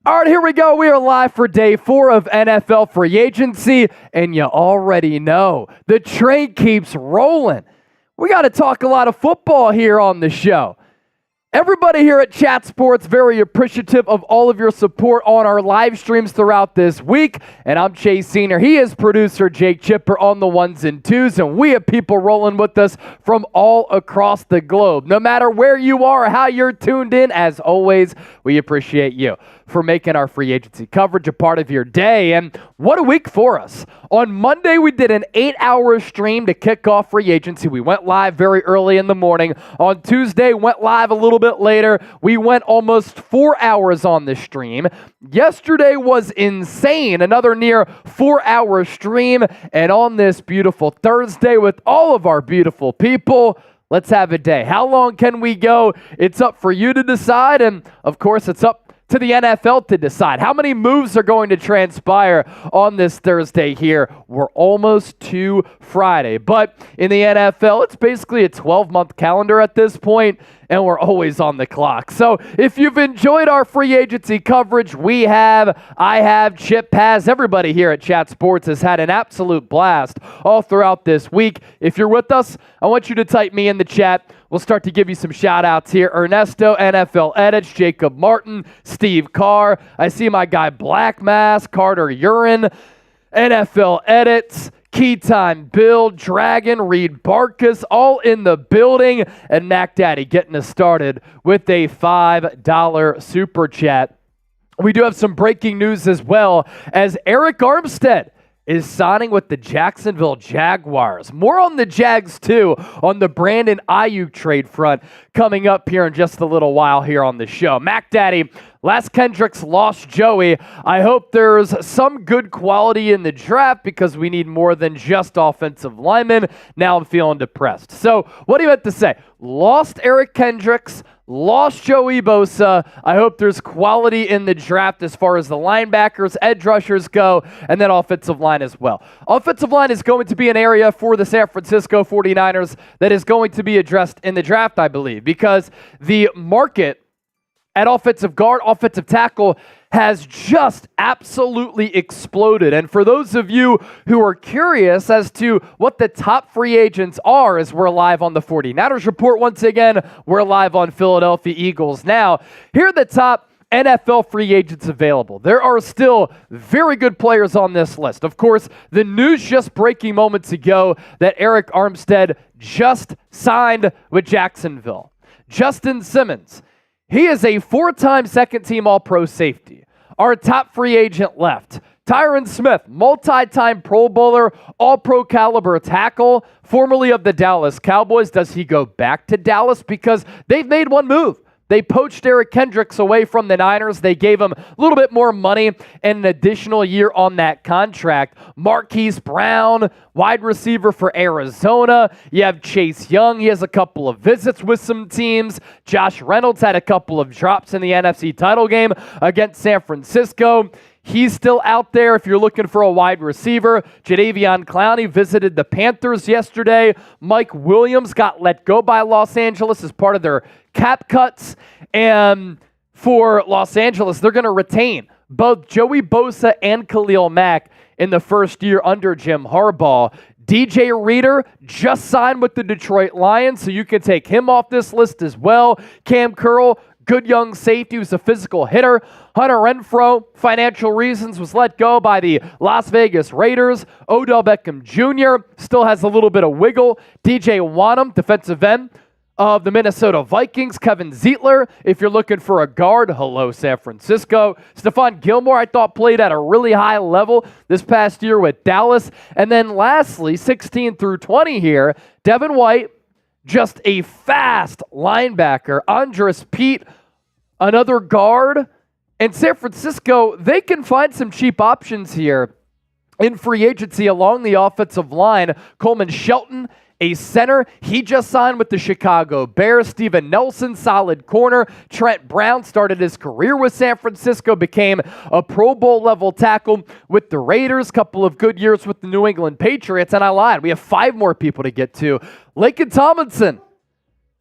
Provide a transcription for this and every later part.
All right, here we go. We are live for day 4 of NFL free agency, and you already know the train keeps rolling. We got to talk a lot of football here on the show. Everybody here at Chat Sports, very appreciative of all of your support on our live streams throughout this week. And I'm Chase Senior. He is producer Jake Chipper on the ones and twos. And we have people rolling with us from all across the globe. No matter where you are or how you're tuned in, as always, we appreciate you for making our free agency coverage a part of your day. And what a week for us. On Monday, we did an 8-hour stream to kick off free agency. We went live very early in the morning. On Tuesday, went live a little bit later. We went almost 4 hours on the stream. Yesterday was insane. Another near 4-hour stream. And on this beautiful Thursday with all of our beautiful people, let's have a day. How long can we go? It's up for you to decide. And of course, it's up to the NFL to decide. How many moves are going to transpire on this Thursday here? We're almost to Friday. But in the NFL, it's basically a 12-month calendar at this point, and we're always on the clock. So if you've enjoyed our free agency coverage, I have, Chip has, everybody here at Chat Sports has had an absolute blast all throughout this week. If you're with us, I want you to type me in the chat. We'll start to give you some shout-outs here. Ernesto, NFL Edits, Jacob Martin, Steve Carr. I see my guy Black Mass, Carter Urine, NFL Edits, Key Time Bill, Dragon, Reed Barkus, all in the building. And Mac Daddy getting us started with a $5 super chat. We do have some breaking news as well as Arik Armstead is signing with the Jacksonville Jaguars. More on the Jags, too, on the Brandon Aiyuk trade front coming up here in just a little while here on the show. Mac Daddy, Les Kendricks lost Joey. I hope there's some good quality in the draft because we need more than just offensive linemen. Now I'm feeling depressed. So what do you have to say? Lost Eric Kendricks, lost Joey Bosa. I hope there's quality in the draft as far as the linebackers, edge rushers go, and then offensive line as well. Offensive line is going to be an area for the San Francisco 49ers that is going to be addressed in the draft, I believe, because the market at offensive guard, offensive tackle has just absolutely exploded. And for those of you who are curious as to what the top free agents are, as we're live on the 49ers Report once again, we're live on Philadelphia Eagles Now. Here are the top NFL free agents available. There are still very good players on this list. Of course, the news just breaking moments ago that Arik Armstead just signed with Jacksonville. Justin Simmons, he is a 4-time second-team All-Pro safety. Our top free agent left. Tyron Smith, multi-time Pro Bowler, All-Pro caliber tackle, formerly of the Dallas Cowboys. Does he go back to Dallas? Because they've made one move. They poached Eric Kendricks away from the Niners. They gave him a little bit more money and an additional year on that contract. Marquise Brown, wide receiver for Arizona. You have Chase Young. He has a couple of visits with some teams. Josh Reynolds had a couple of drops in the NFC title game against San Francisco. He's still out there if you're looking for a wide receiver. Jadeveon Clowney visited the Panthers yesterday. Mike Williams got let go by Los Angeles as part of their cap cuts. And for Los Angeles, they're going to retain both Joey Bosa and Khalil Mack in the first year under Jim Harbaugh. DJ Reader just signed with the Detroit Lions, so you can take him off this list as well. Cam Curl, good young safety who's a physical hitter. Hunter Renfrow, financial reasons, was let go by the Las Vegas Raiders. Odell Beckham Jr. still has a little bit of wiggle. DJ Wanham, defensive end of the Minnesota Vikings. Kevin Zeitler, if you're looking for a guard, hello San Francisco. Stephon Gilmore, I thought played at a really high level this past year with Dallas. And then lastly, 16 through 20 here, Devin White, just a fast linebacker. Andres Pete, another guard. And San Francisco, they can find some cheap options here in free agency along the offensive line. Coleman Shelton, a center. He just signed with the Chicago Bears. Steven Nelson, solid corner. Trent Brown started his career with San Francisco, became a Pro Bowl level tackle with the Raiders. Couple of good years with the New England Patriots. And I lied. We have 5 more people to get to. Laken Tomlinson,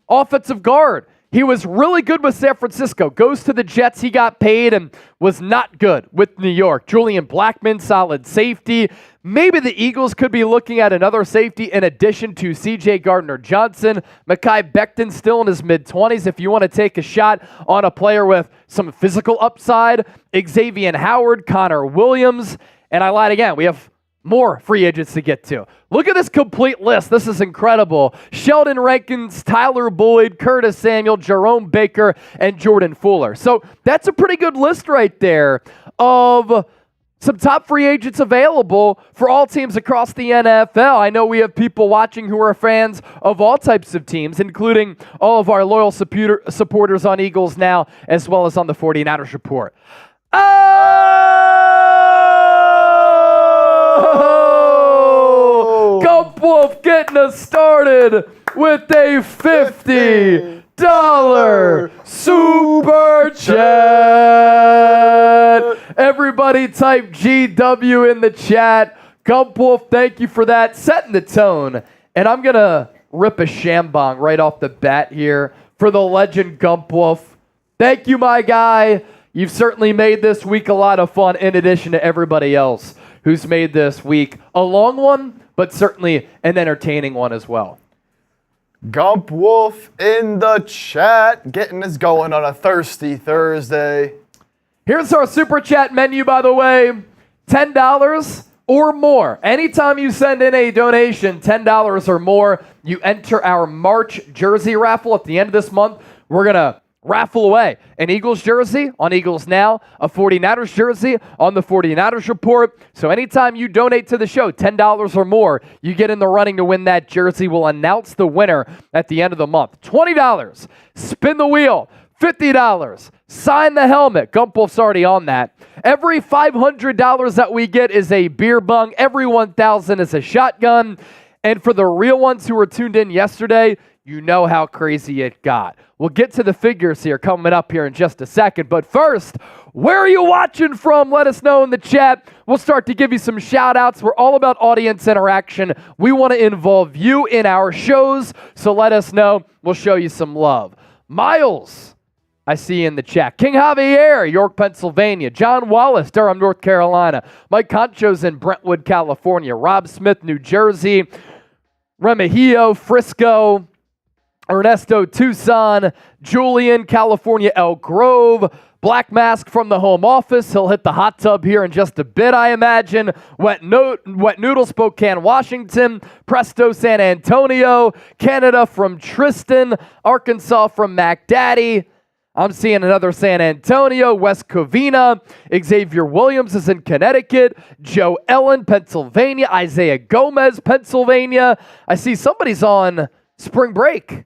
offensive guard. He was really good with San Francisco. Goes to the Jets. He got paid and was not good with New York. Julian Blackmon, solid safety. Maybe the Eagles could be looking at another safety in addition to C.J. Gardner-Johnson. Mekhi Becton still in his mid-20s. If you want to take a shot on a player with some physical upside, Xavier Howard, Connor Williams. And I lied again. We have more free agents to get to. Look at this complete list. This is incredible. Sheldon Rankins, Tyler Boyd, Curtis Samuel, Jerome Baker, and Jordan Fuller. So that's a pretty good list right there of some top free agents available for all teams across the NFL. I know we have people watching who are fans of all types of teams, including all of our loyal supporters on Eagles Now, as well as on the 49ers Report. Gump Wolf getting us started with a $50 super chat. Everybody type GW in the chat. Gump Wolf, thank you for that. Setting the tone. And I'm going to rip a shambong right off the bat here for the legend Gump Wolf. Thank you, my guy. You've certainly made this week a lot of fun in addition to everybody else who's made this week a long one, but certainly an entertaining one as well. Gump Wolf in the chat, getting us going on a thirsty Thursday. Here's our super chat menu, by the way. $10 or more. Anytime you send in a donation, $10 or more, you enter our March jersey raffle. At the end of this month, we're going to raffle away an Eagles jersey on Eagles Now, a 49ers jersey on the 49ers Report. So anytime you donate to the show, $10 or more, you get in the running to win that jersey. We'll announce the winner at the end of the month. $20, spin the wheel. $50, sign the helmet. Gump Wolf's already on that. Every $500 that we get is a beer bung. Every $1,000 is a shotgun. And for the real ones who were tuned in yesterday, you know how crazy it got. We'll get to the figures here coming up here in just a second. But first, where are you watching from? Let us know in the chat. We'll start to give you some shout outs. We're all about audience interaction. We want to involve you in our shows. So let us know. We'll show you some love. Miles, I see you in the chat. King Javier, York, Pennsylvania. John Wallace, Durham, North Carolina. Mike Concho's in Brentwood, California. Rob Smith, New Jersey. Remigio, Frisco. Ernesto, Tucson. Julian, California, Elk Grove. Black Mask from the home office. He'll hit the hot tub here in just a bit, I imagine. Wet Noodle, Spokane, Washington. Presto, San Antonio. Canada from Tristan. Arkansas from Mac Daddy. I'm seeing another San Antonio. West Covina. Xavier Williams is in Connecticut. Joe Ellen, Pennsylvania. Isaiah Gomez, Pennsylvania. I see somebody's on spring break.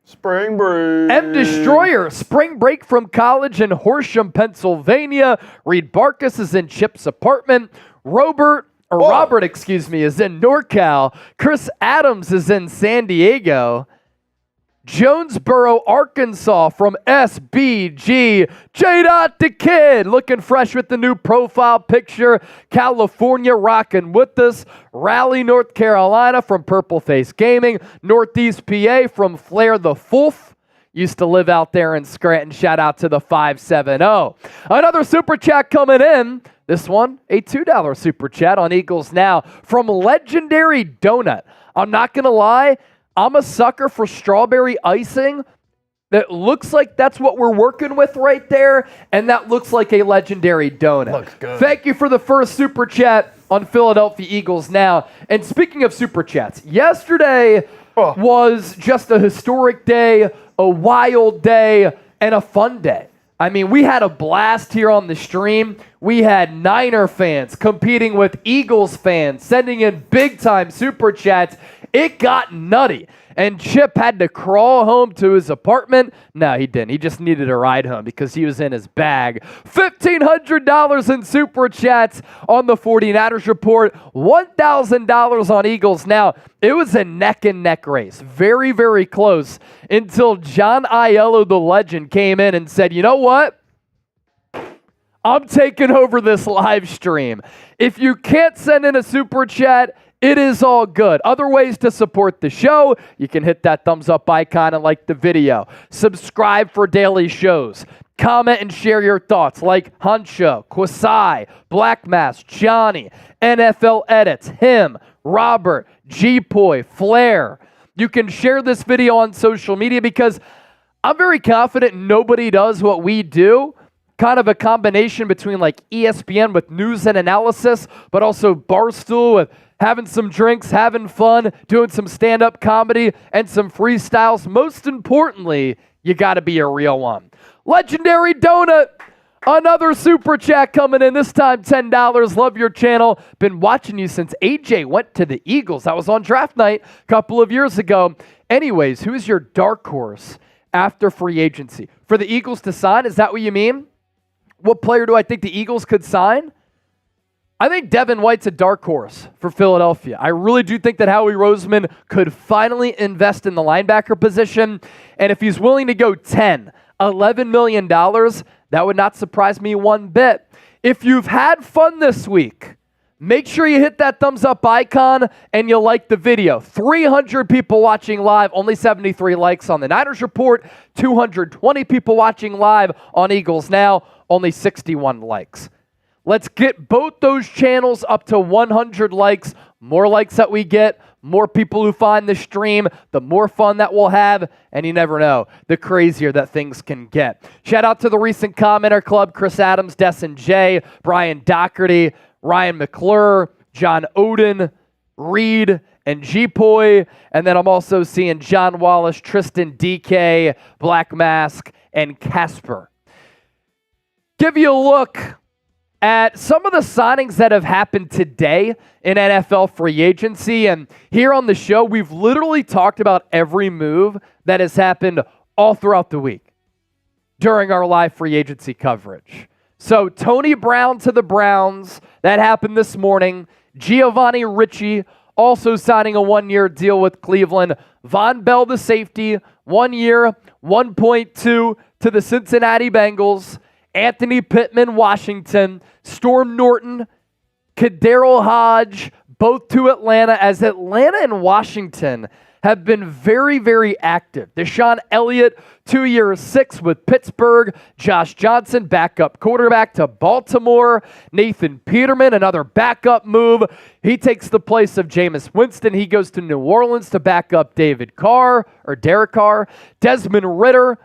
Spring break. M. Destroyer, spring break from college in Horsham, Pennsylvania. Reed Barkus is in Chip's apartment. Robert, is in NorCal. Chris Adams is in San Diego. Jonesboro, Arkansas from SBG. J-Dot the Kid, looking fresh with the new profile picture. California, rocking with us. Raleigh, North Carolina from Purple Face Gaming. Northeast PA from Flair the Fulf. Used to live out there in Scranton. Shout out to the 570. Another super chat coming in. This one, a $2 super chat on Eagles Now from Legendary Donut. I'm not going to lie. I'm a sucker for strawberry icing. That looks like that's what we're working with right there, and that looks like a legendary donut. Looks good. Thank you for the first super chat on Philadelphia Eagles Now. And speaking of super chats, yesterday was just a historic day, a wild day, and a fun day. I mean, we had a blast here on the stream. We had Niner fans competing with Eagles fans, sending in big-time super chats. It got nutty, and Chip had to crawl home to his apartment. No, he didn't. He just needed a ride home because he was in his bag. $1,500 in super chats on the 49ers Report. $1,000 on Eagles Now. It was a neck-and-neck race. Very, very close until John Aiello, the legend, came in and said, you know what? I'm taking over this live stream. If you can't send in a super chat, it is all good. Other ways to support the show, you can hit that thumbs up icon and like the video. Subscribe for daily shows. Comment and share your thoughts like Hansha, Kwasai, Black Mass, Johnny, NFL Edits, him, Robert, G-Poi, Flair. You can share this video on social media because I'm very confident nobody does what we do. Kind of a combination between like ESPN with news and analysis, but also Barstool with having some drinks, having fun, doing some stand-up comedy, and some freestyles. Most importantly, you got to be a real one. Legendary Donut, another super chat coming in, this time $10. Love your channel. Been watching you since AJ went to the Eagles. That was on draft night a couple of years ago. Anyways, who's your dark horse after free agency? For the Eagles to sign, is that what you mean? What player do I think the Eagles could sign? I think Devin White's a dark horse for Philadelphia. I really do think that Howie Roseman could finally invest in the linebacker position. And if he's willing to go $10, $11 million, that would not surprise me one bit. If you've had fun this week, make sure you hit that thumbs up icon and you like the video. 300 people watching live, only 73 likes on the Niners Report. 220 people watching live on Eagles Now, only 61 likes. Let's get both those channels up to 100 likes. More likes that we get, more people who find the stream, the more fun that we'll have, and you never know, the crazier that things can get. Shout out to the recent commenter club, Chris Adams, Desson J, Brian Doherty, Ryan McClure, John Oden, Reed, and G-Poi. And then I'm also seeing John Wallace, Tristan DK, Black Mask, and Casper. Give you a look at some of the signings that have happened today in NFL free agency. And here on the show, we've literally talked about every move that has happened all throughout the week during our live free agency coverage. So Tony Brown to the Browns, that happened this morning. Giovanni Ricci also signing a one-year deal with Cleveland. Von Bell, the safety, 1 year, 1.2 to the Cincinnati Bengals. Anthony Pittman, Washington. Storm Norton, Kadero Hodge, both to Atlanta, as Atlanta and Washington have been very, very active. Deshaun Elliott, 2 years, 6 with Pittsburgh. Josh Johnson, backup quarterback to Baltimore. Nathan Peterman, another backup move. He takes the place of Jameis Winston. He goes to New Orleans to back up Derek Carr. Desmond Ridder,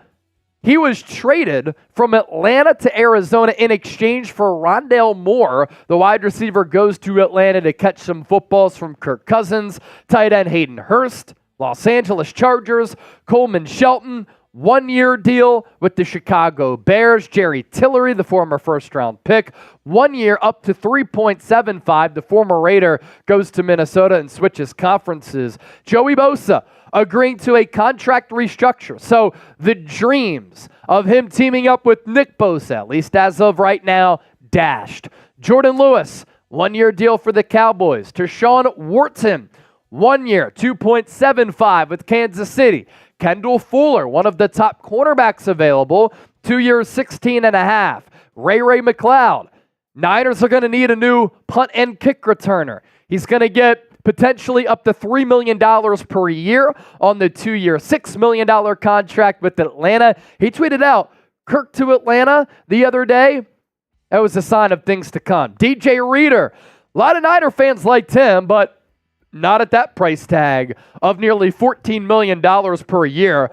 he was traded from Atlanta to Arizona in exchange for Rondale Moore. The wide receiver goes to Atlanta to catch some footballs from Kirk Cousins. Tight end Hayden Hurst, Los Angeles Chargers. Coleman Shelton, 1 year deal with the Chicago Bears. Jerry Tillery, the former first-round pick, 1 year up to 3.75. The former Raider goes to Minnesota and switches conferences. Joey Bosa agreeing to a contract restructure. So the dreams of him teaming up with Nick Bosa, at least as of right now, dashed. Jordan Lewis, 1 year deal for the Cowboys. Tershawn Wharton, 1 year, 2.75 with Kansas City. Kendall Fuller, one of the top cornerbacks available, 2 years, 16.5. Ray McLeod. Niners are going to need a new punt and kick returner. He's going to get potentially up to $3 million per year on the 2 year, $6 million contract with Atlanta. He tweeted out, Kirk to Atlanta the other day. That was a sign of things to come. DJ Reader, a lot of Niner fans liked him, but not at that price tag of nearly $14 million per year.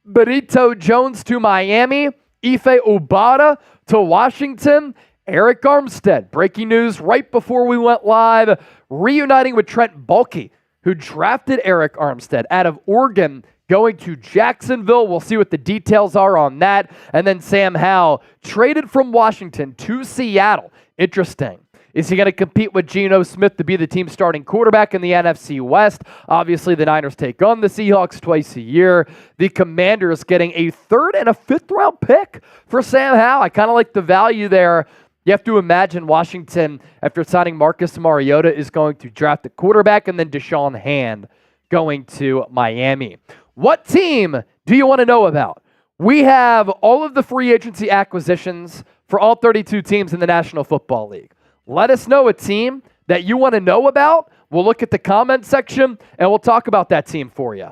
Benito Jones to Miami. Ife Obada to Washington. Arik Armstead, breaking news right before we went live, reuniting with Trent Baalke, who drafted Arik Armstead out of Oregon, going to Jacksonville. We'll see what the details are on that. And then Sam Howell, traded from Washington to Seattle. Interesting. Is he going to compete with Geno Smith to be the team's starting quarterback in the NFC West? Obviously, the Niners take on the Seahawks twice a year. The Commanders getting a 3rd and a 5th round pick for Sam Howell. I kind of like the value there. You have to imagine Washington, after signing Marcus Mariota, is going to draft the quarterback, and then Deshaun Hand going to Miami. What team do you want to know about? We have all of the free agency acquisitions for all 32 teams in the National Football League. Let us know a team that you want to know about. We'll look at the comment section, and we'll talk about that team for you.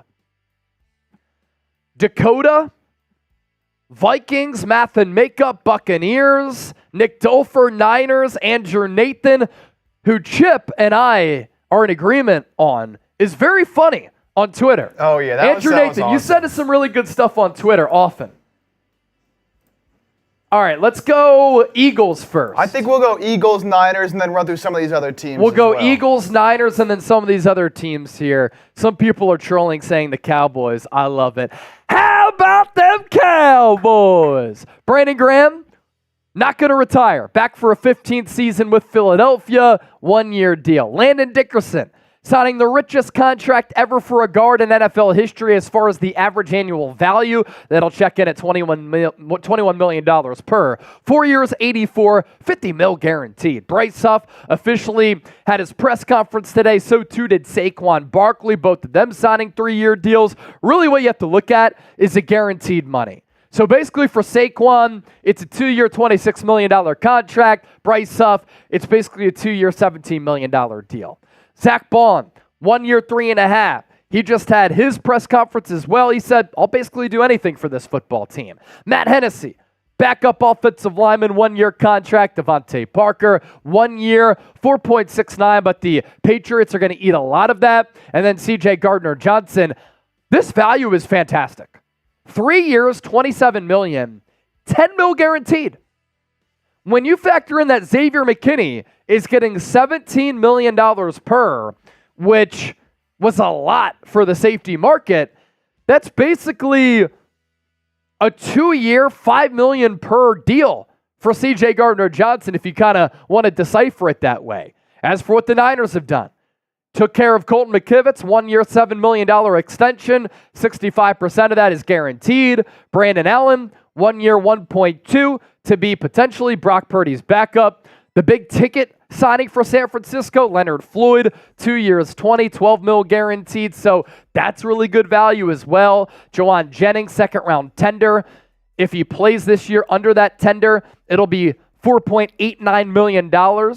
Dakota, Vikings, Math and Makeup, Buccaneers, Nick Dolfer, Niners, Andrew Nathan, who Chip and I are in agreement on, is very funny on Twitter. Oh, yeah. Andrew Nathan, awesome. You send us some really good stuff on Twitter often. All right, let's go Eagles first. I think we'll go Eagles, Niners, and then run through some of these other teams. We'll go Eagles, Niners, and then some of these other teams here. Some people are trolling saying the Cowboys. I love it. How about them Cowboys? Brandon Graham, not going to retire. Back for a 15th season with Philadelphia, 1-year deal. Landon Dickerson, signing the richest contract ever for a guard in NFL history as far as the average annual value. That'll check in at $21 million per. 4 years, 84, $50 million guaranteed. Bryce Huff officially had his press conference today. So too did Saquon Barkley, both of them signing 3-year deals. Really what you have to look at is the guaranteed money. So basically for Saquon, it's a 2-year, $26 million contract. Bryce Huff, it's basically a 2-year, $17 million deal. Zack Baun, 1 year, $3.5 million. He just had his press conference as well. He said, I'll basically do anything for this football team. Matt Hennessy, backup offensive lineman, 1-year contract. Devante Parker, 1 year, $4.69 million, but the Patriots are going to eat a lot of that. And then CJ Gardner-Johnson, this value is fantastic. 3 years, $27 million, $10 million guaranteed. When you factor in that Xavier McKinney is getting $17 million per, which was a lot for the safety market, that's basically a 2-year, $5 million per deal for CJ Gardner-Johnson if you kind of want to decipher it that way. As for what the Niners have done, took care of Colton McKivitz, 1 year, $7 million extension. 65% of that is guaranteed. Brandon Allen, 1 year, $1.2 to be potentially Brock Purdy's backup. The big ticket signing for San Francisco, Leonard Floyd, 2 years, $12 million guaranteed. So that's really good value as well. Jawan Jennings, second round tender. If he plays this year under that tender, it'll be $4.89 million.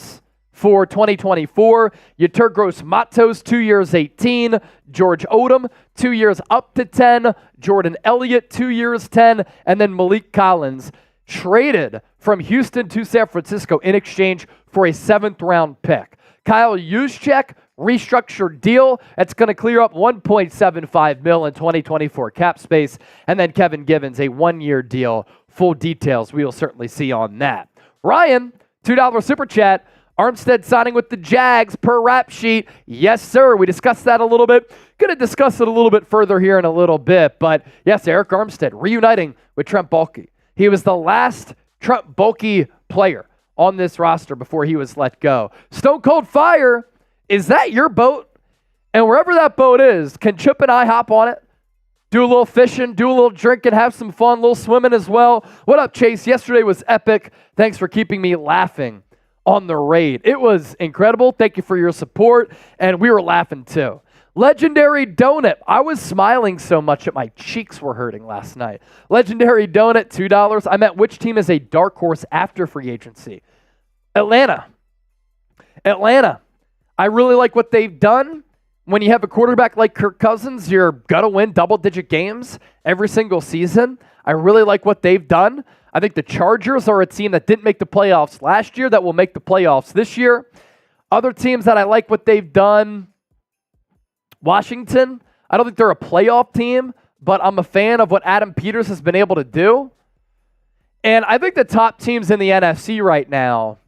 For 2024, Yeturgros Matos, 2 years, 18. George Odom, 2 years up to 10. Jordan Elliott, 2 years, 10. And then Malik Collins, traded from Houston to San Francisco in exchange for a 7th-round pick. Kyle Juszczyk, restructured deal. That's going to clear up $1.75 million in 2024 cap space. And then Kevin Givens, a 1-year deal. Full details we will certainly see on that. Ryan, $2 super chat. Armstead signing with the Jags per rap sheet. Yes, sir. We discussed that a little bit. Going to discuss it a little bit further here in a little bit. But yes, Arik Armstead reuniting with Trent Baalke. He was the last Trent Baalke player on this roster before he was let go. Stone Cold Fire, is that your boat? And wherever that boat is, can Chip and I hop on it? Do a little fishing, do a little drinking, have some fun, a little swimming as well. What up, Chase? Yesterday was epic. Thanks for keeping me laughing on the raid. It was incredible. Thank you for your support, and we were laughing too. Legendary Donut. I was smiling so much that my cheeks were hurting last night. Legendary Donut, $2. I meant which team is a dark horse after free agency? Atlanta. I really like what they've done. When you have a quarterback like Kirk Cousins, you're going to win double-digit games every single season. I really like what they've done. I think the Chargers are a team that didn't make the playoffs last year that will make the playoffs this year. Other teams that I like what they've done, Washington. I don't think they're a playoff team, but I'm a fan of what Adam Peters has been able to do. And I think the top teams in the NFC right now,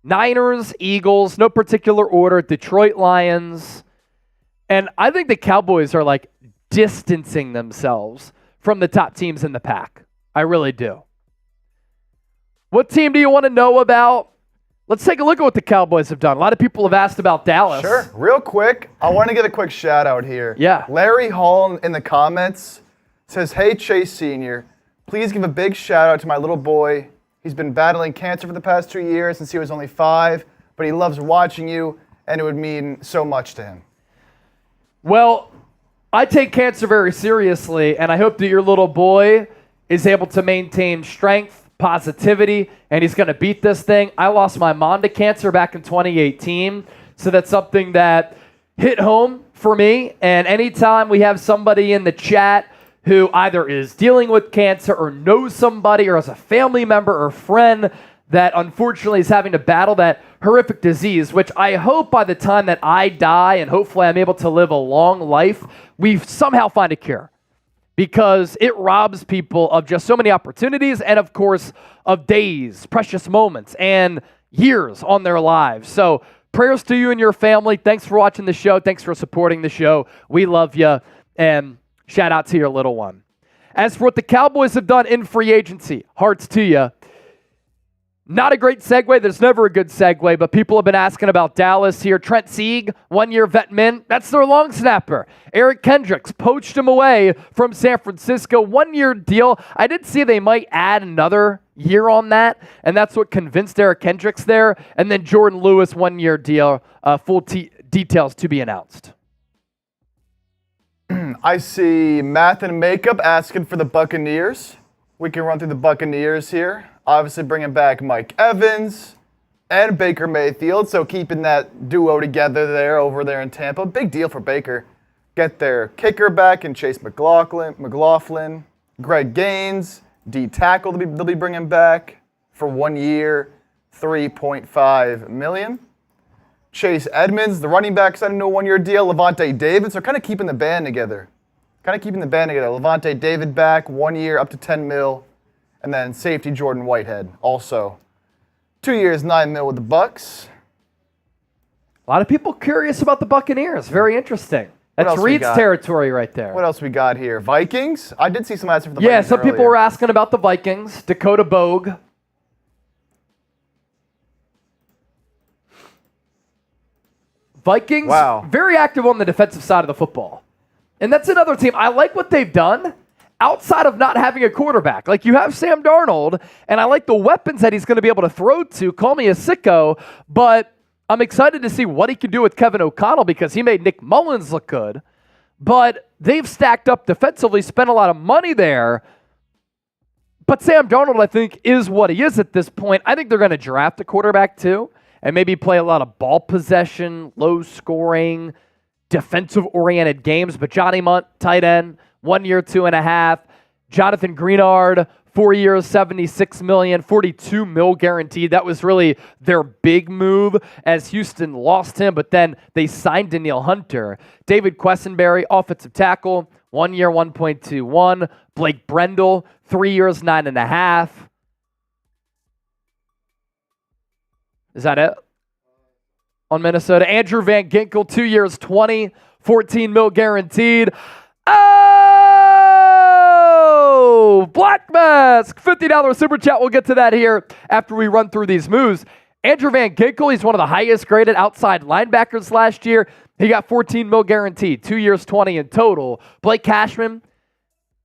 Niners, Eagles, no particular order, Detroit Lions. And I think the Cowboys are like distancing themselves from the top teams in the pack. I really do. What team do you want to know about? Let's take a look at what the Cowboys have done. A lot of people have asked about Dallas. Sure. Real quick, I want to get a quick shout out here. Yeah. Larry Hall in the comments says, "Hey Chase Sr., please give a big shout out to my little boy. He's been battling cancer for the past 2 years since he was only 5, but he loves watching you, and it would mean so much to him." Well, I take cancer very seriously, and I hope that your little boy is able to maintain strength, positivity, and he's going to beat this thing. I lost my mom to cancer back in 2018, so that's something that hit home for me. And anytime we have somebody in the chat who either is dealing with cancer or knows somebody or has a family member or friend that unfortunately is having to battle that horrific disease, which I hope by the time that I die and hopefully I'm able to live a long life, we somehow find a cure. Because it robs people of just so many opportunities and, of course, of days, precious moments, and years on their lives. So prayers to you and your family. Thanks for watching the show. Thanks for supporting the show. We love you. And shout out to your little one. As for what the Cowboys have done in free agency, hearts to you. Not a great segue. There's never a good segue, but people have been asking about Dallas here. Trent Sieg, 1-year vet min. That's their long snapper. Eric Kendricks poached him away from San Francisco. 1-year deal. I did see they might add another year on that, and that's what convinced Eric Kendricks there. And then Jordan Lewis, 1-year deal. Full details to be announced. I see Math and Makeup asking for the Buccaneers. We can run through the Buccaneers here. Obviously bringing back Mike Evans and Baker Mayfield, so keeping that duo together there over there in Tampa. Big deal for Baker. Get their kicker back in Chase McLaughlin, Greg Gaines, D tackle they'll be bringing back for 1 year, $3.5 million. Chase Edmonds, the running back, signed into a 1-year deal. Levante David, so kind of keeping the band together. Levante David back, 1 year, up to $10 million. And then safety Jordan Whitehead, also 2 years, $9 million with the Bucs. A lot of people curious about the Buccaneers. Very interesting. That's Reed's territory right there. What else we got here? Vikings? I did see some answers for the Vikings. Yeah, some people were asking about the Vikings. Dakota Bogue. Vikings, wow. Very active on the defensive side of the football. And that's another team. I like what they've done outside of not having a quarterback. Like, you have Sam Darnold, and I like the weapons that he's going to be able to throw to. Call me a sicko, but I'm excited to see what he can do with Kevin O'Connell because he made Nick Mullins look good. But they've stacked up defensively, spent a lot of money there. But Sam Darnold, I think, is what he is at this point. I think they're going to draft a quarterback too and maybe play a lot of ball possession, low scoring, defensive-oriented games. But Johnny Munt, tight end, 1 year, $2.5 million. Jonathan Greenard, 4 years, $76 million, $42 million guaranteed. That was really their big move as Houston lost him, but then they signed Danielle Hunter. David Quessenberry, offensive tackle, 1 year, $1.21 million. Blake Brendel, 3 years, $9.5 million. Is that it? On Minnesota. Andrew Van Ginkel, 2 years, $20 million, $14 million guaranteed. Oh, Black Mask, $50 super chat. We'll get to that here after we run through these moves. Andrew Van Ginkel, he's one of the highest graded outside linebackers last year. He got $14 million guaranteed, 2 years, $20 million in total. Blake Cashman,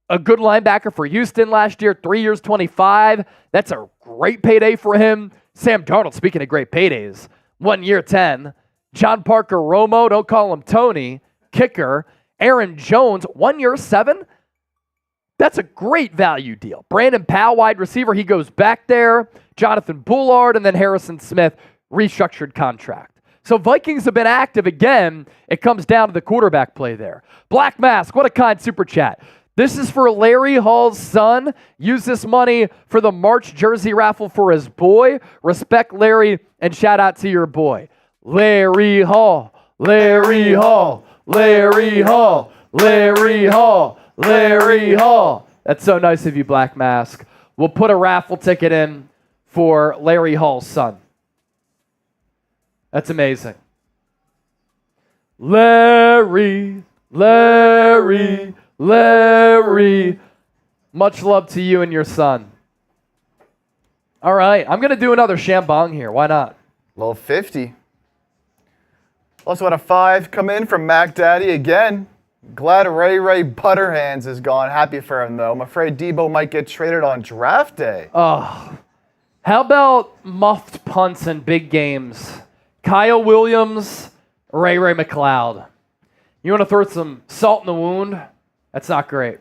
a good linebacker for Houston last year, 3 years, $25 million. That's a great payday for him. Sam Darnold, speaking of great paydays, 1 year, $10 million. John Parker Romo, don't call him Tony, kicker. Aaron Jones, 1 year, $7 million. That's a great value deal. Brandon Powell, wide receiver, he goes back there. Jonathan Bullard, and then Harrison Smith, restructured contract. So Vikings have been active again. It comes down to the quarterback play there. Black Mask, what a kind super chat. This is for Larry Hall's son. Use this money for the March jersey raffle for his boy. Respect Larry, and shout out to your boy. Larry Hall, Larry Hall, Larry Hall, Larry Hall, Larry Hall. That's so nice of you, Black Mask. We'll put a raffle ticket in for Larry Hall's son. That's amazing. Larry, Larry, Larry. Much love to you and your son. All right, I'm going to do another Shambong here. Why not? Low 50. Also had a 5 come in from Mac Daddy again. Glad Ray Butterhands is gone. Happy for him, though. I'm afraid Debo might get traded on draft day. Oh, how about muffed punts in big games? Kyle Williams, Ray McLeod. You want to throw some salt in the wound? That's not great.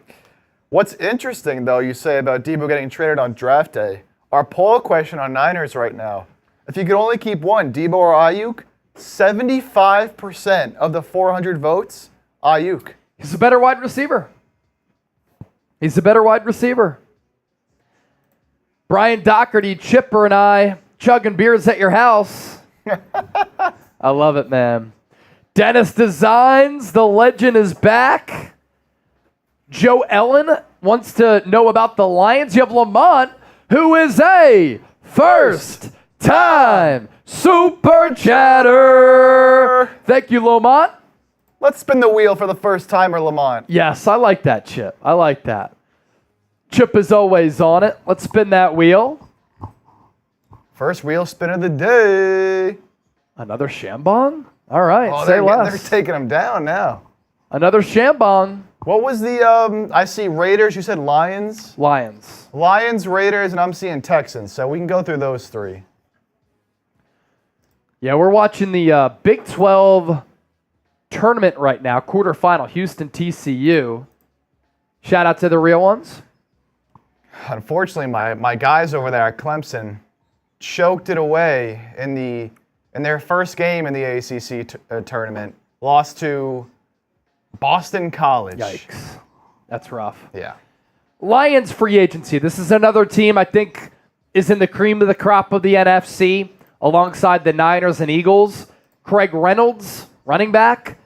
What's interesting, though, you say about Debo getting traded on draft day, our poll question on Niners right now, if you could only keep one, Debo or Aiyuk, 75% of the 400 votes, Aiyuk. He's a better wide receiver. Brian Doherty, Chipper, and I chugging beers at your house. I love it, man. Dennis Designs, the legend is back. Joe Ellen wants to know about the Lions. You have Lamont, who is a first-time super chatter. Thank you, Lamont. Let's spin the wheel for the first timer, Lamont. Yes, I like that, Chip. I like that. Chip is always on it. Let's spin that wheel. First wheel spin of the day. Another Shambong? All right, Oh, say less. they're taking him down now. Another Shambong. What was the, I see Raiders, you said Lions? Lions, Raiders, and I'm seeing Texans, so we can go through those three. Yeah, we're watching the Big 12 tournament right now, quarterfinal, Houston TCU. Shout out to the real ones. Unfortunately, my guys over there at Clemson choked it away in their first game in the ACC tournament. Lost to Boston College. Yikes. That's rough. Yeah. Lions free agency. This is another team I think is in the cream of the crop of the NFC alongside the Niners and Eagles. Craig Reynolds, running back.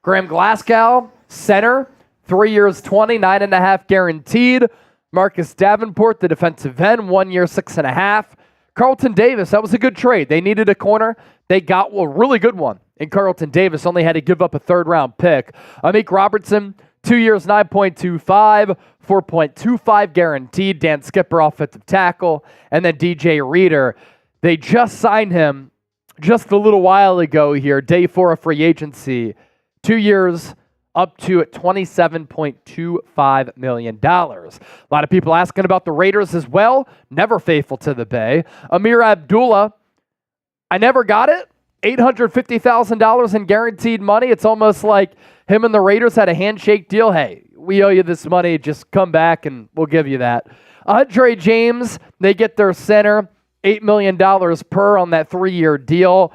Graham Glasgow, center. 3 years, 20, 9.5 guaranteed. Marcus Davenport, the defensive end, 1 year, 6.5. Carlton Davis, that was a good trade. They needed a corner. They got a really good one. And Carlton Davis only had to give up a third-round pick. Amik Robertson, 2 years, 9.25, 4.25 guaranteed. Dan Skipper, offensive tackle. And then DJ Reader. They just signed him just a little while ago here, day 4 of free agency. 2 years, up to $27.25 million. A lot of people asking about the Raiders as well. Never faithful to the Bay. Amir Abdullah, I never got it. $850,000 in guaranteed money. It's almost like him and the Raiders had a handshake deal. Hey, we owe you this money. Just come back and we'll give you that. Andre James, they get their center, $8 million per on that 3-year deal.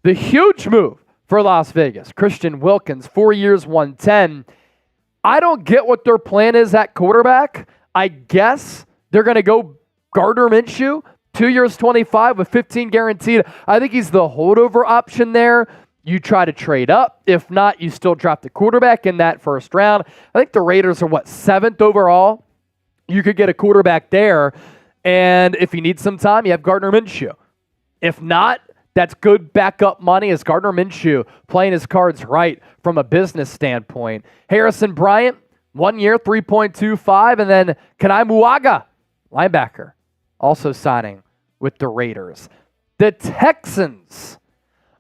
The huge move for Las Vegas, Christian Wilkins, 4 years, 110. I don't get what their plan is at quarterback. I guess they're going to go Gardner Minshew, 2 years, 25 with 15 guaranteed. I think he's the holdover option there. You try to trade up. If not, you still drop the quarterback in that first round. I think the Raiders are, 7th overall? You could get a quarterback there. And if you need some time, you have Gardner Minshew. If not, that's good backup money as Gardner Minshew playing his cards right from a business standpoint. Harrison Bryant, 1 year, 3.25. And then Kanai Muaga, linebacker, also signing with the Raiders. The Texans,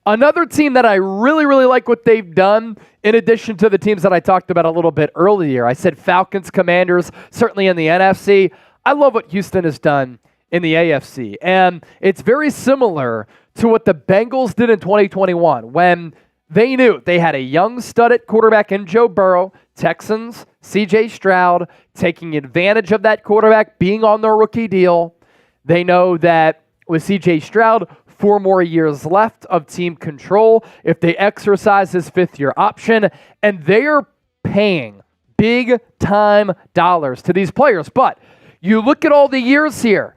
another team that I really, really like what they've done in addition to the teams that I talked about a little bit earlier. I said Falcons, Commanders, certainly in the NFC. I love what Houston has done in the AFC. And it's very similar to what the Bengals did in 2021 when they knew they had a young stud at quarterback in Joe Burrow. Texans, C.J. Stroud, taking advantage of that quarterback being on their rookie deal. They know that with C.J. Stroud, 4 more years left of team control if they exercise his 5th-year option, and they are paying big-time dollars to these players. But you look at all the years here,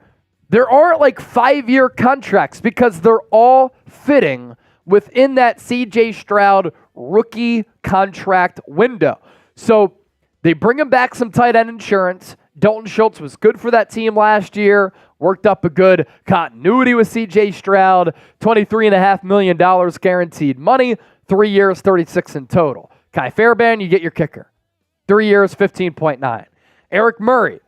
there aren't like 5-year contracts because they're all fitting within that C.J. Stroud rookie contract window. So they bring him back some tight end insurance. Dalton Schultz was good for that team last year, worked up a good continuity with C.J. Stroud, $23.5 million guaranteed money, 3 years, 36 in total. Kai Fairbairn, you get your kicker. 3 years, 15.9. Eric Murray,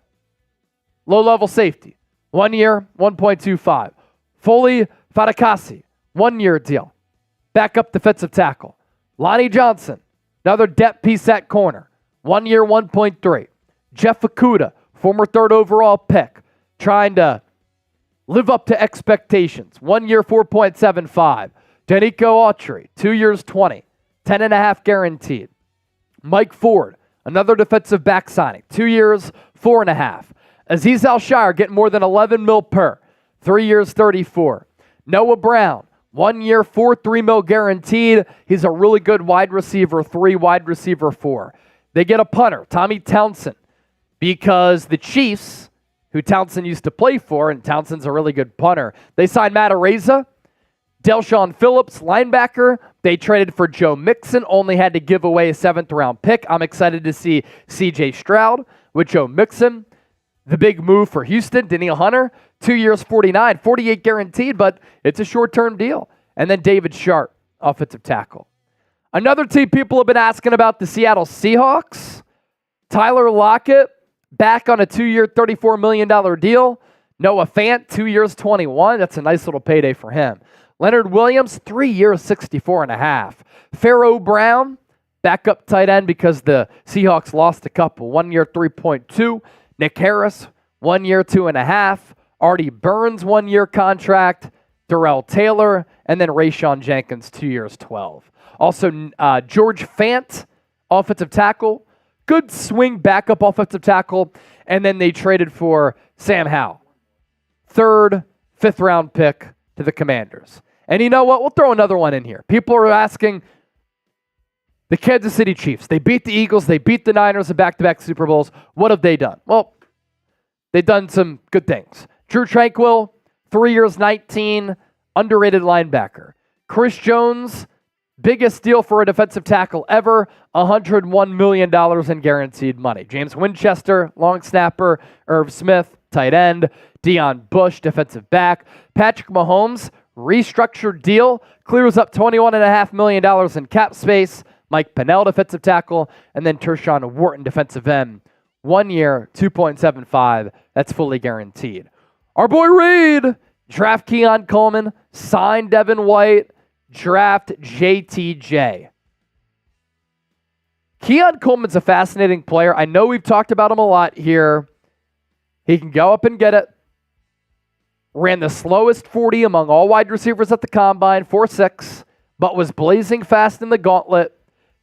low-level safety, 1 year, 1.25. Foley Fatakasi, 1 year deal. Backup defensive tackle. Lonnie Johnson, another depth piece at corner, 1 year, 1.3. Jeff Okudah, former 3rd overall pick, trying to live up to expectations. 1 year, 4.75. Danico Autry, 2 years, 20. 10.5 guaranteed. Mike Ford, another defensive back signing, 2 years, 4.5. Azeez Al-Shire getting more than $11 million per, 3 years, 34. Noah Brown, 1 year, $4.3 million guaranteed. He's a really good wide receiver 3, wide receiver 4. They get a punter, Tommy Townsend, because the Chiefs, who Townsend used to play for, and Townsend's a really good punter, they signed Matt Araiza, Delshon Phillips, linebacker. They traded for Joe Mixon, only had to give away a 7th-round pick. I'm excited to see C.J. Stroud with Joe Mixon. The big move for Houston, Danielle Hunter, 2 years, 49, 48 guaranteed, but it's a short-term deal. And then David Sharp, offensive tackle. Another team people have been asking about, the Seattle Seahawks. Tyler Lockett, back on a 2-year, $34 million deal. Noah Fant, 2 years, 21. That's a nice little payday for him. Leonard Williams, 3 years, 64.5. Pharaoh Brown, backup tight end because the Seahawks lost a couple. 1 year, 3.2. Nick Harris, 1 year, 2.5. Artie Burns, 1 year contract. Darrell Taylor, and then Rayshon Jenkins, 2 years, 12. Also, George Fant, offensive tackle. Good swing backup offensive tackle. And then they traded for Sam Howell. 3rd, 5th-round pick to the Commanders. And you know what? We'll throw another one in here. People are asking, the Kansas City Chiefs, they beat the Eagles, they beat the Niners in back-to-back Super Bowls. What have they done? Well, they've done some good things. Drew Tranquill, 3 years, 19, underrated linebacker. Chris Jones, biggest deal for a defensive tackle ever, $101 million in guaranteed money. James Winchester, long snapper. Irv Smith, tight end. Deion Bush, defensive back. Patrick Mahomes, restructured deal, clears up $21.5 million in cap space. Mike Pennell, defensive tackle. And then Tershawn Wharton, defensive end. 1 year, 2.75. That's fully guaranteed. Our boy Reed, draft Keon Coleman, sign Devin White, draft JTJ. Keon Coleman's a fascinating player. I know we've talked about him a lot here. He can go up and get it. Ran the slowest 40 among all wide receivers at the combine, 4.6, but was blazing fast in the gauntlet.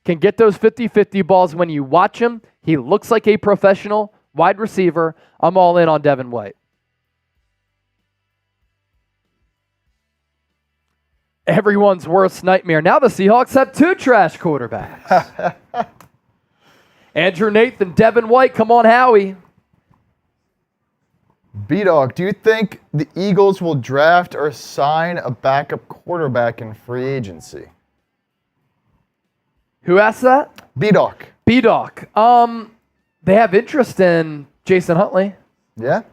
Can get those 50-50 balls. When you watch him, he looks like a professional wide receiver. I'm all in on Devin White. Everyone's worst nightmare. Now the Seahawks have 2 trash quarterbacks. Andrew Nathan, Devin White. Come on, Howie. B-Dog, do you think the Eagles will draft or sign a backup quarterback in free agency? Who asked that? B-Dog. B-Dog. They have interest in Jason Huntley. Yeah?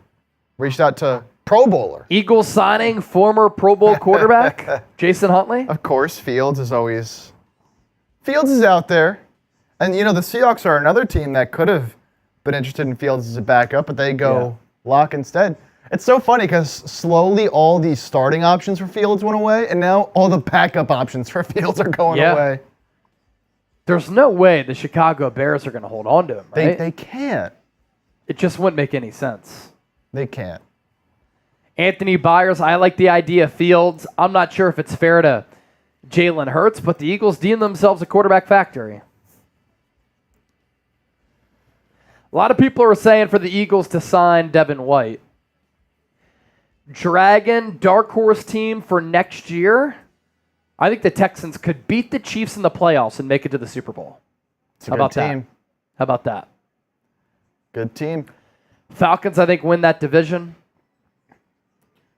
Reached out to Pro Bowler. Eagles signing former Pro Bowl quarterback Jason Huntley. Of course, Fields is out there. And, you know, the Seahawks are another team that could have been interested in Fields as a backup, but they go Lock instead. It's so funny because slowly all these starting options for Fields went away, and now all the backup options for Fields are going away. There's no way the Chicago Bears are going to hold on to him, right? They can't. It just wouldn't make any sense. They can't. Anthony Byers, I like the idea of Fields. I'm not sure if it's fair to Jalen Hurts, but the Eagles deem themselves a quarterback factory. A lot of people are saying for the Eagles to sign Devin White. Dragon, dark horse team for next year. I think the Texans could beat the Chiefs in the playoffs and make it to the Super Bowl. How about team? How about that? Good team. Falcons, I think, win that division.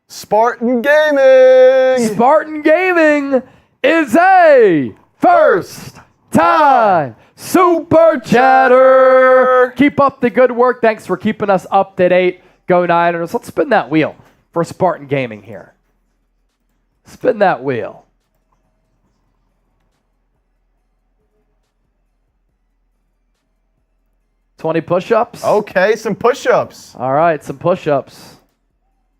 Spartan Gaming! Spartan Gaming is a first time Super Chatter. Keep up the good work. Thanks for keeping us up to date. Go Niners. Let's spin that wheel for Spartan Gaming here. Spin that wheel. $20 push-ups. Okay, some push-ups. All right, some push-ups.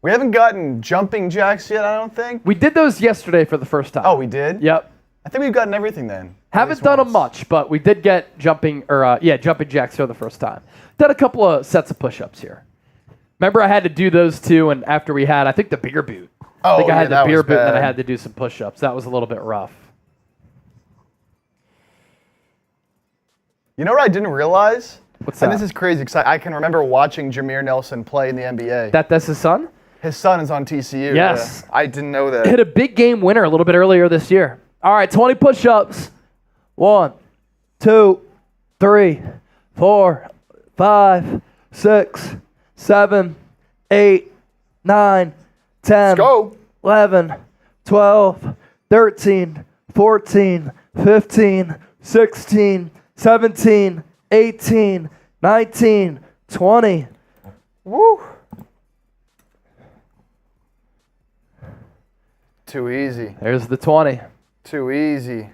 We haven't gotten jumping jacks yet, I don't think. We did those yesterday for the first time. Oh, we did? Yep. I think we've gotten everything then. Haven't done them much, but we did get jumping jacks for the first time. Done a couple of sets of push-ups here. Remember I had to do those two, and after we had, I think, the beer boot. Oh, I think I had the beer boot, and bad. then I had to do some push-ups. That was a little bit rough. You know what I didn't realize? What's that? And this is crazy because I can remember watching Jameer Nelson play in the NBA. That's his son? His son is on TCU. Yes. Yeah. I didn't know that. Hit a big game winner a little bit earlier this year. All right, 20 push-ups. 1, 2, 3, 4, 5, 6, 7, 8, 9, 10, Let's go. 11, 12, 13, 14, 15, 16, 17, 18, 19, 20. Woo. Too easy. There's the 20. Too easy.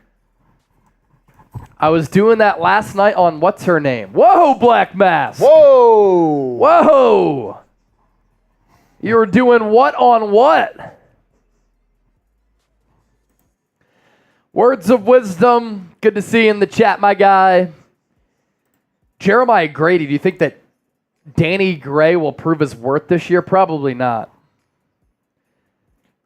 I was doing that last night on what's her name? Whoa, Black Mask. Whoa. Whoa. You were doing what on what? Words of wisdom. Good to see you in the chat, my guy. Jeremiah Grady, do you think that Danny Gray will prove his worth this year? Probably not.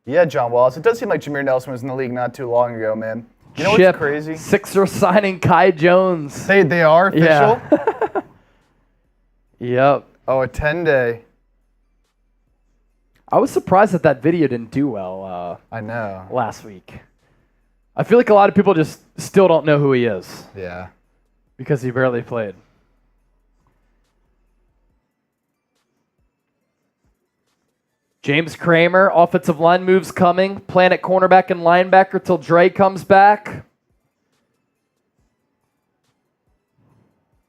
Yeah, John Wallace. It does seem like Jameer Nelson was in the league not too long ago, man. You know what's crazy? Sixers signing Kai Jones. They are official? Yeah. Yep. Oh, a 10-day. I was surprised that video didn't do well I know. last week. I feel like a lot of people just still don't know who he is Yeah. because he barely played. James Kramer, offensive line moves coming. Plan at cornerback and linebacker till Dre comes back.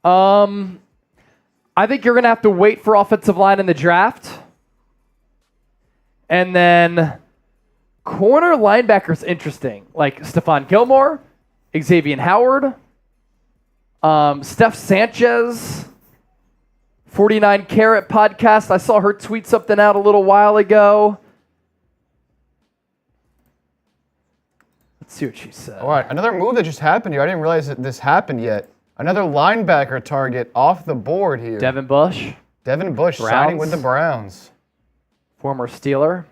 I think you're going to have to wait for offensive line in the draft. And then corner linebacker's interesting. Like Stephon Gilmore, Xavier Howard, Steph Sanchez, 49 Carat podcast. I saw her tweet something out a little while ago. Let's see what she said. All right, another move that just happened here. I didn't realize that this happened yet. Another linebacker target off the board here. Devin Bush, Devin Bush Browns. signing with the Browns. former Steeler.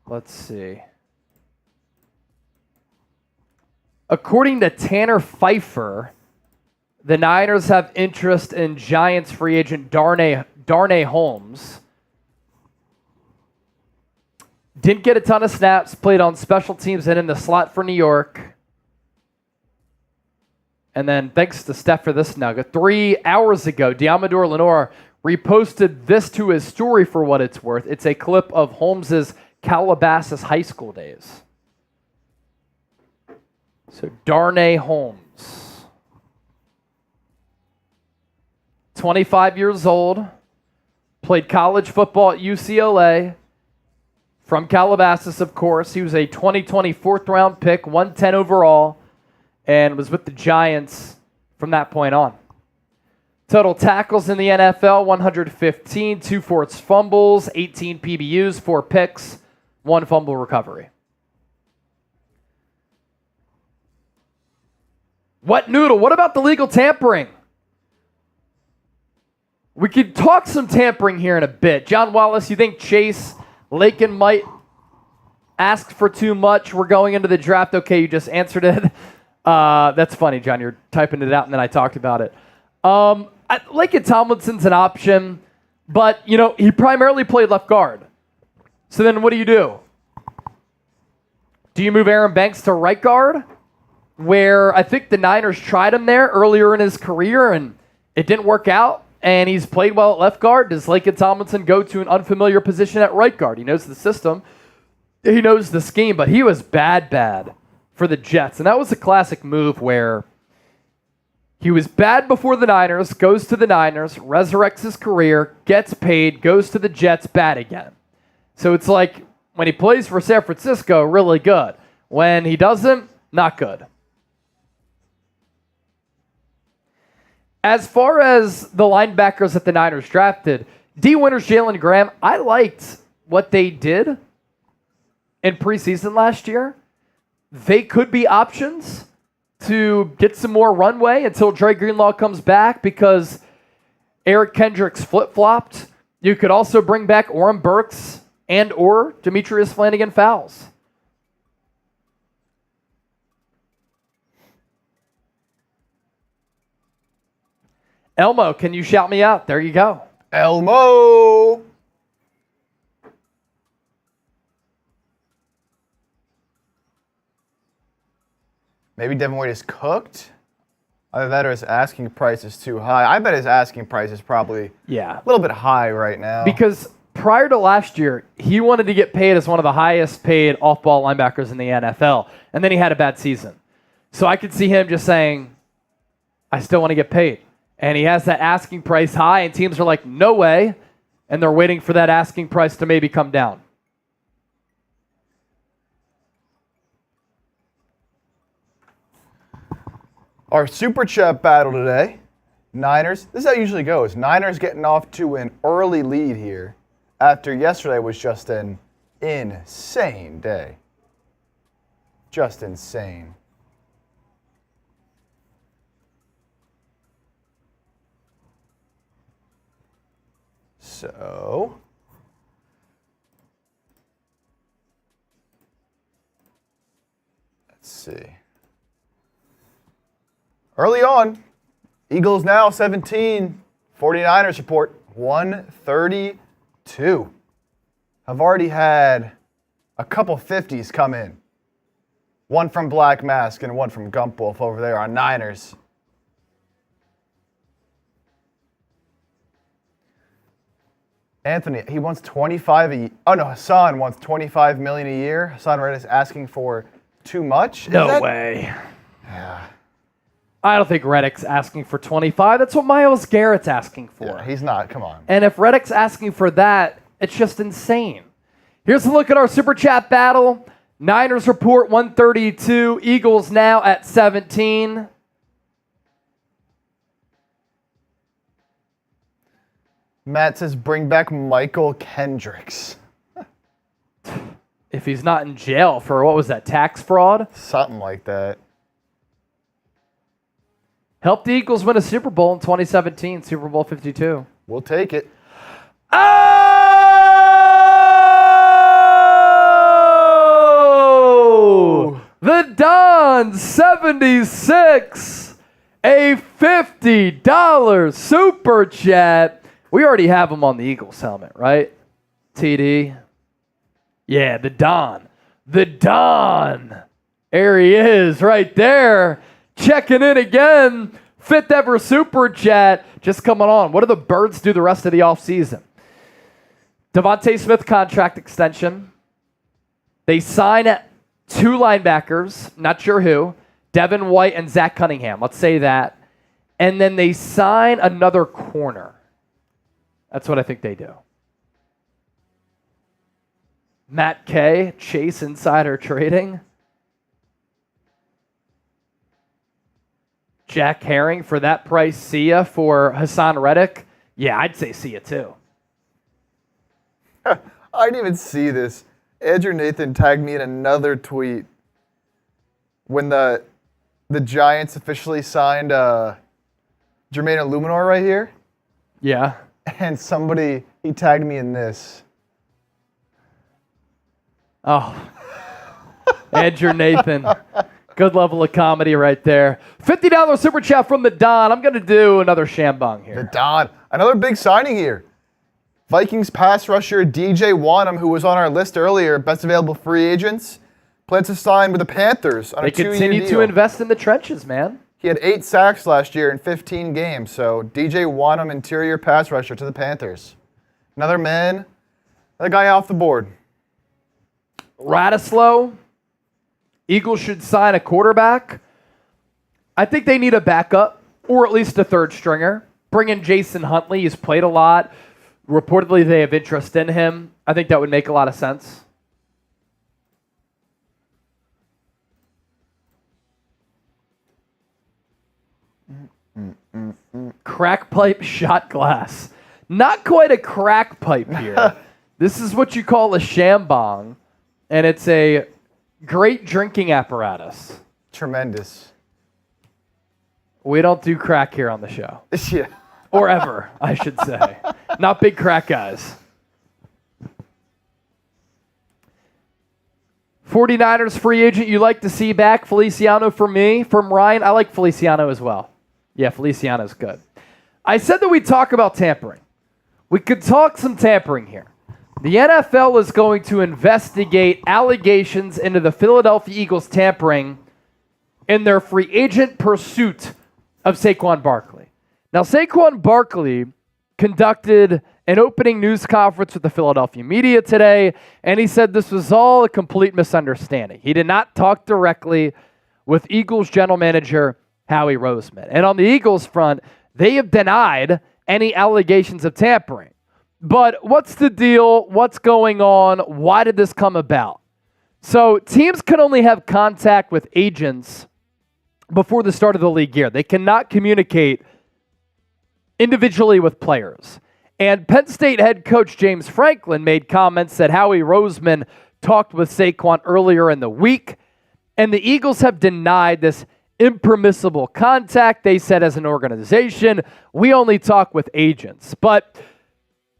Let's see. According to Tanner Pfeiffer, the Niners have interest in Giants free agent Darnay Holmes. Didn't get a ton of snaps, played on special teams and in the slot for New York. And then thanks to Steph for this nugget. 3 hours ago, Diamador Lenore reposted this to his story for what it's worth. It's a clip of Holmes's Calabasas high school days. So Darnay Holmes, 25 years old, played college football at UCLA, from Calabasas, of course. He was a 2020 fourth-round pick, 110 overall, and was with the Giants from that point on. Total tackles in the NFL, 115, 2 forced fumbles, 18 PBUs, 4 picks, 1 fumble recovery. What noodle? What about the legal tampering? We could talk some tampering here in a bit. John Wallace, you think Chase Lakin might ask for too much? We're going into the draft. Okay, you just answered it. That's funny, John. You're typing it out, and then I talked about it. Lakin Tomlinson's an option, but, you know, he primarily played left guard. So then what do? Do you move Aaron Banks to right guard, where I think the Niners tried him there earlier in his career, and it didn't work out, and he's played well at left guard? Does Lakin Tomlinson go to an unfamiliar position at right guard? He knows the system. He knows the scheme, but he was bad for the Jets. And that was a classic move where he was bad before the Niners, goes to the Niners, resurrects his career, gets paid, goes to the Jets, bad again. So it's like when he plays for San Francisco, really good. When he doesn't, not good. As far as the linebackers that the Niners drafted, D. Winters, Jalen Graham, I liked what they did in preseason last year. They could be options to get some more runway until Dre Greenlaw comes back, because Eric Kendricks flip-flopped. You could also bring back Orem Burks and or Demetrius Flanagan-Fowles. Elmo, can you shout me out? There you go. Elmo. Maybe Devin White is cooked. Either that or his asking price is too high. I bet his asking price is probably a little bit high right now. Because prior to last year, he wanted to get paid as one of the highest paid off-ball linebackers in the NFL. And then he had a bad season. So I could see him just saying, I still want to get paid. And he has that asking price high, and teams are like, no way. And they're waiting for that asking price to maybe come down. Our Super Chat battle today, Niners. This is how it usually goes. Niners getting off to an early lead here after yesterday was just an insane day. Just insane. So, let's see. Early on, Eagles now 17, 49ers report 132. I've already had a couple 50s come in. One from Black Mask and one from Gump Wolf over there on Niners. Anthony, he wants 25 Hassan wants 25 million a year. Hassan Reddick is asking for too much. No way. Yeah. I don't think Reddick's asking for 25. That's what Myles Garrett's asking for. Yeah, he's not. Come on. And if Reddick's asking for that, it's just insane. Here's a look at our Super Chat battle. Niners report 132. Eagles now at 17. Matt says bring back Michael Kendricks. If he's not in jail for, what was that, tax fraud? Something like that. Helped the Eagles win a Super Bowl in 2017, Super Bowl 52. We'll take it. Oh! The Don 76, a $50 Super Chat. We already have him on the Eagles helmet, right? TD. Yeah, the Don. The Don. There he is right there. Checking in again. Fifth ever Super Chat. Just coming on. What do the Birds do the rest of the offseason? Devontae Smith contract extension. They sign 2 linebackers. Not sure who. Devin White and Zach Cunningham. Let's say that. And then they sign another corner. That's what I think they do. Matt K, Chase Insider Trading. Jack Herring for that price. See ya for Hassan Reddick. Yeah, I'd say see ya too. I didn't even see this. Andrew Nathan tagged me in another tweet when the Giants officially signed Jermaine Illuminor right here. Yeah. And he tagged me in this. Oh. Andrew Nathan. Good level of comedy right there. $50 Super Chat from the Don. I'm going to do another Shambong here. The Don. Another big signing here. Vikings pass rusher DJ Wanham, who was on our list earlier, best available free agents, plans to sign with the Panthers on a 2-year deal. They continue to invest in the trenches, man. He had 8 sacks last year in 15 games. So DJ Wanham, interior pass rusher to the Panthers. Another guy off the board. Radislow. Eagles should sign a quarterback. I think they need a backup, or at least a third stringer. Bring in Jason Huntley. He's played a lot. Reportedly, they have interest in him. I think that would make a lot of sense. Crack pipe shot glass. Not quite a crack pipe here. This is what you call a shambong, and it's a great drinking apparatus. Tremendous. We don't do crack here on the show. Yeah. Or ever, I should say. Not big crack guys. 49ers free agent you like to see back. Feliciano for me. From Ryan, I like Feliciano as well. Yeah, Feliciano's good. I said that we'd talk about tampering. We could talk some tampering here. The NFL is going to investigate allegations into the Philadelphia Eagles tampering in their free agent pursuit of Saquon Barkley. Now, Saquon Barkley conducted an opening news conference with the Philadelphia media today, and he said this was all a complete misunderstanding. He did not talk directly with Eagles general manager Howie Roseman. And on the Eagles front, they have denied any allegations of tampering. But what's the deal? What's going on? Why did this come about? So teams can only have contact with agents before the start of the league year. They cannot communicate individually with players. And Penn State head coach James Franklin made comments that Howie Roseman talked with Saquon earlier in the week, and the Eagles have denied this impermissible contact. They said as an organization, we only talk with agents. But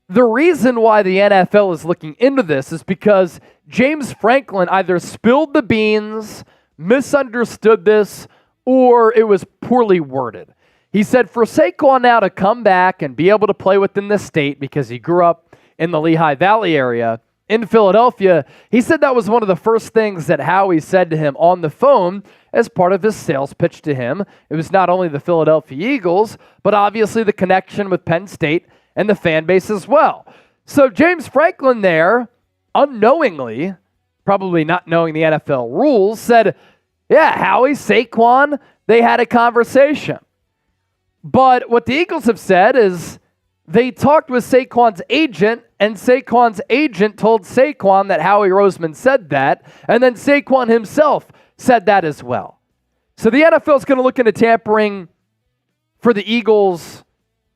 the reason why the NFL is looking into this is because James Franklin either spilled the beans, misunderstood this, or it was poorly worded. He said for Saquon now to come back and be able to play within the state because he grew up in the Lehigh Valley area in Philadelphia, he said that was one of the first things that Howie said to him on the phone as part of his sales pitch to him. It was not only the Philadelphia Eagles, but obviously the connection with Penn State and the fan base as well. So James Franklin there, unknowingly, probably not knowing the NFL rules, said, yeah, Howie, Saquon, they had a conversation. But what the Eagles have said is they talked with Saquon's agent, and Saquon's agent told Saquon that Howie Roseman said that, and then Saquon himself said that as well. So the NFL is going to look into tampering for the Eagles'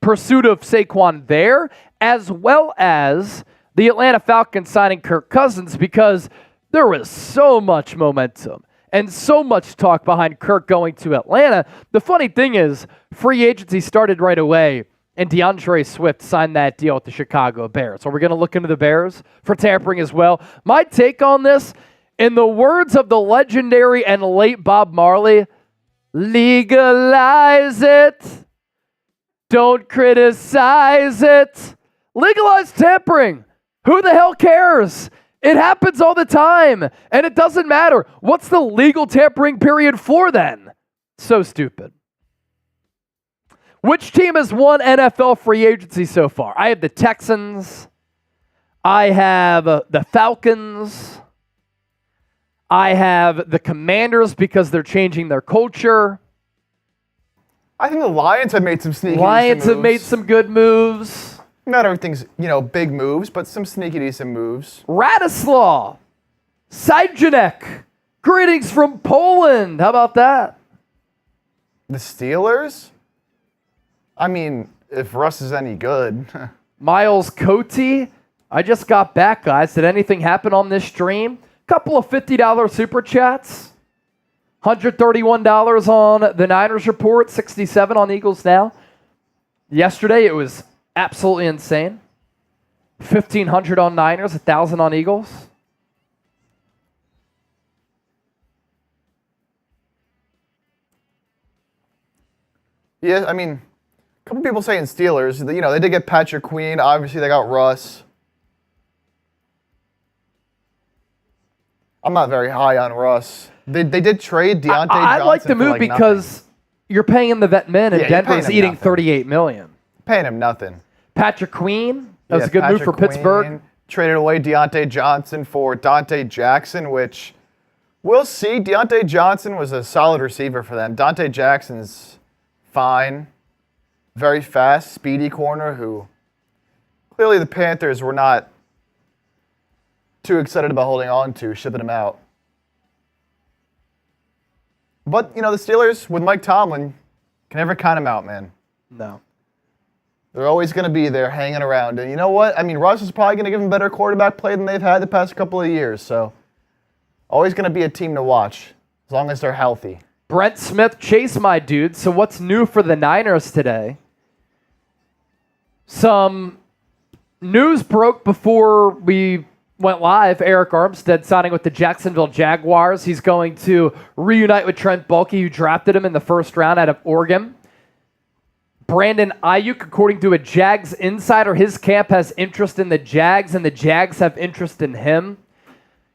pursuit of Saquon there, as well as the Atlanta Falcons signing Kirk Cousins, because there was so much momentum and so much talk behind Kirk going to Atlanta. The funny thing is, free agency started right away, and DeAndre Swift signed that deal with the Chicago Bears. So we're going to look into the Bears for tampering as well. My take on this, in the words of the legendary and late Bob Marley, legalize it. Don't criticize it. Legalize tampering. Who the hell cares? It happens all the time, and it doesn't matter. What's the legal tampering period for then? So stupid. Which team has won NFL free agency so far? I have the Texans. I have the Falcons. I have the Commanders because they're changing their culture. I think the Lions have made some sneaky Lions have made some good moves. Not everything's, big moves, but some sneaky decent moves. Radislaw. Sajjanek. Greetings from Poland. How about that? The Steelers? I mean, if Russ is any good. Miles Coty. I just got back, guys. Did anything happen on this stream? Couple of $50 super chats. $131 on the Niners report, $67 on Eagles now. Yesterday, it was absolutely insane. $1,500 on Niners, $1,000 on Eagles. Yeah, I mean, a couple people saying Steelers. They did get Patrick Queen. Obviously, they got Russ. I'm not very high on Russ. They did trade Deontay Johnson. I like the move because you're paying him the vet min, and Denver's eating $38 million. Paying him nothing. Patrick Queen, that was a good move for Pittsburgh. Traded away Deontay Johnson for Dante Jackson, which we'll see. Deontay Johnson was a solid receiver for them. Dante Jackson's fine. Very fast, speedy corner who clearly the Panthers were not too excited about holding on to, shipping him out. But, the Steelers, with Mike Tomlin, can never count him out, man. No. They're always going to be there hanging around. And you know what? I mean, Russ is probably going to give them better quarterback play than they've had the past couple of years. So, always going to be a team to watch, as long as they're healthy. Brent Smith, Chase, my dude. So what's new for the Niners today? Some news broke before we went live. Arik Armstead signing with the Jacksonville Jaguars. He's going to reunite with Trent Baalke, who drafted him in the first round out of Oregon. Brandon Aiyuk, according to a Jags insider, his camp has interest in the Jags, and the Jags have interest in him.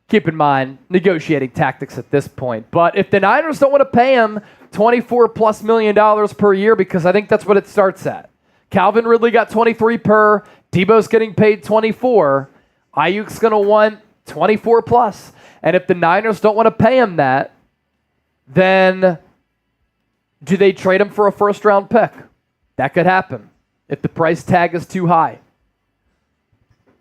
Keep in mind, negotiating tactics at this point. But if the Niners don't want to pay him $24+ million per year, because I think that's what it starts at. Calvin Ridley got 23 per. Debo's getting paid 24. Ayuk's going to want 24 plus. And if the Niners don't want to pay him that, then do they trade him for a first-round pick? That could happen if the price tag is too high.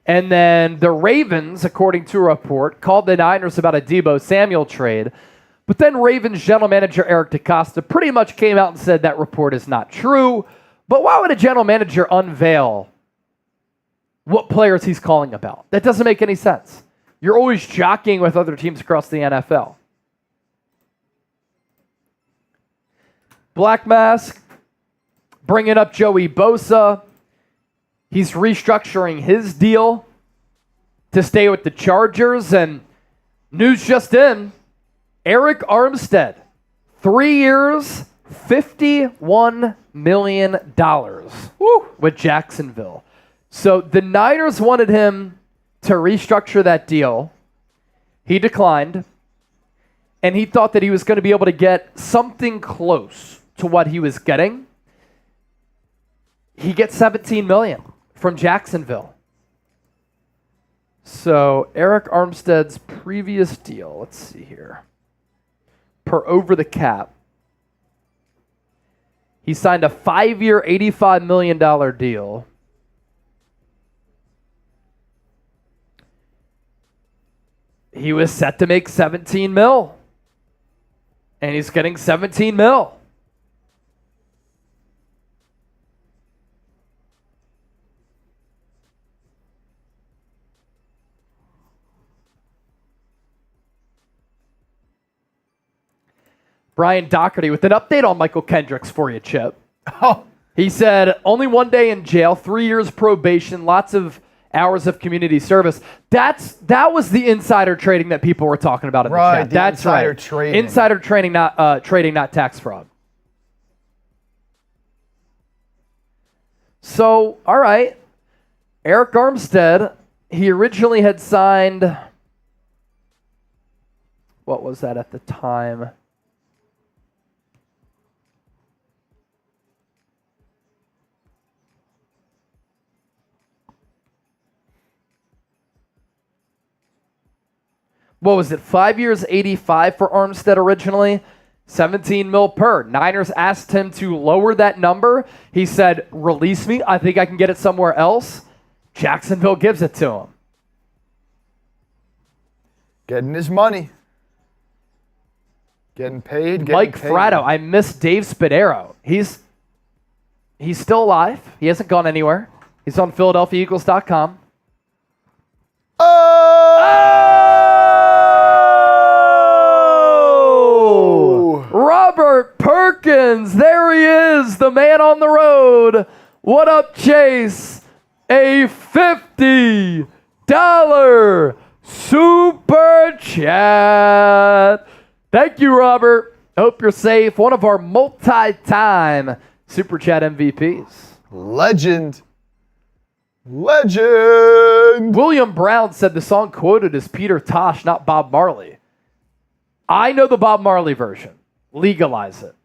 And then the Ravens, according to a report, called the Niners about a Debo Samuel trade. But then Ravens general manager Eric DeCosta pretty much came out and said that report is not true. But why would a general manager unveil what players he's calling about? That doesn't make any sense. You're always jockeying with other teams across the NFL. Black Mask, bringing up Joey Bosa. He's restructuring his deal to stay with the Chargers. And news just in, Arik Armstead, 3 years, $51 million with Jacksonville. So the Niners wanted him to restructure that deal. He declined. And he thought that he was going to be able to get something close to what he was getting. He gets $17 million from Jacksonville. So Arik Armstead's previous deal, let's see here, per over the cap, he signed a 5-year, $85 million deal. He was set to make 17 mil. And he's getting 17 mil. Brian Doherty with an update on Michael Kendricks for you, Chip. Oh. He said, only 1 day in jail, 3 years probation, lots of hours of community service. That was the insider trading that people were talking about in the chat. That's insider right. trading. Insider trading, not tax fraud. So, all right. Arik Armstead, he originally had signed, what was that at the time? What was it? 5 years, 85 for Armstead originally, 17 mil per. Niners asked him to lower that number. He said, release me. I think I can get it somewhere else. Jacksonville gives it to him. Getting his money. Getting paid. Mike Fratto. I miss Dave Spadaro. He's still alive. He hasn't gone anywhere. He's on PhiladelphiaEagles.com. Robert Perkins, there he is, the man on the road. What up, Chase? A $50 super chat. Thank you, Robert. Hope you're safe. One of our multi-time super chat MVPs. Legend. William Brown said the song quoted is Peter Tosh, not Bob Marley. I know the Bob Marley version. Legalize it.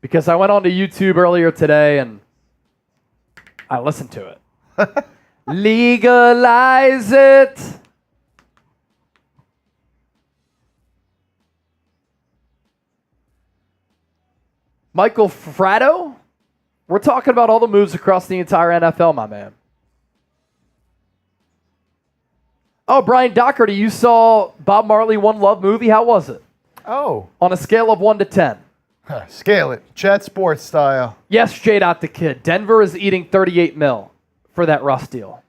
Because I went on to YouTube earlier today and I listened to it. Legalize it. Michael Fratto? We're talking about all the moves across the entire NFL, my man. Oh, Brian Doherty, you saw Bob Marley One Love movie. How was it? Oh. On a scale of 1 to 10. Scale it. Chat sports style. Yes, J. the Kid. Denver is eating 38 mil for that Russ deal.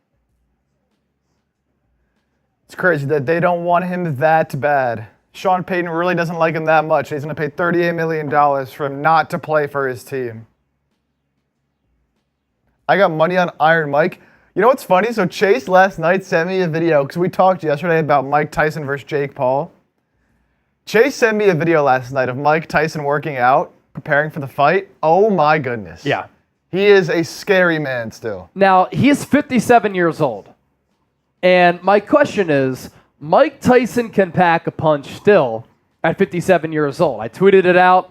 It's crazy that they don't want him that bad. Sean Payton really doesn't like him that much. He's going to pay $38 million for him not to play for his team. I got money on Iron Mike. You know what's funny? So Chase last night sent me a video because we talked yesterday about Mike Tyson versus Jake Paul. Chase sent me a video last night of Mike Tyson working out, preparing for the fight. Oh my goodness. Yeah. He is a scary man still. Now, he is 57 years old. And my question is, Mike Tyson can pack a punch still at 57 years old. I tweeted it out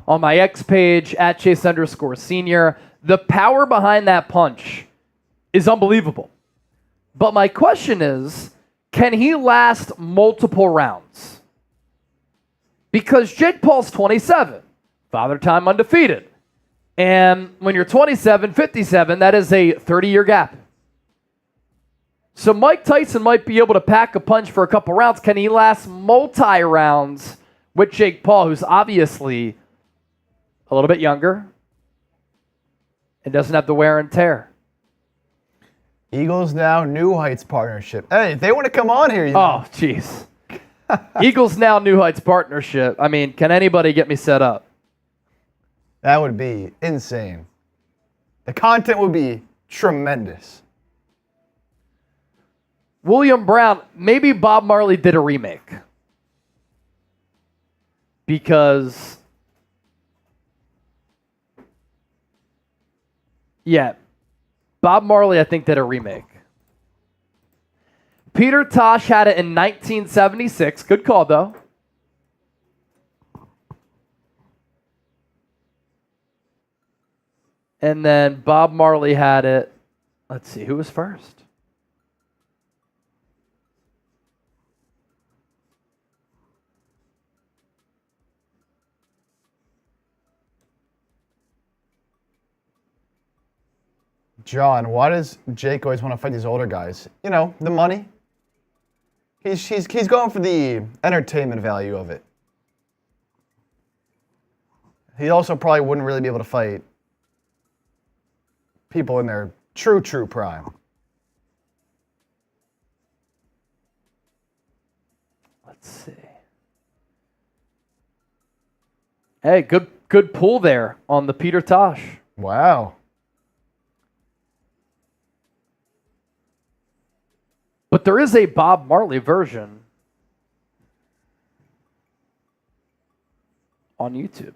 on my X page, at Chase_senior. The power behind that punch is unbelievable. But my question is, can he last multiple rounds? Because Jake Paul's 27, Father Time undefeated. And when you're 27, 57, that is a 30-year gap. So Mike Tyson might be able to pack a punch for a couple rounds. Can he last multi-rounds with Jake Paul, who's obviously a little bit younger and doesn't have the wear and tear? Eagles Now New Heights partnership. Hey, if they want to come on here, you know. Oh, jeez. Eagles Now New Heights partnership. I mean, can anybody get me set up? That would be insane. The content would be tremendous. William Brown, maybe Bob Marley did a remake. Because, yeah, Bob Marley, I think, did a remake. Peter Tosh had it in 1976. Good call, though. And then Bob Marley had it. Let's see, who was first? John, why does Jake always want to fight these older guys? You know, the money. He's going for the entertainment value of it. He also probably wouldn't really be able to fight people in their true prime. Let's see. Hey, good pull there on the Peter Tosh. Wow. But there is a Bob Marley version on YouTube.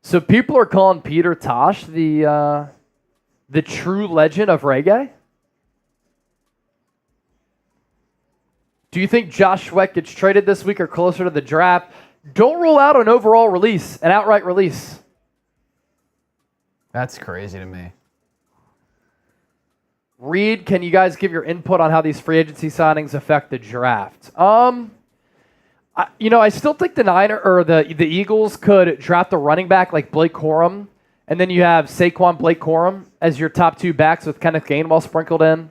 So people are calling Peter Tosh the true legend of reggae. Do you think Josh Sweat gets traded this week or closer to the draft? Don't rule out an overall release, an outright release. That's crazy to me. Reed, can you guys give your input on how these free agency signings affect the draft? I still think the Eagles could draft a running back like Blake Corum, and then you have Saquon Blake Corum as your top two backs with Kenneth Gainwell sprinkled in.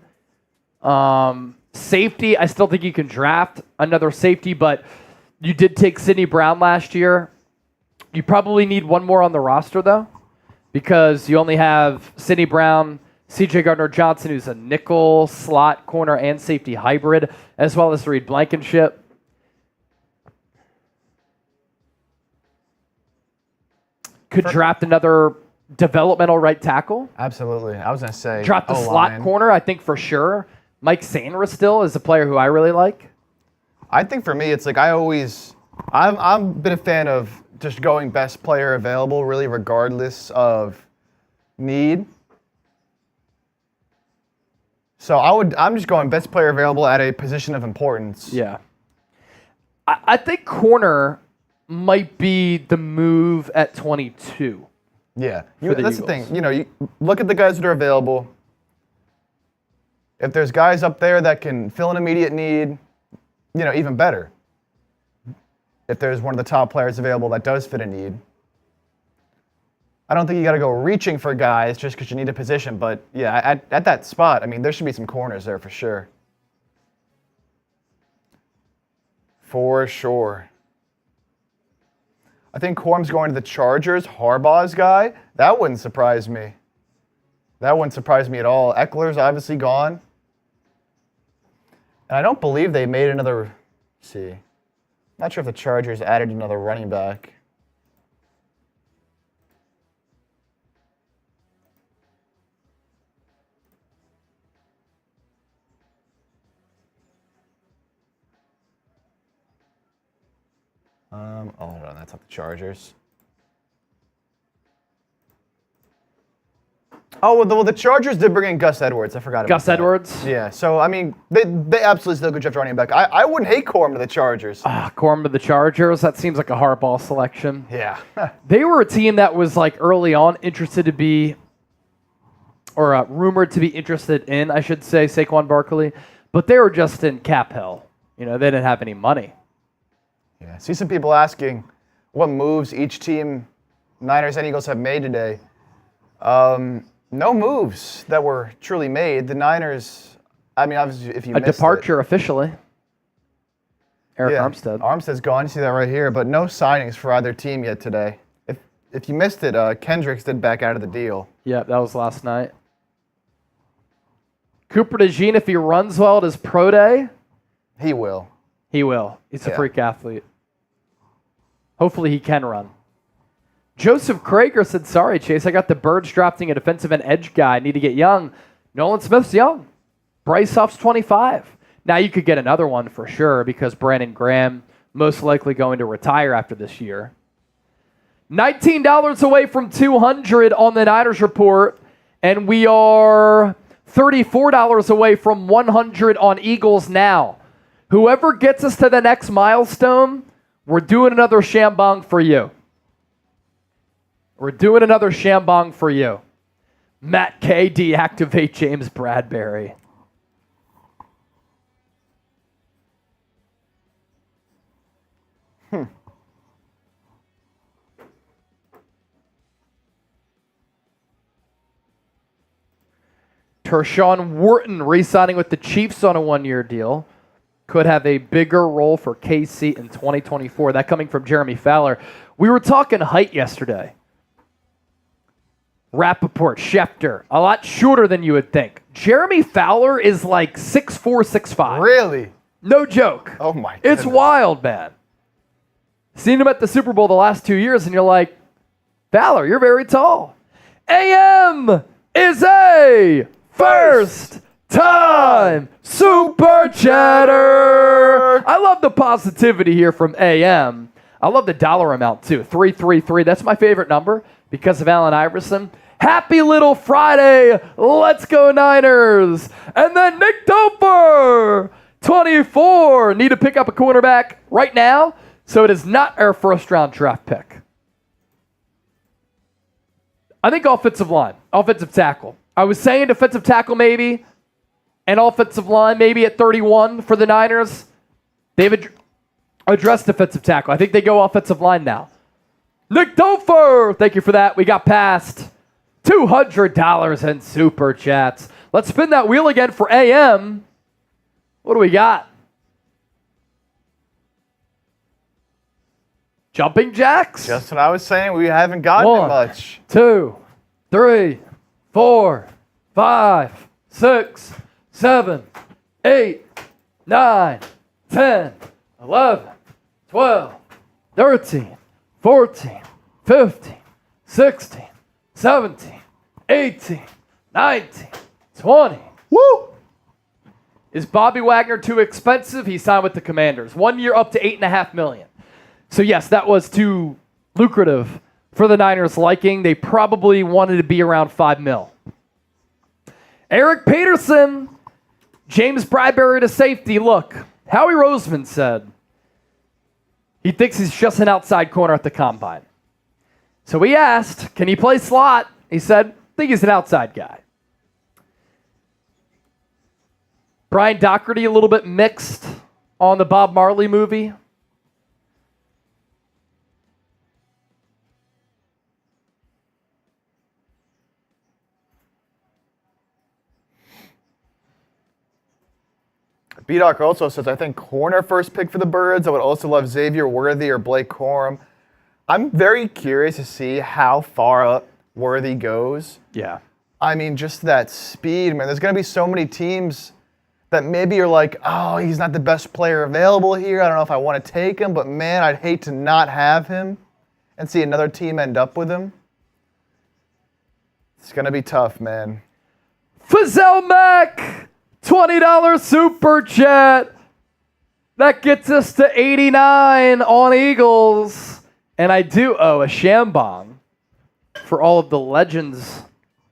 Safety, I still think you can draft another safety, but you did take Sidney Brown last year. You probably need one more on the roster, though, because you only have Sidney Brown, C.J. Gardner-Johnson, who's a nickel, slot, corner, and safety hybrid, as well as Reed Blankenship. Could draft another developmental right tackle. Absolutely. I was going to say draft the slot corner, I think for sure. Mike Sainristil still is a player who I really like. I think for me, it's like I've been a fan of just going best player available, really, regardless of need. So I'm just going best player available at a position of importance. Yeah. I think corner might be the move at 22. Yeah. That's the thing. You look at the guys that are available. If there's guys up there that can fill an immediate need, even better. If there's one of the top players available that does fit a need. I don't think you got to go reaching for guys just because you need a position. But, yeah, at that spot, there should be some corners there for sure. For sure. I think Corum's going to the Chargers. Harbaugh's guy. That wouldn't surprise me. That wouldn't surprise me at all. Eckler's obviously gone. And I don't believe they made another... Let's see. Not sure if the Chargers added another running back. Hold on, that's not the Chargers. Oh, well, the Chargers did bring in Gus Edwards. I forgot about Gus that. Edwards? Yeah, so, I mean, they absolutely still could draft running back. I wouldn't hate Corum to the Chargers. Corum to the Chargers. That seems like a hardball selection. Yeah. They were a team that was like early on interested to be, or rumored to be interested in, I should say, Saquon Barkley, but they were just in cap hell. You know, they didn't have any money. Yeah. See some people asking what moves each team, Niners and Eagles, have made today. No moves that were truly made. The Niners, I mean, obviously, if you missed departure officially. Arik yeah, Armstead. Armstead's gone. You see that right here, but no signings for either team yet today. If you missed it, Kendricks did back out of the deal. Yeah, that was last night. Cooper DeJean, if he runs well at his pro day, He will. he will. He's a freak athlete. Hopefully he can run. Joseph Krager said, sorry, Chase, I got the Birds drafting a defensive end edge guy. I need to get young. Nolan Smith's young. Bryce Huff's 25. Now you could get another one for sure because Brandon Graham most likely going to retire after this year. $19 away from 200 on the Niners report, and we are $34 away from 100 on Eagles now. Whoever gets us to the next milestone, we're doing another Shambong for you. We're doing another Shambong for you. Matt K, deactivate James Bradbury. Tershawn Wharton re-signing with the Chiefs on a one-year deal. Could have a bigger role for KC in 2024. That coming from Jeremy Fowler. We were talking height yesterday. Rappaport, Schefter, a lot shorter than you would think. Jeremy Fowler is like 6'4", 6'5". Really? No joke. Oh, my goodness. It's wild, man. Seen him at the Super Bowl the last 2 years, and you're like, Fowler, you're very tall. AM is a first time Super Chatter. I love the positivity here from AM. I love the dollar amount, too. 333. That's my favorite number because of Allen Iverson. Happy little Friday. Let's go Niners. And then Nick Doper, 24. Need to pick up a cornerback right now, so it is not our first-round draft pick. I think offensive line, offensive tackle. I was saying defensive tackle maybe, and offensive line maybe at 31 for the Niners. They've addressed defensive tackle. I think they go offensive line now. Nick Dofer, thank you for that. We got past $200 in Super Chats. Let's spin that wheel again for AM. What do we got? Jumping jacks? Just what I was saying. We haven't gotten it 1, much. 2, 3, 4, 5, 6, 7, 8, 9, 10, 11, 12, 13, 14, 15, 16, 17, 18, 19, 20. Woo! Is Bobby Wagner too expensive? He signed with the Commanders. 1 year up to $8.5 million. So yes, that was too lucrative for the Niners' liking. They probably wanted to be around $5 million. Eric Peterson, James Bradbury to safety. Look, Howie Roseman said he thinks he's just an outside corner at the combine. So we asked, can he play slot? He said, I think he's an outside guy. Brian Doherty, a little bit mixed on the Bob Marley movie. B-Doc also says, I think corner first pick for the Birds. I would also love Xavier Worthy or Blake Corum. I'm very curious to see how far up Worthy goes. Yeah. I mean, just that speed, man. There's going to be so many teams that maybe you're like, oh, he's not the best player available here. I don't know if I want to take him, but man, I'd hate to not have him and see another team end up with him. It's going to be tough, man. Fazell Mack, $20 super chat. That gets us to 89 on Eagles. And I do owe a Shambong for all of the legends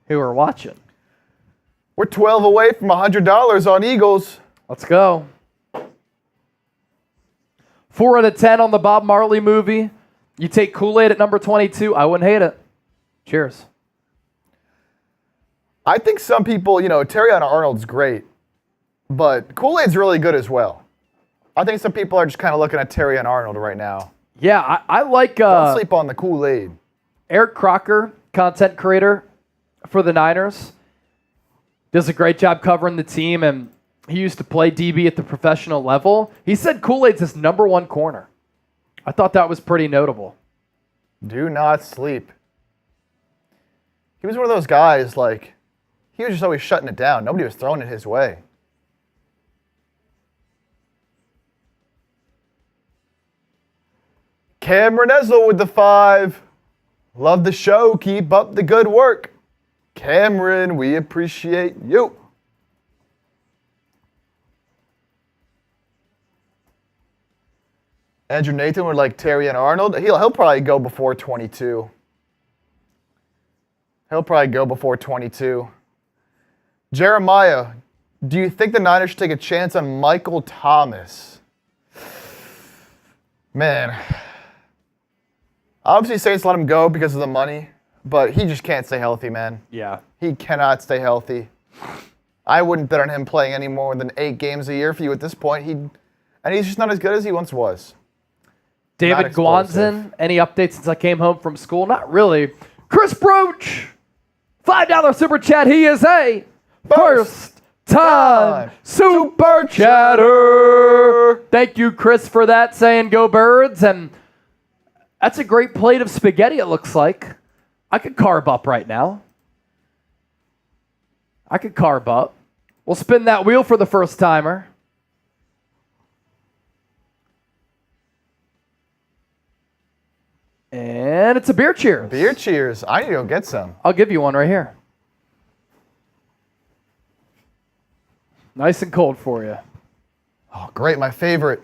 who are watching. We're 12 away from $100 on Eagles. Let's go. 4 out of 10 on the Bob Marley movie. You take Kool-Aid at number 22. I wouldn't hate it. Cheers. I think some people, Terrion Arnold's great, but Kool-Aid's really good as well. I think some people are just kind of looking at Terrion Arnold right now. Yeah, I like... Don't sleep on the Kool-Aid. Eric Crocker, content creator for the Niners, does a great job covering the team, and he used to play DB at the professional level. He said Kool-Aid's his number 1 corner. I thought that was pretty notable. Do not sleep. He was one of those guys, he was just always shutting it down. Nobody was throwing it his way. Cameron Esel with the 5. Love the show. Keep up the good work. Cameron, we appreciate you. Andrew Nathan would like Terrion Arnold. He'll probably go before 22. He'll probably go before 22. Jeremiah, do you think the Niners should take a chance on Michael Thomas? Man. Obviously, Saints let him go because of the money, but he just can't stay healthy, man. Yeah. He cannot stay healthy. I wouldn't bet on him playing any more than 8 games a year for you at this point. And he's just not as good as he once was. David Guanzin, any updates since I came home from school? Not really. Chris Broach, $5 super chat. He is a first time super chatter. Thank you, Chris, for that, saying go Birds. And that's a great plate of spaghetti, it looks like. I could carb up right now. I could carb up. We'll spin that wheel for the first timer. And it's a beer cheers. Beer cheers. I need to go get some. I'll give you one right here. Nice and cold for you. Oh, great. My favorite.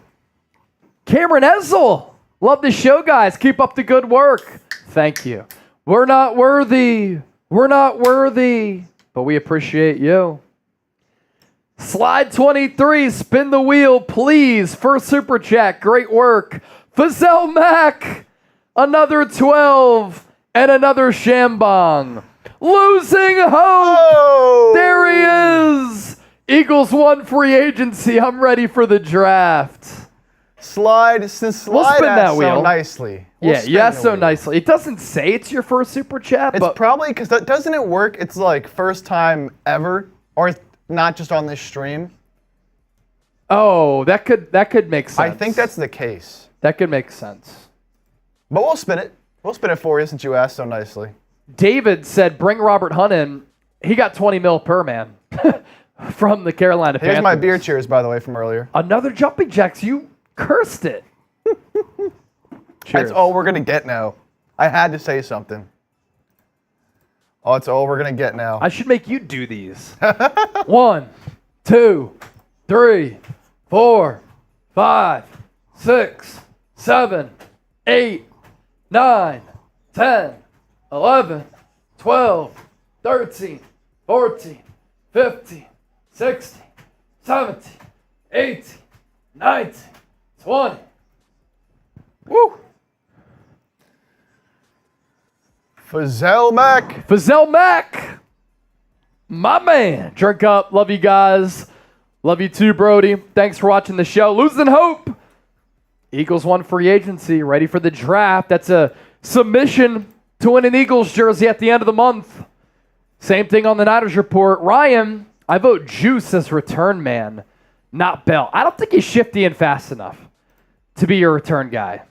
Cameron Esel. Love the show, guys. Keep up the good work. Thank you. We're not worthy. We're not worthy. But we appreciate you. Slide 23. Spin the wheel, please. First super chat. Great work. Fazell Mack. Another 12 and another Shambong. Losing hope. Oh! There he is. Eagles won free agency. I'm ready for the draft. Slide We'll spin that wheel so nicely. Yes, so nicely. It doesn't say it's your first super chat, It's but probably because doesn't it work? It's like first time ever, or it's not just on this stream. oh, that could make sense. I think that's the case. that could make sense. But we'll spin it. We'll spin it for you since you asked so nicely. David said, "Bring Robert Hunt in." He got 20 mil per man from the Carolina Panthers. Here's my beer cheers, by the way, from earlier. Another jumping jacks. You cursed it. Cheers. That's all we're going to get now. I had to say something. Oh, it's all we're going to get now. I should make you do these. 1, 2, 3, 4, 5, 6, 7, 8, 9, 10, 11, 12, 13, 14, 15, 16, 17, 18, 19, 20. Woo! Fazell Mack. Fazell Mack, my man. Drink up. Love you guys. Love you too, Brody. Thanks for watching the show. Losing hope. Eagles won free agency. Ready for the draft. That's a submission to win an Eagles jersey at the end of the month. Same thing on the Niners report. Ryan, I vote Juice as return man, not Bell. I don't think he's shifty and fast enough to be your return guy.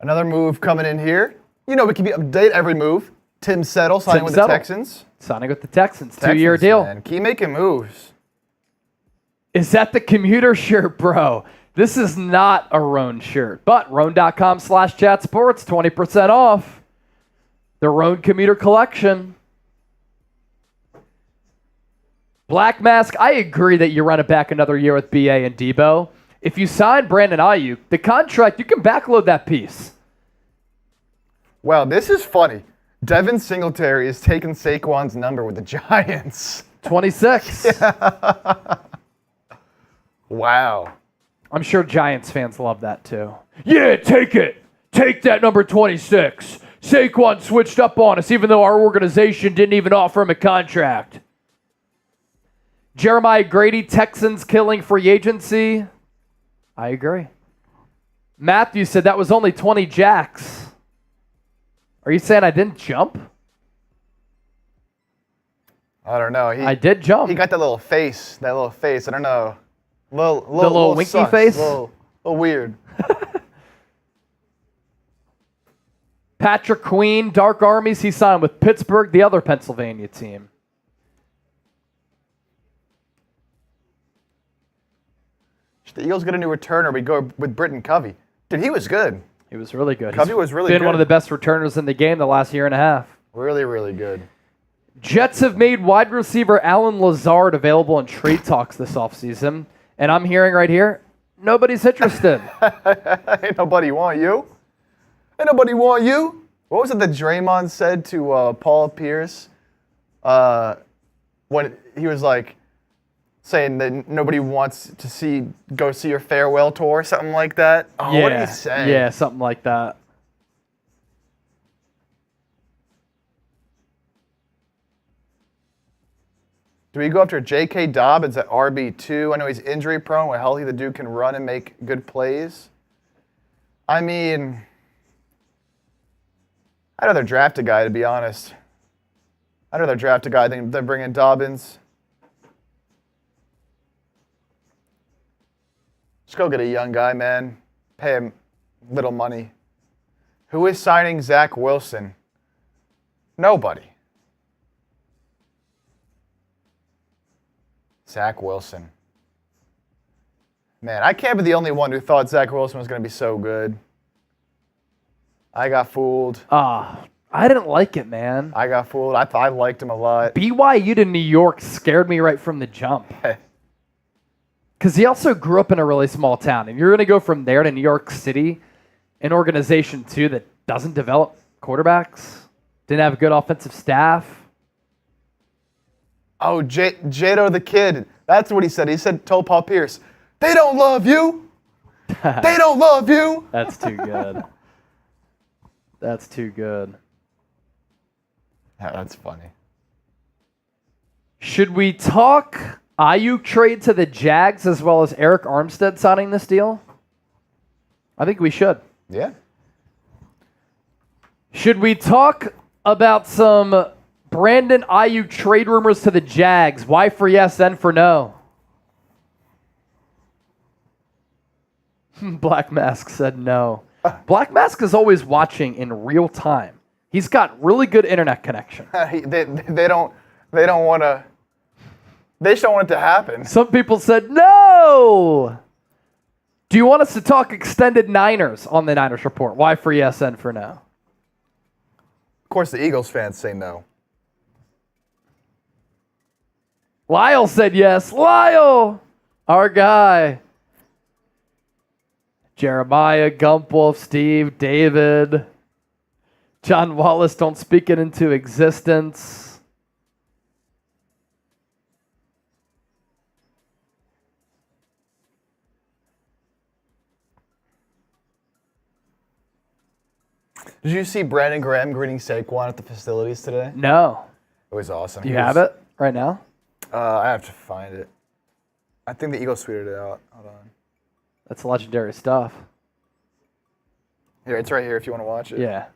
Another move coming in here. We can update every move. Tim Settle signing with the Texans. Signing with the Texans. 2-year deal. Man. Keep making moves. Is that the commuter shirt, bro? This is not a Roan shirt, but roan.com/chatsports, 20% off. The Roan commuter collection. Black Mask, I agree that you run it back another year with BA and Debo. If you sign Brandon Aiyuk, the contract, you can backload that piece. Wow, this is funny. Devin Singletary is taking Saquon's number with the Giants. 26. Yeah. Wow. I'm sure Giants fans love that too. Yeah, take it. Take that number 26. Saquon switched up on us even though our organization didn't even offer him a contract. Jeremiah Grady, Texans killing free agency. I agree. Matthew said that was only 20 jacks. Are you saying I didn't jump? I don't know. I did jump. He got that little face. I don't know. Little winky sus, face? little weird. Patrick Queen, Dark Armies, he signed with Pittsburgh, the other Pennsylvania team. Should the Eagles get a new returner? We go with Britton Covey. Dude, he was good. He was really good. Covey was really good. Been good. one of the best returners in the game the last year and a half. Really, really good. Jets have made wide receiver Alan Lazard available in trade talks this offseason. And I'm hearing right here, nobody's interested. Ain't nobody want you. Ain't nobody want you. What was it that Draymond said to Paul Pierce when he was like saying that nobody wants to go see your farewell tour, something like that? Oh, yeah, what did he say? Yeah, something like that. Do we go after J.K. Dobbins at RB2? I know he's injury prone. Well, healthy, the dude can run and make good plays. I mean, I'd rather draft a guy, to be honest. I'd rather draft a guy than bring in Dobbins. Just go get a young guy, man. Pay him little money. Who is signing Zach Wilson? Nobody. Zach Wilson. Man, I can't be the only one who thought Zach Wilson was going to be so good. I got fooled. I didn't like it, man. I got fooled. I liked him a lot. BYU to New York scared me right from the jump. Because he also grew up in a really small town. And you're going to go from there to New York City, an organization, too, that doesn't develop quarterbacks, didn't have a good offensive staff. Oh, Jado the kid. That's what he said. Told Paul Pierce, they don't love you. They don't love you. That's too good. That's too good. Yeah, that's funny. Should we talk Aiyuk trade to the Jags as well as Arik Armstead signing this deal? I think we should. Yeah. Should we talk about some Brandon Aiyuk trade rumors to the Jags? Why for yes, N for no? Black Mask said no. Black Mask is always watching in real time. He's got really good internet connection. They don't want to. They just don't want it to happen. Some people said no. Do you want us to talk extended Niners on the Niners report? Why for yes, N for no? Of course, the Eagles fans say no. Lyle said yes. Lyle, our guy. Jeremiah, Gumpwolf, Steve, David, John Wallace, don't speak it into existence. Did you see Brandon Graham greeting Saquon at the facilities today? No. It was awesome. Do you have it right now? I have to find it. I think the Eagles tweeted it out. Hold on. That's legendary stuff. Here, it's right here if you want to watch it. Yeah.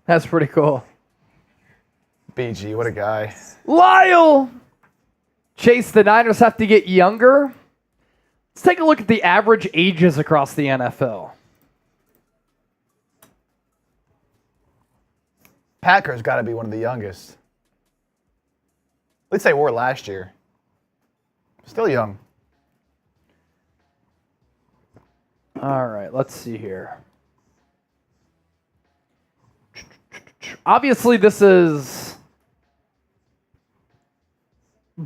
That's pretty cool. BG, what a guy. Lyle! Chase, the Niners have to get younger. Let's take a look at the average ages across the NFL. Packers got to be one of the youngest. At least they were last year. Still young. All right, let's see here. Obviously, this is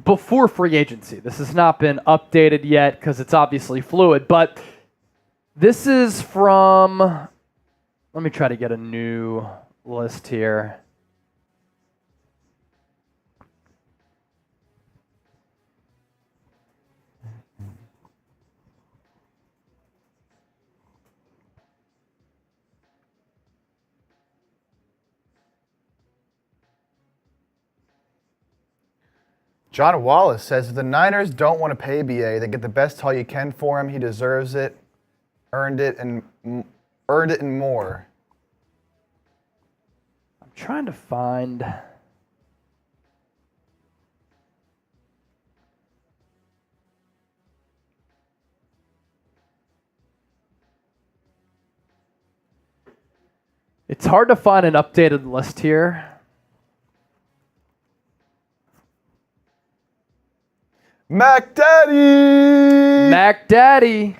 before free agency. This has not been updated yet because it's obviously fluid, but this is from, let me try to get a new list here. John Wallace says, if the Niners don't want to pay BA, then get the best haul you can for him. He deserves it, earned it, and more. I'm trying to find. It's hard to find an updated list here. Mac Daddy! Mac Daddy.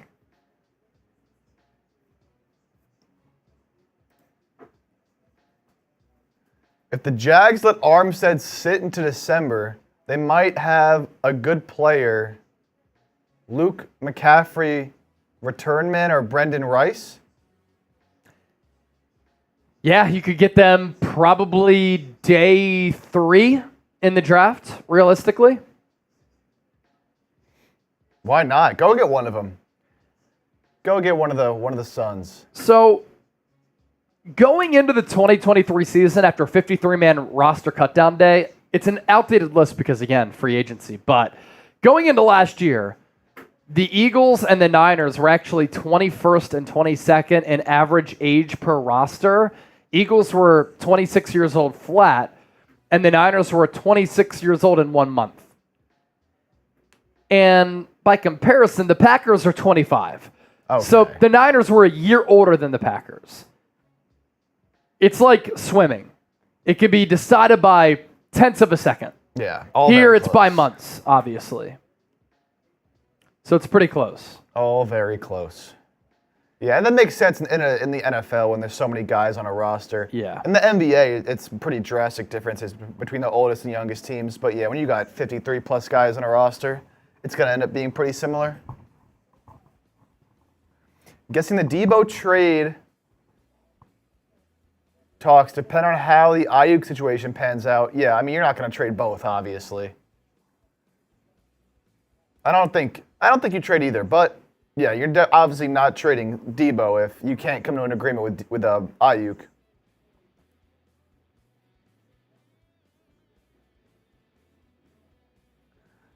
If the Jags let Armstead sit into December, they might have a good player. Luke McCaffrey, return man, or Brendan Rice? Yeah, you could get them probably day 3 in the draft, realistically. Why not? Go get one of them. Go get one of the Suns. So, going into the 2023 season after a 53-man roster cutdown day, it's an outdated list because, again, free agency. But going into last year, the Eagles and the Niners were actually 21st and 22nd in average age per roster. Eagles were 26 years old flat, and the Niners were 26 years old in 1 month. And by comparison, the Packers are 25. Okay. So the Niners were a year older than the Packers. It's like swimming. It can be decided by tenths of a second. Yeah. Here it's by months, obviously. So it's pretty close. All very close. Yeah, and that makes sense in the NFL when there's so many guys on a roster. Yeah. In the NBA, it's pretty drastic differences between the oldest and youngest teams. But yeah, when you got 53 plus guys on a roster, it's going to end up being pretty similar. I'm guessing the Debo trade talks depend on how the Aiyuk situation pans out. Yeah, I mean, you're not going to trade both, obviously. I don't think you trade either, but yeah, you're obviously not trading Debo if you can't come to an agreement with Aiyuk.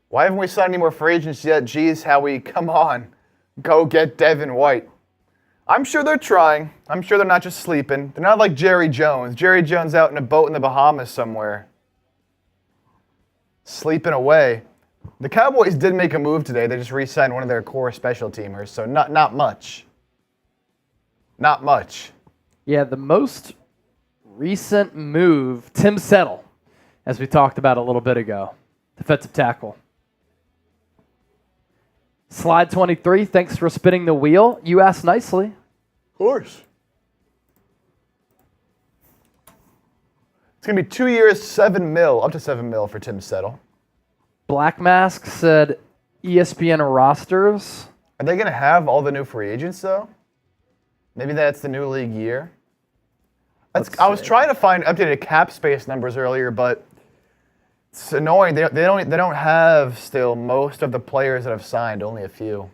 Why haven't we signed any more free agents yet? Geez, Howie, come on. Go get Devin White. I'm sure they're trying. I'm sure they're not just sleeping. They're not like Jerry Jones. Jerry Jones out in a boat in the Bahamas somewhere. Sleeping away. The Cowboys did make a move today. They just re-signed one of their core special teamers, so not much. Not much. Yeah, the most recent move, Tim Settle, as we talked about a little bit ago, defensive tackle. Slide 23, thanks for spinning the wheel. You asked nicely. Of course. It's going to be 2 years, up to $7 million for Tim Settle. Black Mask said ESPN rosters. Are they going to have all the new free agents, though? Maybe that's the new league year. I was trying to find updated cap space numbers earlier, but it's annoying. They don't have still most of the players that have signed, only a few.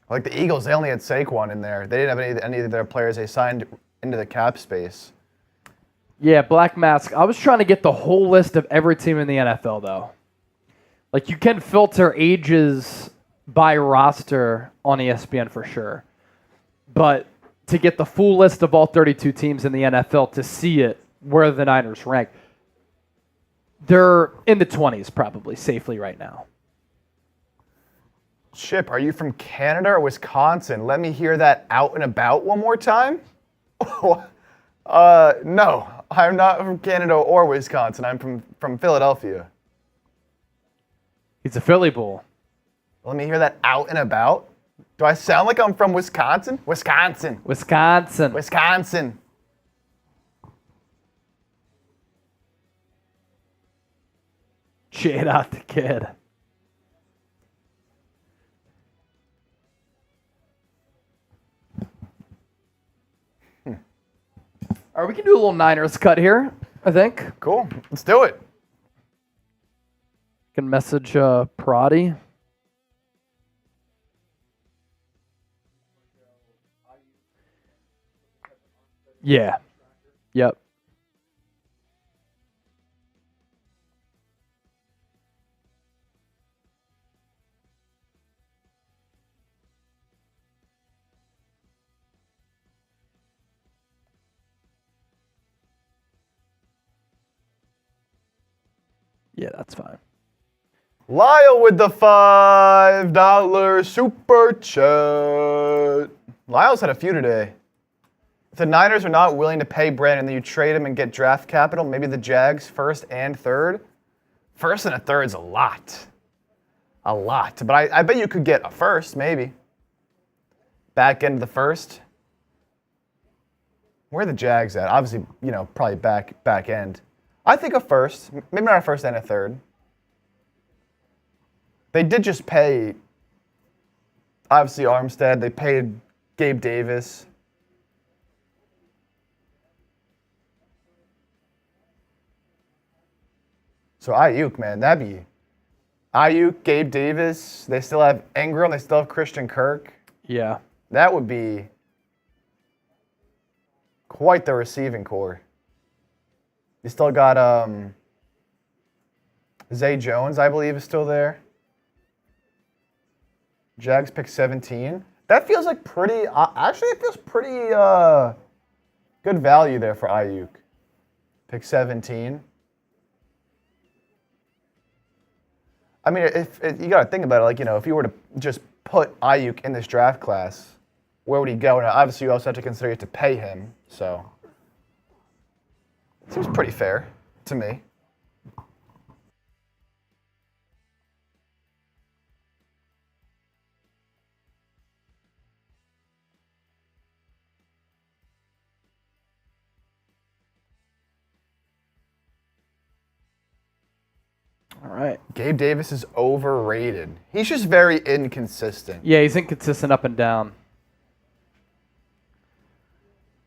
Like the Eagles, they only had Saquon in there. They didn't have any of their players they signed into the cap space. Yeah, Black Mask. I was trying to get the whole list of every team in the NFL, though. Like, you can filter ages by roster on ESPN for sure. But to get the full list of all 32 teams in the NFL to see it, where the Niners rank, they're in the 20s probably, safely right now. Chip, are you from Canada or Wisconsin? Let me hear that out and about one more time. No, I'm not from Canada or Wisconsin. I'm from Philadelphia. He's a Philly Bull. Let me hear that out and about. Do I sound like I'm from Wisconsin? Wisconsin. Wisconsin. Wisconsin. Shade out the kid. All right, we can do a little Niners cut here, I think. Cool. Let's do it. Can message Prati. Yeah. Yep. Yeah, that's fine. Lyle with the $5 super chat. Lyle's had a few today. If the Niners are not willing to pay Brandon, then you trade him and get draft capital, maybe the Jags first and third. First and a third's a lot. A lot. But I bet you could get a first, maybe. Back end of the first. Where are the Jags at? Obviously, probably back end. I think a first, maybe not a first and a third. They did just pay, obviously, Armstead. They paid Gabe Davis. So Aiyuk, man, that'd be Aiyuk, Gabe Davis. They still have Ingram. They still have Christian Kirk. Yeah. That would be quite the receiving core. You still got Zay Jones, I believe, is still there. Jags pick 17. That feels like pretty. Actually, it feels pretty good value there for Aiyuk. Pick 17. I mean, if you got to think about it, if you were to just put Aiyuk in this draft class, where would he go? And obviously, you also have to consider you have to pay him. So, seems pretty fair to me. All right. Gabe Davis is overrated. He's just very inconsistent. Yeah, he's inconsistent up and down.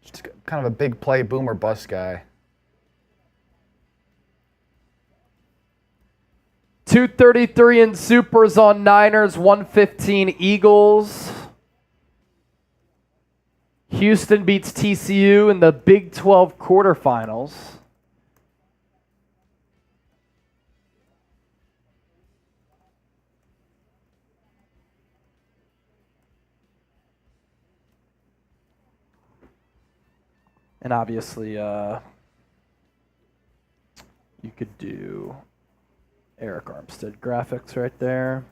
Just kind of a big play boomer bust guy. 233 in supers on Niners, 115 Eagles. Houston beats TCU in the Big 12 quarterfinals. And obviously, you could do Arik Armstead graphics right there.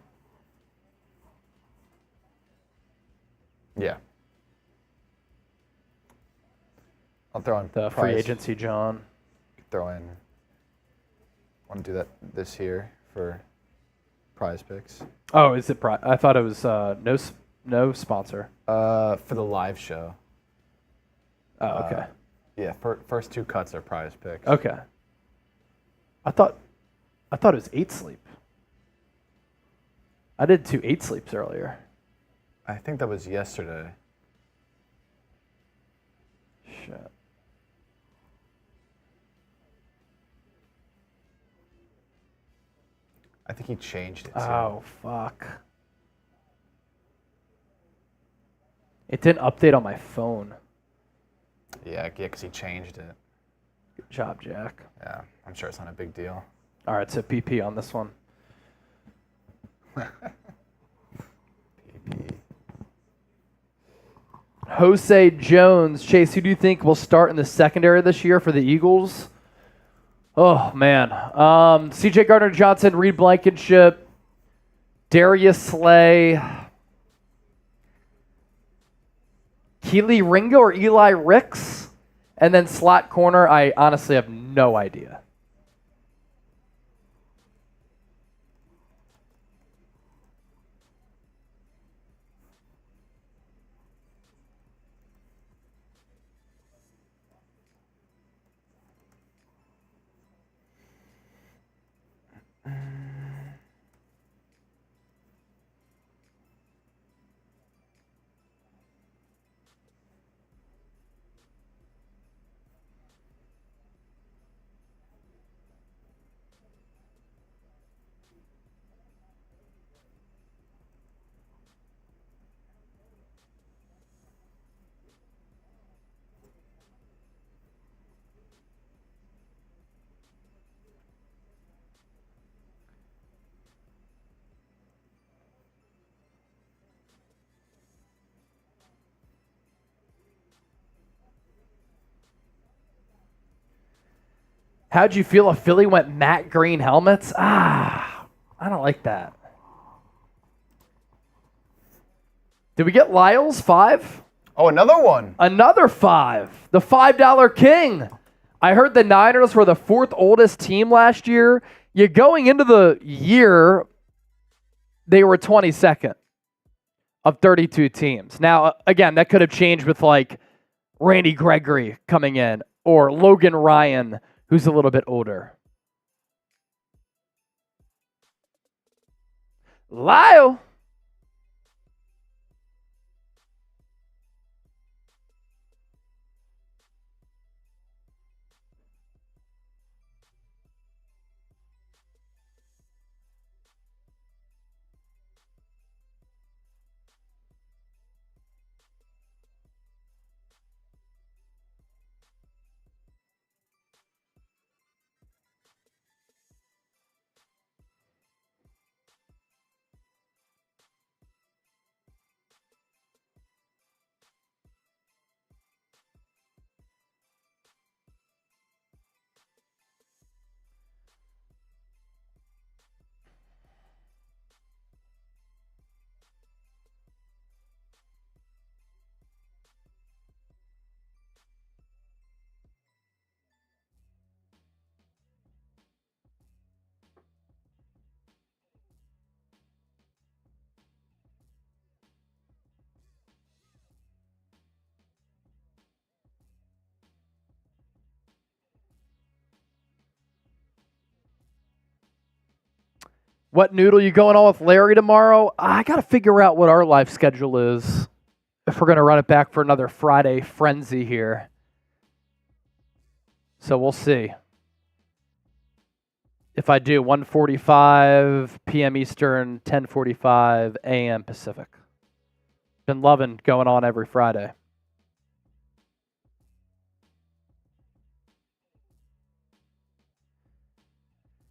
Yeah. I'll throw in The free agency, John. Throw in. Want to do this here for prize picks. Oh, is it I thought it was no sponsor. For the live show. Oh, okay. Yeah, first two cuts are prize picks. Okay. I thought it was 8 sleep. I did 2 8 sleeps earlier. I think that was yesterday. Shit. I think he changed it too. Oh, fuck. It didn't update on my phone. Yeah, because he changed it. Good job, Jack. Yeah, I'm sure it's not a big deal. All right, so PP on this one. PP. Jose Jones. Chase, who do you think will start in the secondary this year for the Eagles? Oh, man. CJ Gardner-Johnson, Reed Blankenship, Darius Slay, Keely Ringo or Eli Ricks, and then slot corner, I honestly have no idea. How'd you feel if Philly went matte green helmets? I don't like that. Did we get Lyles 5? Oh, another one. Another 5. The $5 king. I heard the Niners were the 4th oldest team last year. You're going into the year, they were 22nd of 32 teams. Now, again, that could have changed with like Randy Gregory coming in or Logan Ryan, who's a little bit older. Lyle. What noodle you going on with Larry tomorrow? I got to figure out what our life schedule is if we're going to run it back for another Friday frenzy here. So we'll see. If I do 1:45 p.m. Eastern, 10:45 a.m. Pacific. Been loving going on every Friday.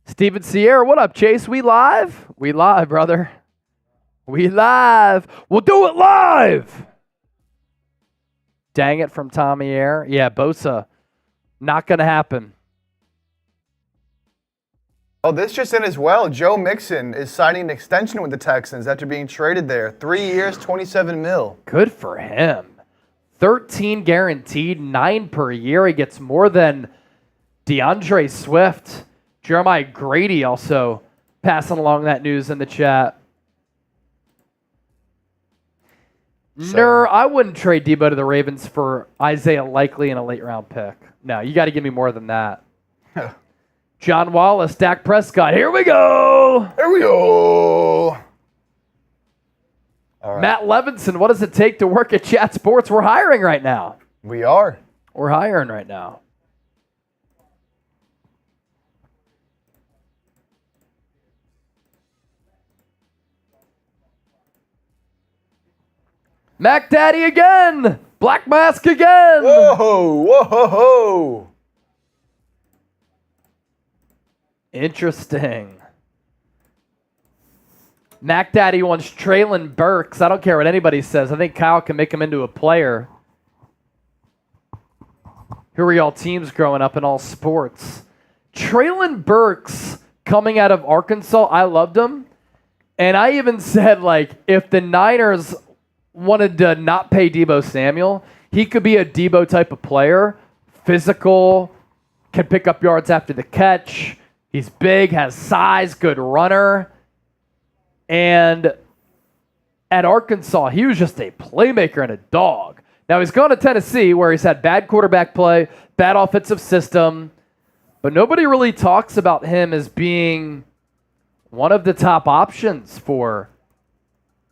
Steven Sierra, what up, Chase? We live? We live, brother. We live. We'll do it live. Dang it from Tommy Air. Yeah, Bosa. Not going to happen. Oh, this just in as well. Joe Mixon is signing an extension with the Texans after being traded there. 3 years, $27 million. Good for him. 13 guaranteed, 9 per year. He gets more than DeAndre Swift. Jeremiah Grady also passing along that news in the chat. I wouldn't trade Debo to the Ravens for Isaiah Likely in a late round pick. No, you got to give me more than that. John Wallace, Dak Prescott. Here we go. Here we go. All right. Matt Levinson, what does it take to work at Chat Sports? We're hiring right now. We are. We're hiring right now. Mac Daddy again. Black Mask again. Whoa, whoa. Interesting. Mac Daddy wants Traylon Burks. I don't care what anybody says. I think Kyle can make him into a player. Who were y'all teams growing up in all sports? Traylon Burks coming out of Arkansas. I loved him. And I even said, like, if the Niners wanted to not pay Deebo Samuel, he could be a Deebo type of player, physical, can pick up yards after the catch. He's big, has size, good runner. And at Arkansas, he was just a playmaker and a dog. Now, he's gone to Tennessee where he's had bad quarterback play, bad offensive system, but nobody really talks about him as being one of the top options for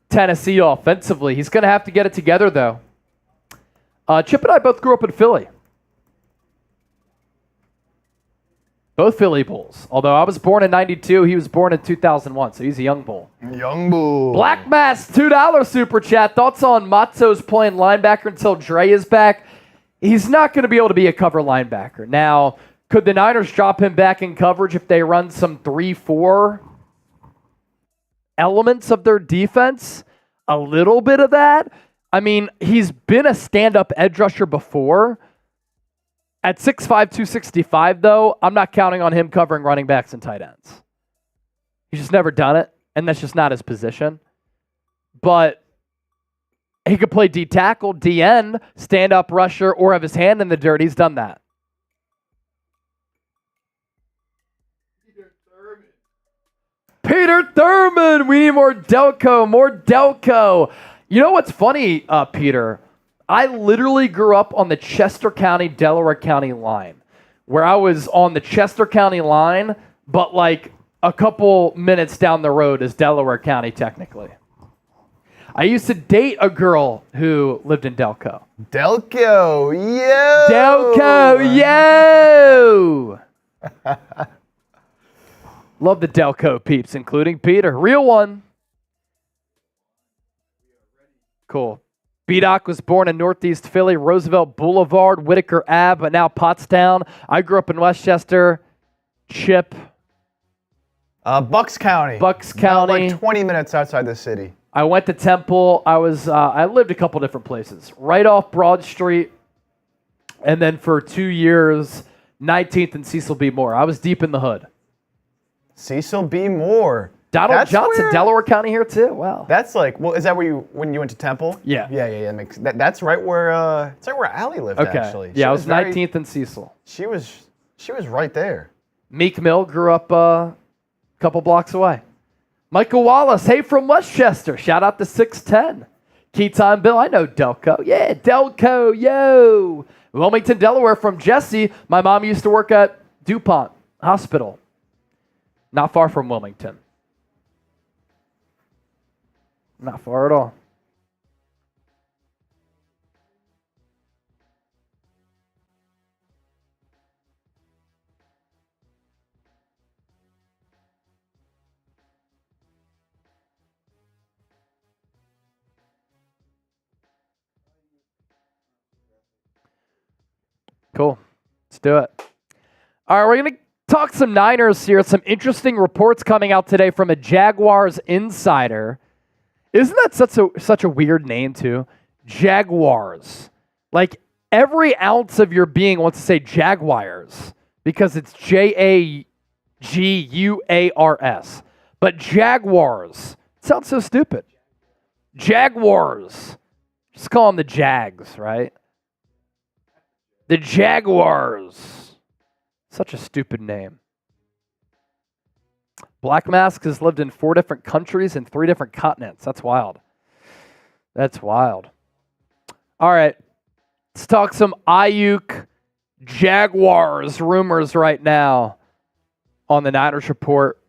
Tennessee offensively. He's going to have to get it together, though. Chip and I both grew up in Philly. Both Philly Bulls. Although I was born in 92, he was born in 2001, so he's a young bull. Young bull. Black Mass, $2 super chat. Thoughts on Matzo's playing linebacker until Dre is back? He's not going to be able to be a cover linebacker. Now, could the Niners drop him back in coverage if they run some 3-4 elements of their defense? A little bit of that. I mean, he's been a stand-up edge rusher before. At 6'5", 265, though, I'm not counting on him covering running backs and tight ends. He's just never done it, and that's just not his position. But he could play D tackle, DN, stand-up rusher, or have his hand in the dirt. He's done that. Peter Thurman, we need more Delco, more Delco. You know what's funny, Peter? I literally grew up on the Chester County, Delaware County line, where I was on the Chester County line, but like a couple minutes down the road is Delaware County technically. I used to date a girl who lived in Delco. Delco, yo! Delco, yo! Love the Delco peeps, including Peter. Real one. Cool. B-Doc was born in Northeast Philly, Roosevelt Boulevard, Whitaker Ave, but now Pottstown. I grew up in Westchester. Chip. Bucks County. Bucks County. Like 20 minutes outside the city. I went to Temple. I lived a couple different places. Right off Broad Street, and then for 2 years, 19th and Cecil B. Moore. I was deep in the hood. Cecil B. Moore. Donald Johnson, Delaware County here too. Wow. That's like, well, is that where when you went to Temple? Yeah. Yeah. That's right where it's right where Allie lived actually. Yeah, I was 19th and Cecil. She was right there. Meek Mill grew up a couple blocks away. Michael Wallace, hey from Westchester. Shout out to 610. Key Time Bill, I know Delco. Yeah, Delco, yo. Wilmington, Delaware from Jesse. My mom used to work at DuPont Hospital. Not far from Wilmington. Not far at all. Cool. Let's do it. All right, we're going to talk some Niners here. Some interesting reports coming out today from a Jaguars insider. Isn't that such a weird name, too? Jaguars. Like, every ounce of your being wants to say Jaguars because it's Jaguars. But Jaguars. It sounds so stupid. Jaguars. Just call them the Jags, right? The Jaguars. Such a stupid name. Black Mask has lived in 4 different countries and 3 different continents. That's wild. That's wild. All right. Let's talk some Aiyuk Jaguars rumors right now on the Niners Report.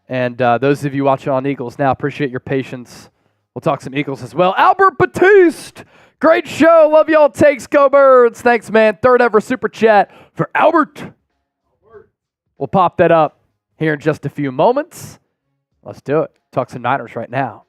And those of you watching on Eagles now, appreciate your patience. We'll talk some Eagles as well. Albert Batiste. Great show. Love y'all takes. Go Birds. Thanks, man. 3rd ever super chat for Albert. We'll pop that up here in just a few moments. Let's do it. Talk some Niners right now.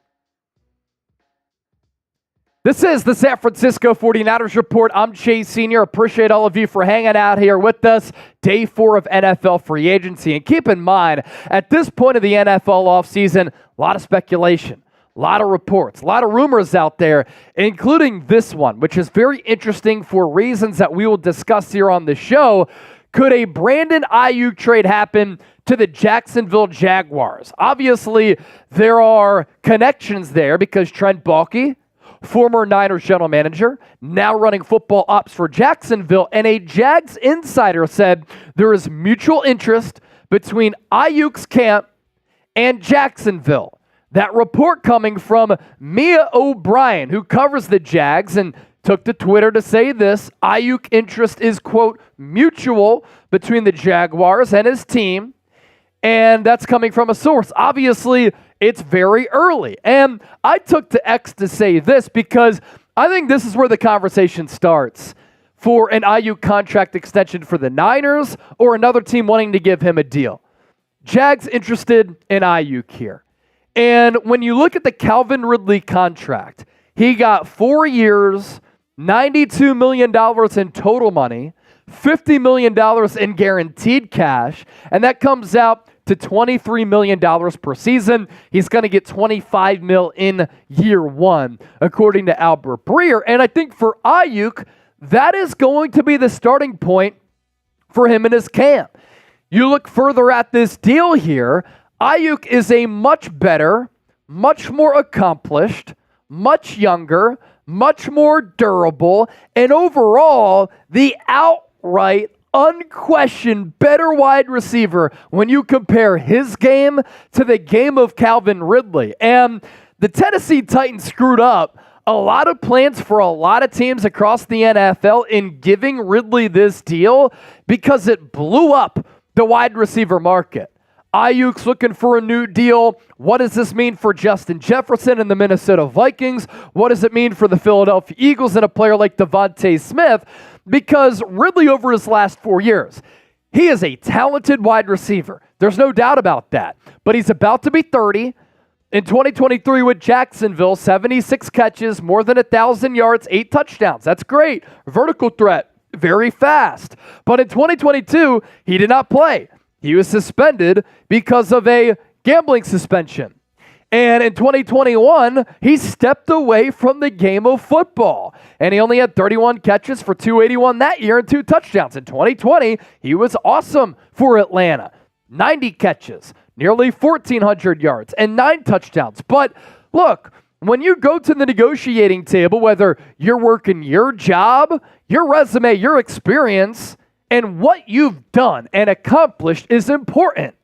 This is the San Francisco 49ers Report. I'm Chase Sr. Appreciate all of you for hanging out here with us. Day 4 of NFL free agency. And keep in mind, at this point of the NFL offseason, a lot of speculation, a lot of reports, a lot of rumors out there, including this one, which is very interesting for reasons that we will discuss here on the show. Could a Brandon Aiyuk trade happen to the Jacksonville Jaguars? Obviously, there are connections there because Trent Baalke, former Niners general manager, now running football ops for Jacksonville, and a Jags insider said there is mutual interest between Aiyuk's camp and Jacksonville. That report coming from Mia O'Brien, who covers the Jags, and took to Twitter to say this: Aiyuk interest is, quote, mutual between the Jaguars and his team. And that's coming from a source. Obviously, it's very early. And I took to X to say this because I think this is where the conversation starts for an Aiyuk contract extension for the Niners or another team wanting to give him a deal. Jags interested in Aiyuk here. And when you look at the Calvin Ridley contract, he got 4 years, $92 million in total money, $50 million in guaranteed cash, and that comes out to $23 million per season. He's going to get $25 million in year one, according to Albert Breer. And I think for Aiyuk, that is going to be the starting point for him in his camp. You look further at this deal here, Aiyuk is a much better, much more accomplished, much younger, much more durable, and overall, the outright, unquestioned, better wide receiver when you compare his game to the game of Calvin Ridley. And the Tennessee Titans screwed up a lot of plans for a lot of teams across the NFL in giving Ridley this deal because it blew up the wide receiver market. Aiyuk's looking for a new deal. What does this mean for Justin Jefferson and the Minnesota Vikings? What does it mean for the Philadelphia Eagles and a player like Devontae Smith? Because Ridley, over his last 4 years, he is a talented wide receiver. There's no doubt about that. But he's about to be 30. In 2023 with Jacksonville, 76 catches, more than 1,000 yards, 8 touchdowns. That's great. Vertical threat, very fast. But in 2022, he did not play. He was suspended because of a gambling suspension. And in 2021, he stepped away from the game of football. And he only had 31 catches for 281 that year and 2 touchdowns. In 2020, he was awesome for Atlanta. 90 catches, nearly 1,400 yards, and 9 touchdowns. But look, when you go to the negotiating table, whether you're working your job, your resume, your experience, and what you've done and accomplished is important.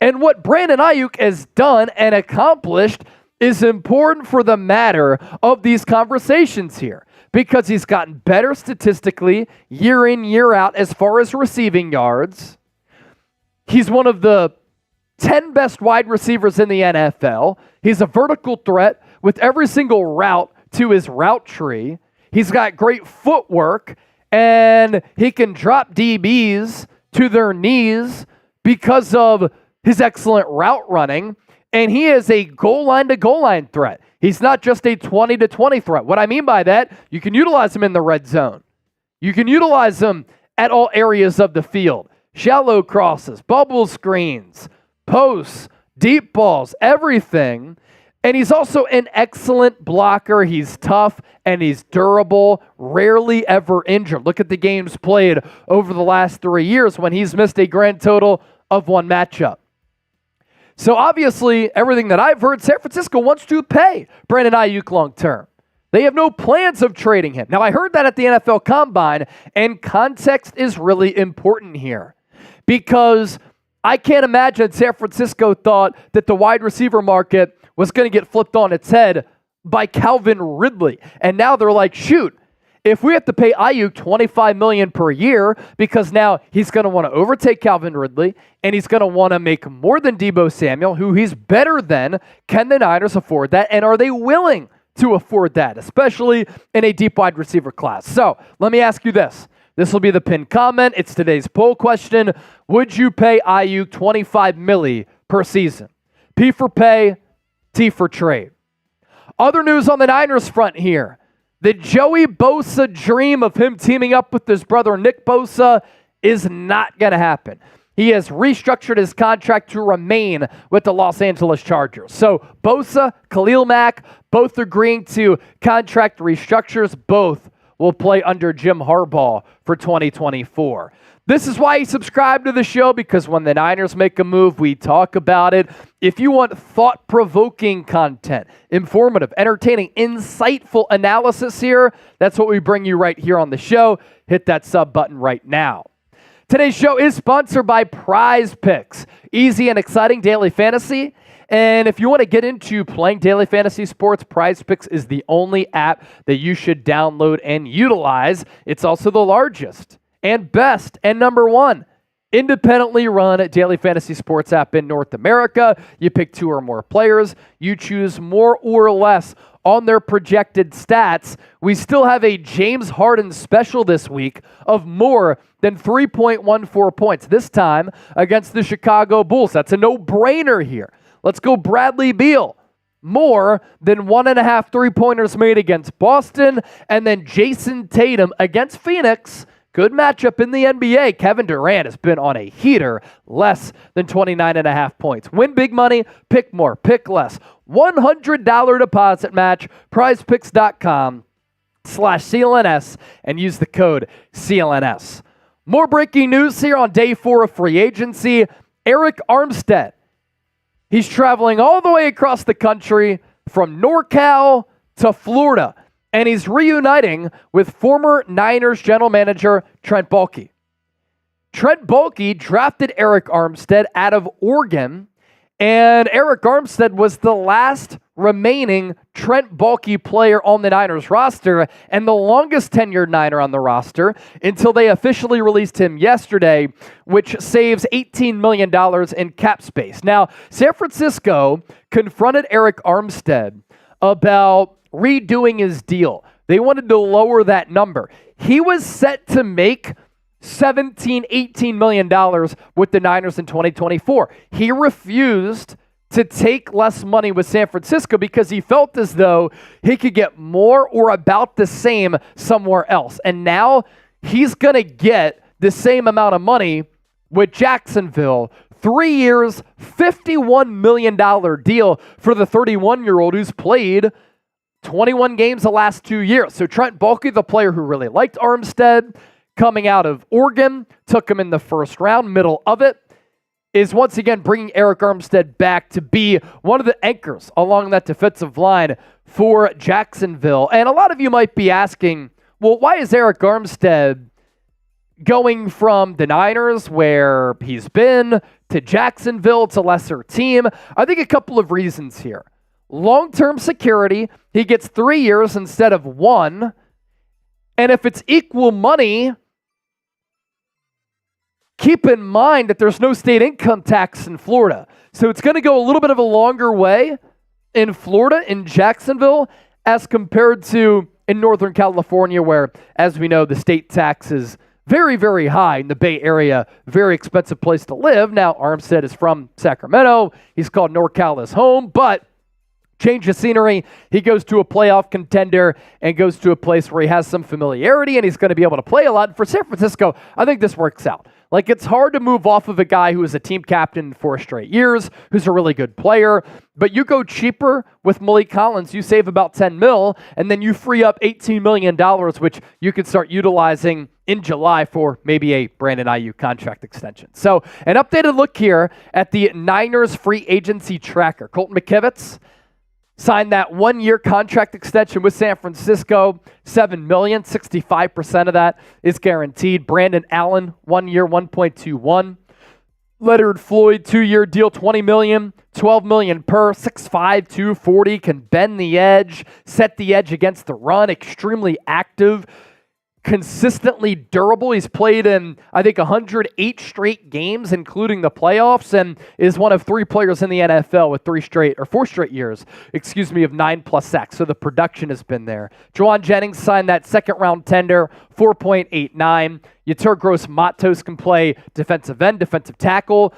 And what Brandon Aiyuk has done and accomplished is important for the matter of these conversations here because he's gotten better statistically year in, year out as far as receiving yards. He's one of the 10 best wide receivers in the NFL. He's a vertical threat with every single route to his route tree. He's got great footwork, and he can drop DBs to their knees because of his excellent route running, and he is a goal line to goal line threat. He's not just a 20 to 20 threat. What I mean by that, you can utilize him in the red zone. You can utilize him at all areas of the field. Shallow crosses, bubble screens, posts, deep balls, everything. And he's also an excellent blocker. He's tough and he's durable, rarely ever injured. Look at the games played over the last 3 years when he's missed a grand total of 1 matchup. So obviously, everything that I've heard, San Francisco wants to pay Brandon Aiyuk long term. They have no plans of trading him. Now, I heard that at the NFL Combine, and context is really important here because I can't imagine San Francisco thought that the wide receiver market was going to get flipped on its head by Calvin Ridley. And now they're like, shoot, if we have to pay Aiyuk $25 million per year because now he's going to want to overtake Calvin Ridley and he's going to want to make more than Deebo Samuel, who he's better than, can the Niners afford that? And are they willing to afford that, especially in a deep wide receiver class? So let me ask you this. This will be the pinned comment. It's today's poll question. Would you pay Aiyuk $25 million per season? P for pay, T for trade. Other news on the Niners front here. The Joey Bosa dream of him teaming up with his brother Nick Bosa is not going to happen. He has restructured his contract to remain with the Los Angeles Chargers. So Bosa, Khalil Mack, both agreeing to contract restructures, both will play under Jim Harbaugh for 2024. This is why you subscribe to the show, because when the Niners make a move, we talk about it. If you want thought-provoking content, informative, entertaining, insightful analysis here, that's what we bring you right here on the show. Hit that sub button right now. Today's show is sponsored by Prize Picks, easy and exciting daily fantasy. And if you want to get into playing daily fantasy sports, Prize Picks is the only app that you should download and utilize. It's also the largest and best and number one independently run daily fantasy sports app in North America. You pick 2 or more players. You choose more or less on their projected stats. We still have a James Harden special this week of more than 3.14 points, this time against the Chicago Bulls. That's a no-brainer here. Let's go Bradley Beal. More than 1.5 3-pointers made against Boston. And then Jason Tatum against Phoenix. Good matchup in the NBA. Kevin Durant has been on a heater, less than 29.5 points. Win big money, pick more, pick less. $100 deposit match, prizepicks.com/CLNS, and use the code CLNS. More breaking news here on day 4 of free agency. Arik Armstead. He's traveling all the way across the country from NorCal to Florida. And he's reuniting with former Niners general manager Trent Baalke. Trent Baalke drafted Arik Armstead out of Oregon, and Arik Armstead was the last remaining Trent Baalke player on the Niners roster and the longest tenured Niner on the roster until they officially released him yesterday, which saves $18 million in cap space. Now, San Francisco confronted Arik Armstead about redoing his deal. They wanted to lower that number. He was set to make $17-18 million with the Niners in 2024. He refused to take less money with San Francisco because he felt as though he could get more or about the same somewhere else. And now he's going to get the same amount of money with Jacksonville. 3 years, $51 million deal for the 31-year-old who's played 21 games the last 2 years. So Trent Baalke, the player who really liked Armstead, coming out of Oregon, took him in the first round, middle of it, is once again bringing Arik Armstead back to be one of the anchors along that defensive line for Jacksonville. And a lot of you might be asking, well, why is Arik Armstead going from the Niners, where he's been, to Jacksonville? It's a lesser team. I think a couple of reasons here. Long-term security, he gets 3 years instead of 1. And if it's equal money, keep in mind that there's no state income tax in Florida. So it's going to go a little bit of a longer way in Florida, in Jacksonville, as compared to in Northern California, where, as we know, the state tax is very, very high. In the Bay Area, very expensive place to live. Now, Armstead is from Sacramento. He's called NorCal his home, but change of scenery, he goes to a playoff contender and goes to a place where he has some familiarity and he's going to be able to play a lot. And for San Francisco, I think this works out. Like, it's hard to move off of a guy who is a team captain 4 straight years, who's a really good player, but you go cheaper with Malik Collins, you save about $10 million, and then you free up $18 million, which you could start utilizing in July for maybe a Brandon Aiyuk contract extension. So an updated look here at the Niners free agency tracker. Colton McKivitz signed that 1-year contract extension with San Francisco, $7 million, 65% of that is guaranteed. Brandon Allen, 1 year, 1.21. Leonard Floyd, 2-year deal, $20 million, $12 million per, 6'5", 240, can bend the edge, set the edge against the run, extremely active, consistently durable. He's played in, I think, 108 straight games, including the playoffs, and is one of 3 players in the NFL with 4 straight years, of 9+ sacks. So the production has been there. Juwan Jennings signed that second-round tender, 4.89. Yetur Gross-Matos can play defensive end, defensive tackle.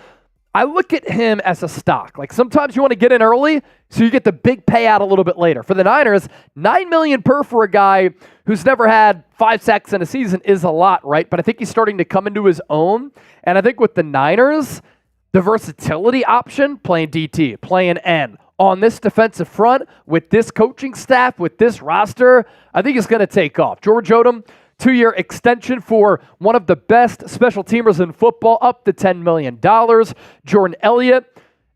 I look at him as a stock. Like, sometimes you want to get in early so you get the big payout a little bit later. For the Niners, $9 million per for a guy who's never had 5 sacks in a season is a lot, right? But I think he's starting to come into his own. And I think with the Niners, the versatility option, playing DT, playing N, on this defensive front with this coaching staff, with this roster, I think it's going to take off. George Odom, 2-year extension for one of the best special teamers in football, up to $10 million. Jordan Elliott,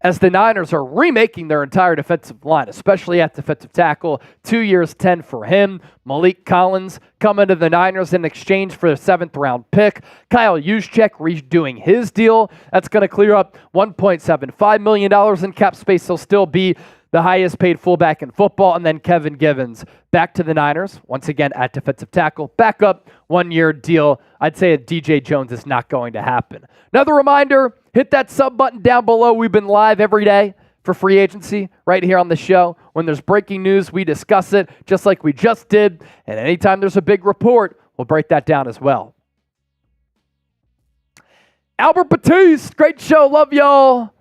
as the Niners are remaking their entire defensive line, especially at defensive tackle, 2 years, 10 for him. Malik Collins coming to the Niners in exchange for a 7th-round pick. Kyle Juszczyk redoing his deal. That's going to clear up $1.75 million in cap space. He'll still be the highest paid fullback in football. And then Kevin Givens back to the Niners, once again at defensive tackle. Backup, 1-year deal. I'd say a DJ Jones is not going to happen. Another reminder, hit that sub button down below. We've been live every day for free agency right here on the show. When there's breaking news, we discuss it just like we just did. And anytime there's a big report, we'll break that down as well. Albert Batiste, great show. Love y'all.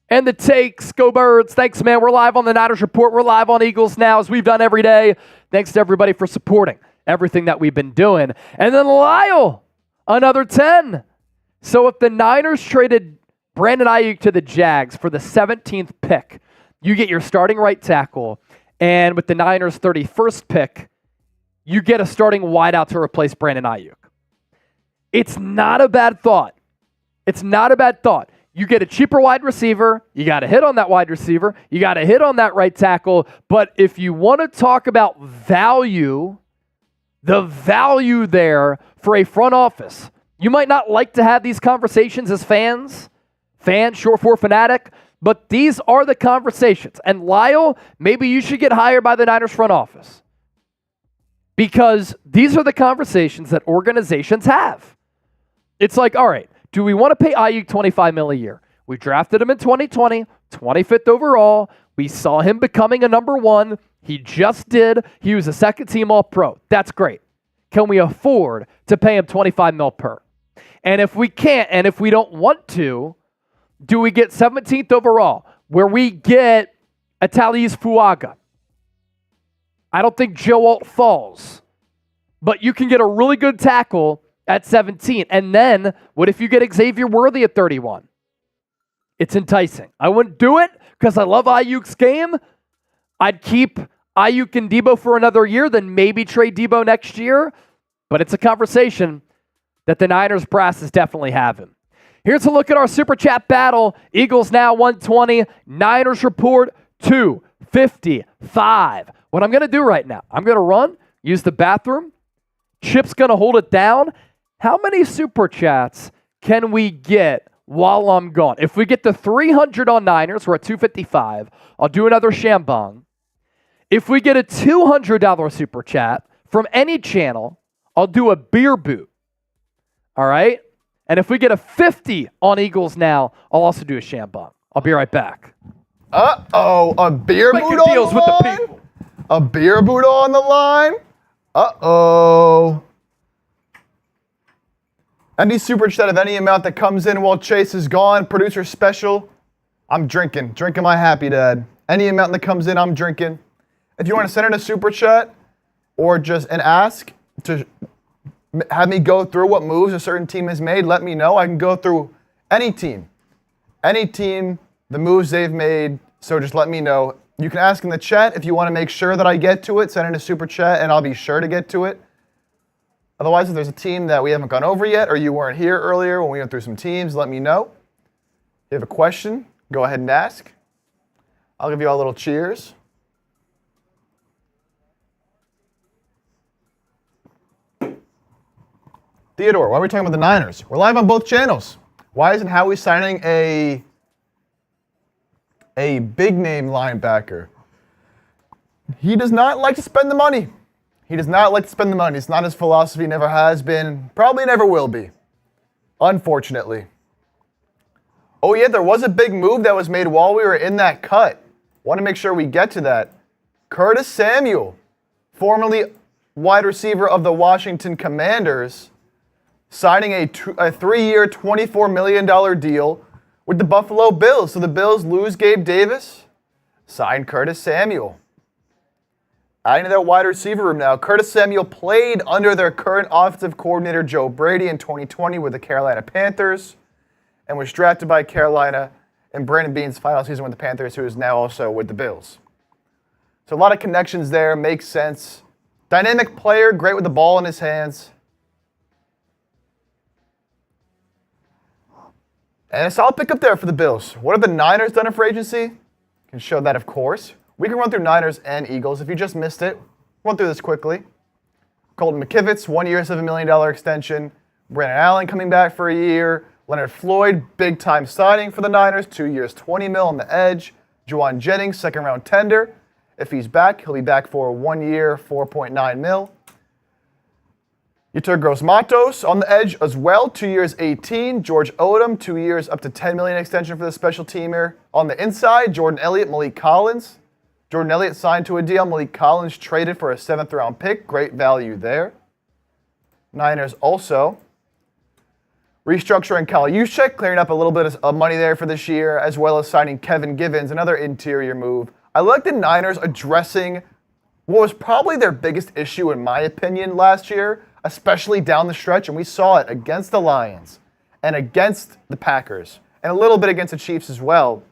And the takes, go Birds. Thanks, man. We're live on the Niners Report. We're live on Eagles Now, as we've done every day. Thanks to everybody for supporting everything that we've been doing. And then Lyle, another 10. So if the Niners traded Brandon Aiyuk to the Jags for the 17th pick, you get your starting right tackle. And with the Niners' 31st pick, you get a starting wideout to replace Brandon Aiyuk. It's not a bad thought. It's not a bad thought. You get a cheaper wide receiver. You got to hit on that wide receiver. You got to hit on that right tackle. But if you want to talk about value, the value there for a front office, you might not like to have these conversations as fans, short for fanatic, but these are the conversations. And Lyle, maybe you should get hired by the Niners front office, because these are the conversations that organizations have. It's like, all right, do we want to pay Aiyuk $25 million a year? We drafted him in 2020, 25th overall. We saw him becoming a number 1. He just did. He was a second-team All-Pro. That's great. Can we afford to pay him $25 million per? And if we can't, and if we don't want to, do we get 17th overall, where we get a Talise Fuaga? I don't think Joe Alt falls, but you can get a really good tackle at 17. And then, what if you get Xavier Worthy at 31? It's enticing. I wouldn't do it because I love Aiyuk's game. I'd keep Aiyuk and Debo for another year, then maybe trade Debo next year. But it's a conversation that the Niners brass is definitely having. Here's a look at our Super Chat battle. Eagles Now 120, Niners Report 255. What I'm going to do right now, I'm going to run, use the bathroom. Chip's going to hold it down. How many Super Chats can we get while I'm gone? If we get to 300 on Niners, we're at 255. I'll do another Shambong. If we get a $200 Super Chat from any channel, I'll do a beer boot. All right? And if we get a 50 on Eagles Now, I'll also do a Shambong. I'll be right back. Uh-oh, a beer boot on deals the with line? the people. A beer boot on the line? Uh-oh. Any super chat of any amount that comes in while Chase is gone, producer special, I'm drinking my happy dad. Any amount that comes in, I'm drinking. If you want to send in a super chat or just an ask to have me go through what moves a certain team has made, let me know. I can go through any team, the moves they've made, so just let me know. You can ask in the chat if you want to make sure that I get to it, send in a super chat and I'll be sure to get to it. Otherwise, if there's a team that we haven't gone over yet or you weren't here earlier when we went through some teams, let me know. If you have a question, go ahead and ask. I'll give you all a little cheers. Theodore, why are we talking about the Niners? We're live on both channels. Why isn't Howie signing a big name linebacker? He does not like to spend the money. It's not his philosophy, never has been, probably never will be. Unfortunately. Oh yeah, there was a big move that was made while we were in that cut. Want to make sure we get to that. Curtis Samuel, formerly wide receiver of the Washington Commanders, signing a 3-year, $24 million deal with the Buffalo Bills. So the Bills lose Gabe Davis, sign Curtis Samuel. Adding to their wide receiver room now, Curtis Samuel played under their current offensive coordinator Joe Brady in 2020 with the Carolina Panthers and was drafted by Carolina in Brandon Beane's final season with the Panthers, who is now also with the Bills. So a lot of connections there, makes sense. Dynamic player, great with the ball in his hands. And a solid pickup there for the Bills. What have the Niners done in free agency? Can show that, of course. We can run through Niners and Eagles. If you just missed it, run through this quickly. Colton McKivitz, 1 year, $7 million extension. Brandon Allen coming back for a year. Leonard Floyd, big-time signing for the Niners, 2 years, $20 million on the edge. Juwan Jennings, second-round tender. If he's back, he'll be back for 1 year, $4.9 million. Yetur Gross-Matos on the edge as well, 2 years, $18. George Odom, 2 years, up to $10 million extension for the special teamer. On the inside, Jordan Elliott, Malik Collins. Jordan Elliott signed to a deal. Malik Collins traded for a 7th-round pick. Great value there. Niners also restructuring Kyle Juszczyk, clearing up a little bit of money there for this year, as well as signing Kevin Givens, another interior move. I like the Niners addressing what was probably their biggest issue, in my opinion, last year, especially down the stretch, and we saw it against the Lions and against the Packers, and a little bit against the Chiefs as well.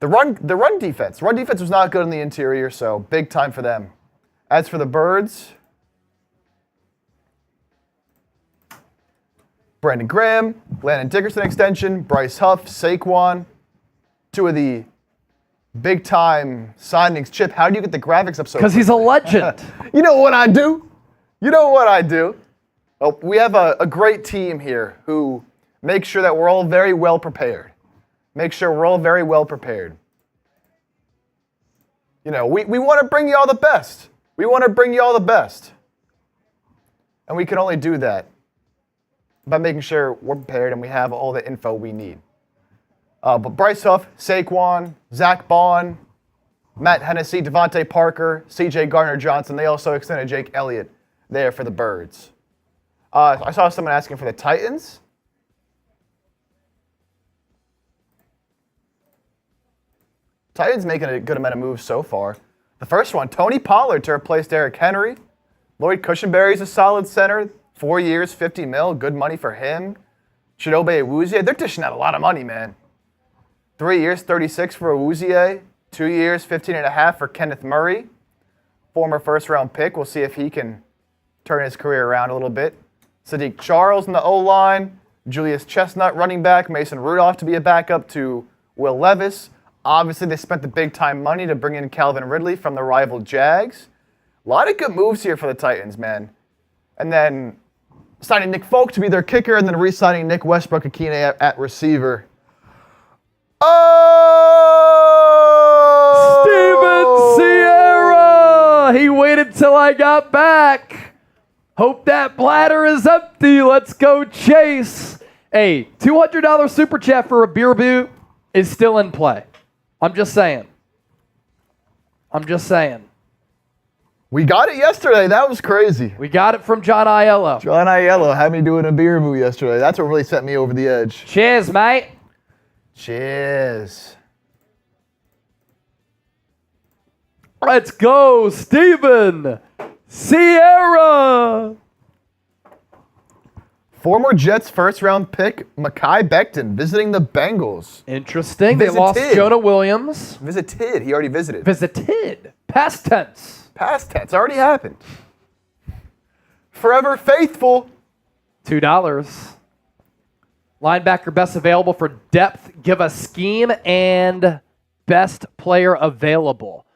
The run defense. Run defense was not good in the interior, so big time for them. As for the Birds, Brandon Graham, Landon Dickerson extension, Bryce Huff, Saquon, 2 of the big-time signings. Chip, how do you get the graphics up so Because he's a legend. You know what I do? You know what I do? Well, we have a great team here who make sure that we're all very well prepared. Make sure we're all very well prepared. You know, we want to bring you all the best. We want to bring you all the best. And we can only do that by making sure we're prepared and we have all the info we need. But Bryce Huff, Saquon, Zack Baun, Matt Hennessy, Devante Parker, CJ Gardner-Johnson, they also extended Jake Elliott there for the Birds. I saw someone asking for the Titans. Titans making a good amount of moves so far. The first one, Tony Pollard to replace Derrick Henry. Lloyd Cushenberry's a solid center. 4 years, $50 million, good money for him. Chidobe Awuzie, they're dishing out a lot of money, man. 3 years, $36 for Awuzie. 2 years, $15.5 for Kenneth Murray. Former first-round pick. We'll see if he can turn his career around a little bit. Sadiq Charles in the O-line. Julius Chestnut, running back. Mason Rudolph to be a backup to Will Levis. Obviously, they spent the big-time money to bring in Calvin Ridley from the rival Jags. A lot of good moves here for the Titans, man. And then signing Nick Folk to be their kicker, and then re-signing Nick Westbrook-Akine at receiver. Oh! Steven Sierra! He waited till I got back. Hope that bladder is empty. Let's go Chase. Hey, $200 super chat for a beer boot is still in play. I'm just saying. We got it yesterday. That was crazy. We got it from John Aiello. John Aiello had me doing a beer boot yesterday. That's what really set me over the edge. Cheers, mate. Cheers. Let's go, Steven Sierra. Former Jets first-round pick Mekhi Becton visiting the Bengals. Interesting. They lost Jonah Williams. Visited. He already visited. Visited. Past tense. Past tense. Already happened. Forever faithful. $2. Linebacker best available for depth. Give us scheme and best player available.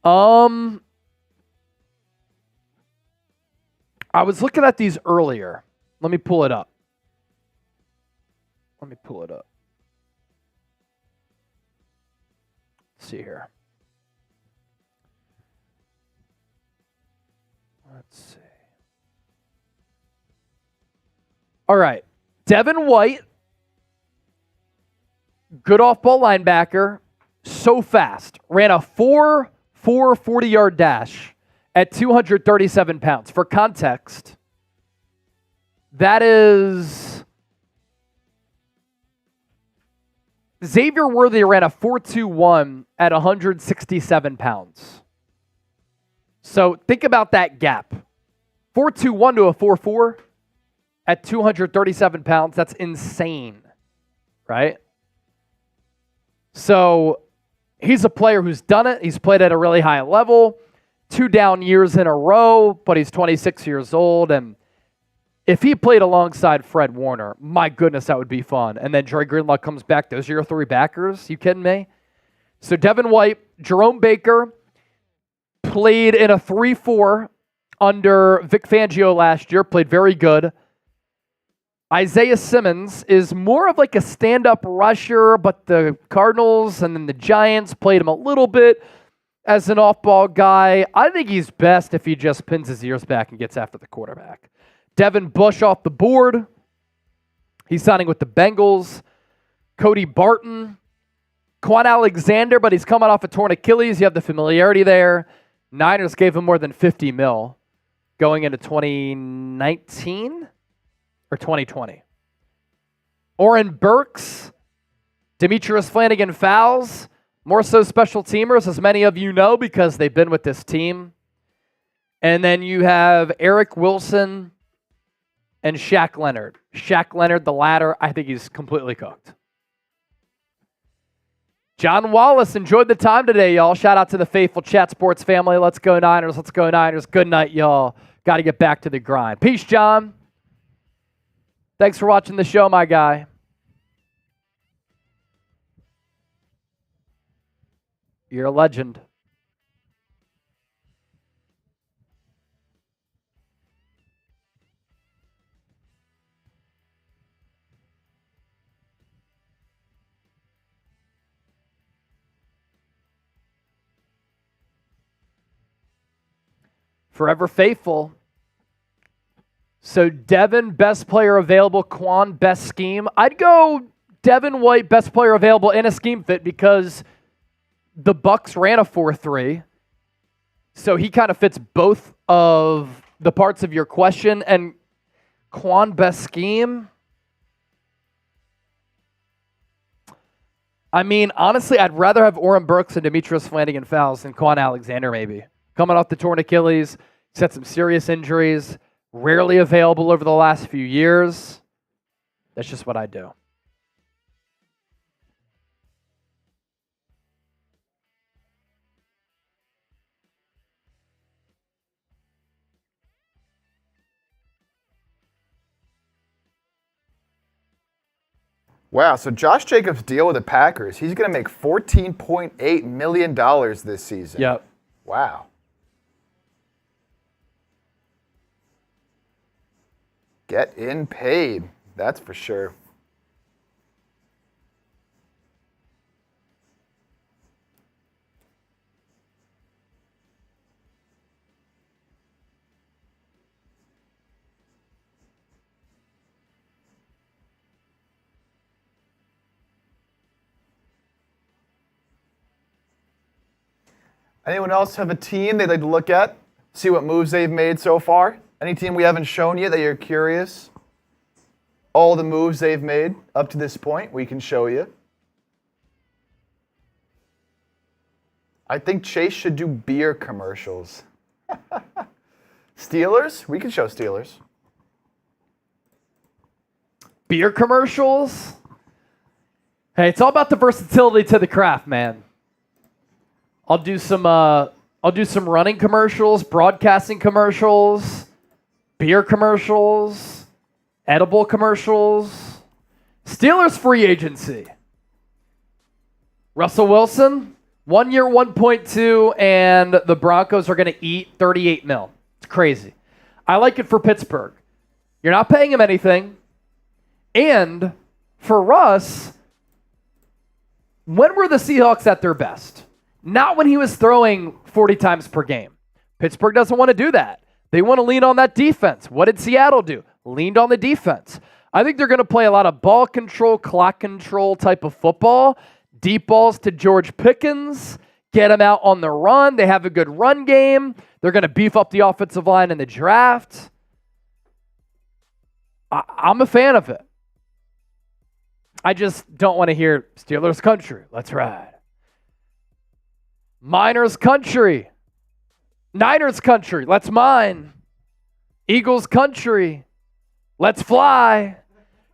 I was looking at these earlier. Let me pull it up. Let's see here. Let's see. All right. Devin White, good off-ball linebacker, so fast. Ran a 4.4 40-yard dash at 237 pounds. For context, that is Xavier Worthy ran a 4.21 at 167 pounds. So think about that gap. 4.21 to a 4.4 at 237 pounds. That's insane, right? So he's a player who's done it. He's played at a really high level, 2 down years in a row, but he's 26 years old. And if he played alongside Fred Warner, my goodness, that would be fun. And then Dre Greenlaw comes back. Those are your 3 backers. You kidding me? So Devin White, Jerome Baker played in a 3-4 under Vic Fangio last year, played very good. Isaiah Simmons is more of like a stand-up rusher, but the Cardinals and then the Giants played him a little bit as an off-ball guy. I think he's best if he just pins his ears back and gets after the quarterback. Devin Bush off the board. He's signing with the Bengals. Cody Barton. Quan Alexander, but he's coming off a torn Achilles. You have the familiarity there. Niners gave him more than $50 million going into 2019 or 2020. Oren Burks, Demetrius Flanagan Fowles, more so special teamers, as many of you know, because they've been with this team. And then you have Eric Wilson and Shaq Leonard. Shaq Leonard, the latter, I think he's completely cooked. John Wallace, enjoyed the time today, y'all. Shout out to the faithful Chat Sports family. Let's go Niners. Let's go Niners. Good night, y'all. Got to get back to the grind. Peace, John. Thanks for watching the show, my guy. You're a legend. Forever faithful. So Devin, best player available. Quan, best scheme. I'd go Devin White, best player available in a scheme fit because the Bucs ran a 4-3. So he kind of fits both of the parts of your question. And Quan, best scheme. I mean, honestly, I'd rather have Oren Burks and Demetrius Flanagan Fowles than Quan Alexander maybe. Coming off the torn Achilles, he's had some serious injuries, rarely available over the last few years. That's just what I do. Wow, so Josh Jacobs' deal with the Packers, he's going to make $14.8 million this season. Yep. Wow. Getting paid, that's for sure. Anyone else have a team they'd like to look at? See what moves they've made so far? Any team we haven't shown yet that you're curious? All the moves they've made up to this point, we can show you. I think Chase should do beer commercials. Steelers? We can show Steelers. Beer commercials? Hey, it's all about the versatility to the craft, man. I'll do some running commercials, broadcasting commercials, beer commercials, edible commercials. Steelers free agency. Russell Wilson, 1 year, 1.2, and the Broncos are going to eat $38 million. It's crazy. I like it for Pittsburgh. You're not paying him anything. And for Russ, when were the Seahawks at their best? Not when he was throwing 40 times per game. Pittsburgh doesn't want to do that. They want to lean on that defense. What did Seattle do? Leaned on the defense. I think they're going to play a lot of ball control, clock control type of football. Deep balls to George Pickens. Get him out on the run. They have a good run game. They're going to beef up the offensive line in the draft. I'm a fan of it. I just don't want to hear Steelers country. Let's ride. Miners country. Niners country. Let's mine. Eagles country. Let's fly.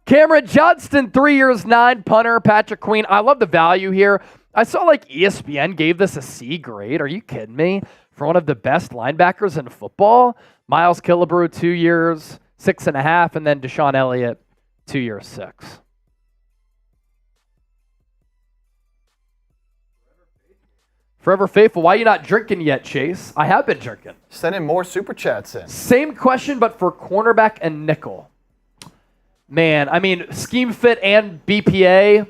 Cameron Johnston, 3 years, 9, punter. Patrick Queen. I love the value here. I saw like ESPN gave this a C grade. Are you kidding me? For one of the best linebackers in football. Miles Killebrew, 2 years, 6.5, and then Deshaun Elliott, 2 years, 6. Forever Faithful, why are you not drinking yet, Chase? I have been drinking. Sending more super chats in. Same question, but for cornerback and nickel. Man, I mean, scheme fit and BPA.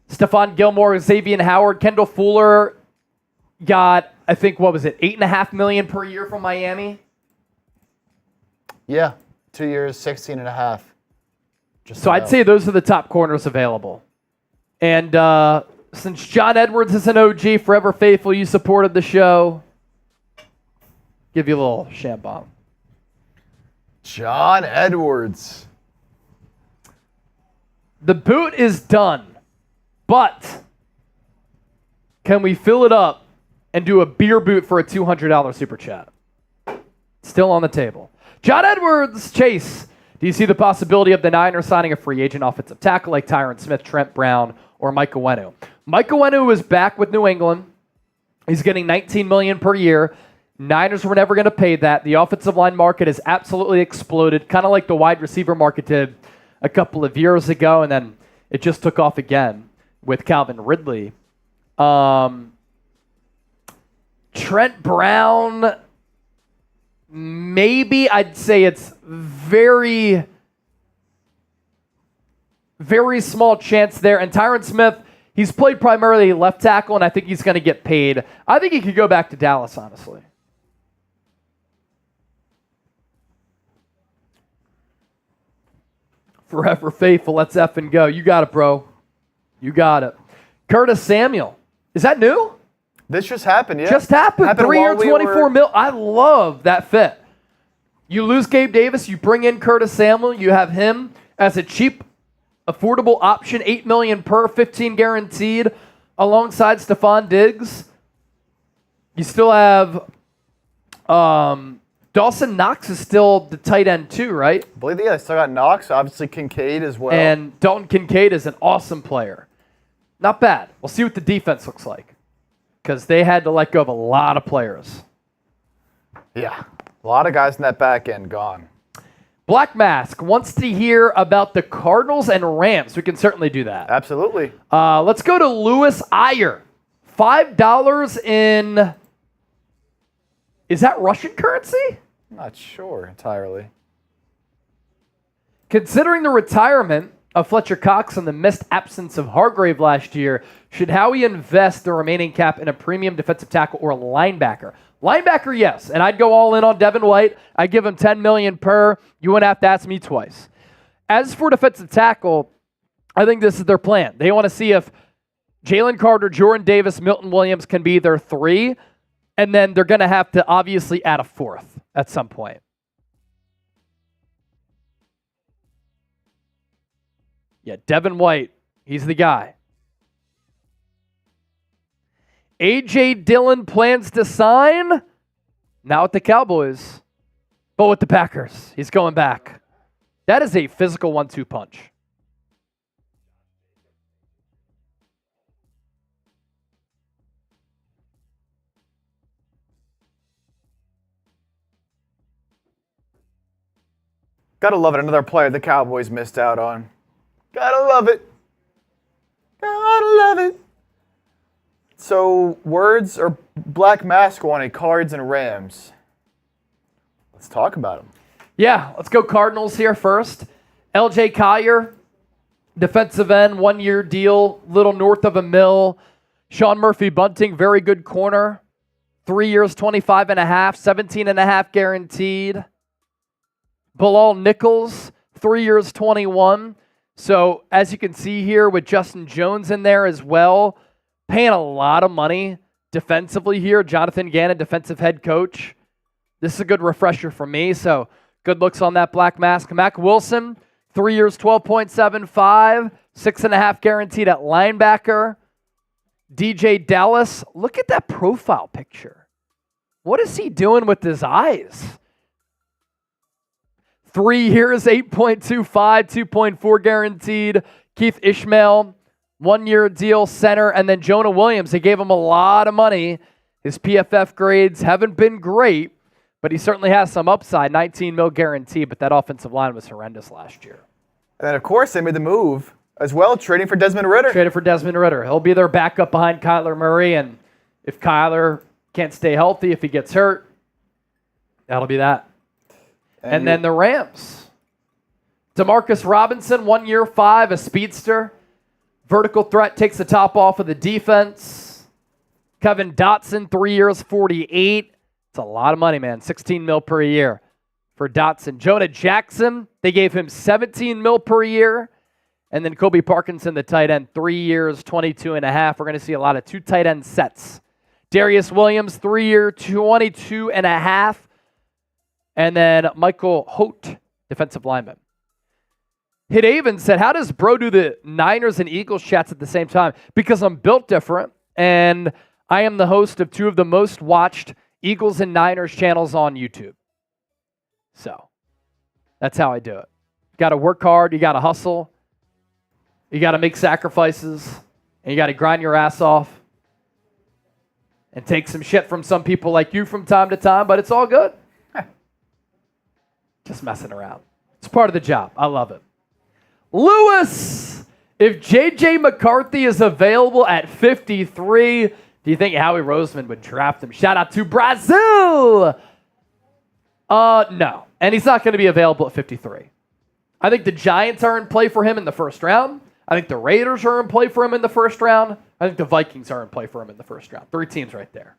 Stephon Gilmore, Xavier Howard, Kendall Fuller got, I think, what was it, $8.5 million per year from Miami? Yeah, 2 years, 16.5. So I'd say those are the top corners available. And since John Edwards is an OG, Forever Faithful, you supported the show. Give you a little shambomb. John Edwards. The boot is done, but can we fill it up and do a beer boot for a $200 super chat? Still on the table. John Edwards, Chase, do you see the possibility of the Niners signing a free agent offensive tackle like Tyron Smith, Trent Brown, or Mike Owenu? Mike Owenu is back with New England. He's getting $19 million per year. Niners were never going to pay that. The offensive line market has absolutely exploded, kind of like the wide receiver market did a couple of years ago, and then it just took off again with Calvin Ridley. Trent Brown, maybe I'd say it's very, very small chance there. And Tyron Smith, he's played primarily left tackle, and I think he's going to get paid. I think he could go back to Dallas, honestly. Forever Faithful, let's effing go. You got it, bro. You got it. Curtis Samuel. Is that new? This just happened, yeah. Just happened. 3 year, 24 mil. I love that fit. You lose Gabe Davis, you bring in Curtis Samuel, you have him as a cheap, affordable option, $8 million per, 15 guaranteed, alongside Stephon Diggs. You still have Dawson Knox is still the tight end too, right? I believe they still got Knox, obviously Kincaid as well. And Dalton Kincaid is an awesome player. Not bad. We'll see what the defense looks like, because they had to let go of a lot of players. Yeah, a lot of guys in that back end gone. Black Mask wants to hear about the Cardinals and Rams. We can certainly do that. Absolutely. Let's go to Lewis Iyer. $5 in... Is that Russian currency? I'm not sure entirely. Considering the retirement of Fletcher Cox and the missed absence of Hargrave last year, should Howie invest the remaining cap in a premium defensive tackle or a linebacker? Linebacker, yes. And I'd go all in on Devin White. I'd give him $10 million per. You wouldn't have to ask me twice. As for defensive tackle, I think this is their plan. They want to see if Jalen Carter, Jordan Davis, Milton Williams can be their 3. And then they're going to have to obviously add a 4th at some point. Yeah, Devin White, he's the guy. A.J. Dillon plans to sign, not with the Cowboys, but with the Packers. He's going back. That is a physical 1-2 punch. Gotta love it. Another player the Cowboys missed out on. Gotta love it. Gotta love it. So, words or Black Mask wanted Cards and Rams. Let's talk about them. Yeah, let's go Cardinals here first. L.J. Collier, defensive end, 1-year deal, little north of $1 million. Sean Murphy-Bunting, very good corner. 3 years, 25.5, 17.5 guaranteed. Bilal Nichols, 3 years, 21. So as you can see here with Justin Jones in there as well, paying a lot of money defensively here. Jonathan Gannon, defensive head coach. This is a good refresher for me. So good looks on that Black Mask. Mac Wilson, 3 years, 12.75, 6.5 guaranteed at linebacker. DJ Dallas, look at that profile picture. What is he doing with his eyes? 3 years, 8.25, 2.4 guaranteed. Keith Ishmael, 1-year deal, center. And then Jonah Williams, they gave him a lot of money. His PFF grades haven't been great, but he certainly has some upside. 19 mil guarantee, but that offensive line was horrendous last year. And then, of course, they made the move as well, trading for Desmond Ridder. Traded for Desmond Ridder. He'll be their backup behind Kyler Murray, and if Kyler can't stay healthy, if he gets hurt, that'll be that. And then the Rams. Demarcus Robinson, 1 year, 5, a speedster. Vertical threat takes the top off of the defense. Kevin Dotson, 3 years, 48. It's a lot of money, man. 16 mil per year for Dotson. Jonah Jackson, they gave him 17 mil per year. And then Kobe Parkinson, the tight end, 3 years, 22 and a half. We're going to see a lot of 2 tight end sets. Darius Williams, 3 year, 22 and a half. And then Michael Holt, defensive lineman. Hit Avon said, how does bro do the Niners and Eagles chats at the same time? Because I'm built different, and I am the host of 2 of the most watched Eagles and Niners channels on YouTube. So that's how I do it. You got to work hard. You got to hustle. You got to make sacrifices. And you got to grind your ass off and take some shit from some people like you from time to time, but it's all good. Just messing around. It's part of the job. I love it. Lewis, if J.J. McCarthy is available at 53, do you think Howie Roseman would draft him? Shout out to Brazil. No. And he's not going to be available at 53. I think the Giants are in play for him in the first round. I think the Raiders are in play for him in the first round. I think the Vikings are in play for him in the first round. 3 teams right there.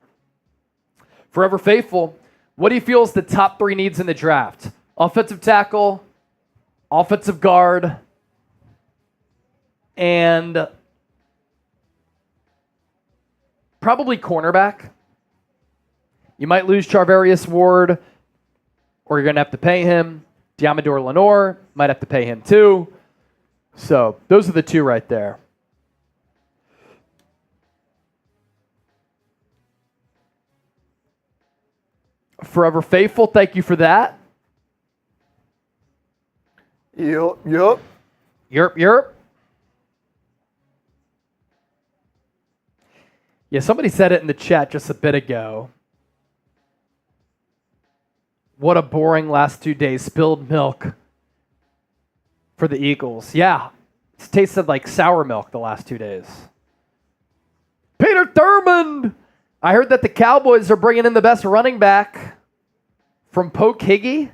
Forever Faithful, what do you feel is the top 3 needs in the draft? Offensive tackle, offensive guard, and probably cornerback. You might lose Charvarius Ward, or you're going to have to pay him. Diamador Lenore, might have to pay him too. So those are the 2 right there. Forever Faithful, thank you for that. Yup. Yerp. Yeah, somebody said it in the chat just a bit ago. What a boring last 2 days. Spilled milk for the Eagles. Yeah, it's tasted like sour milk the last 2 days. Peter Thurmond! I heard that the Cowboys are bringing in the best running back from Poke Higgy.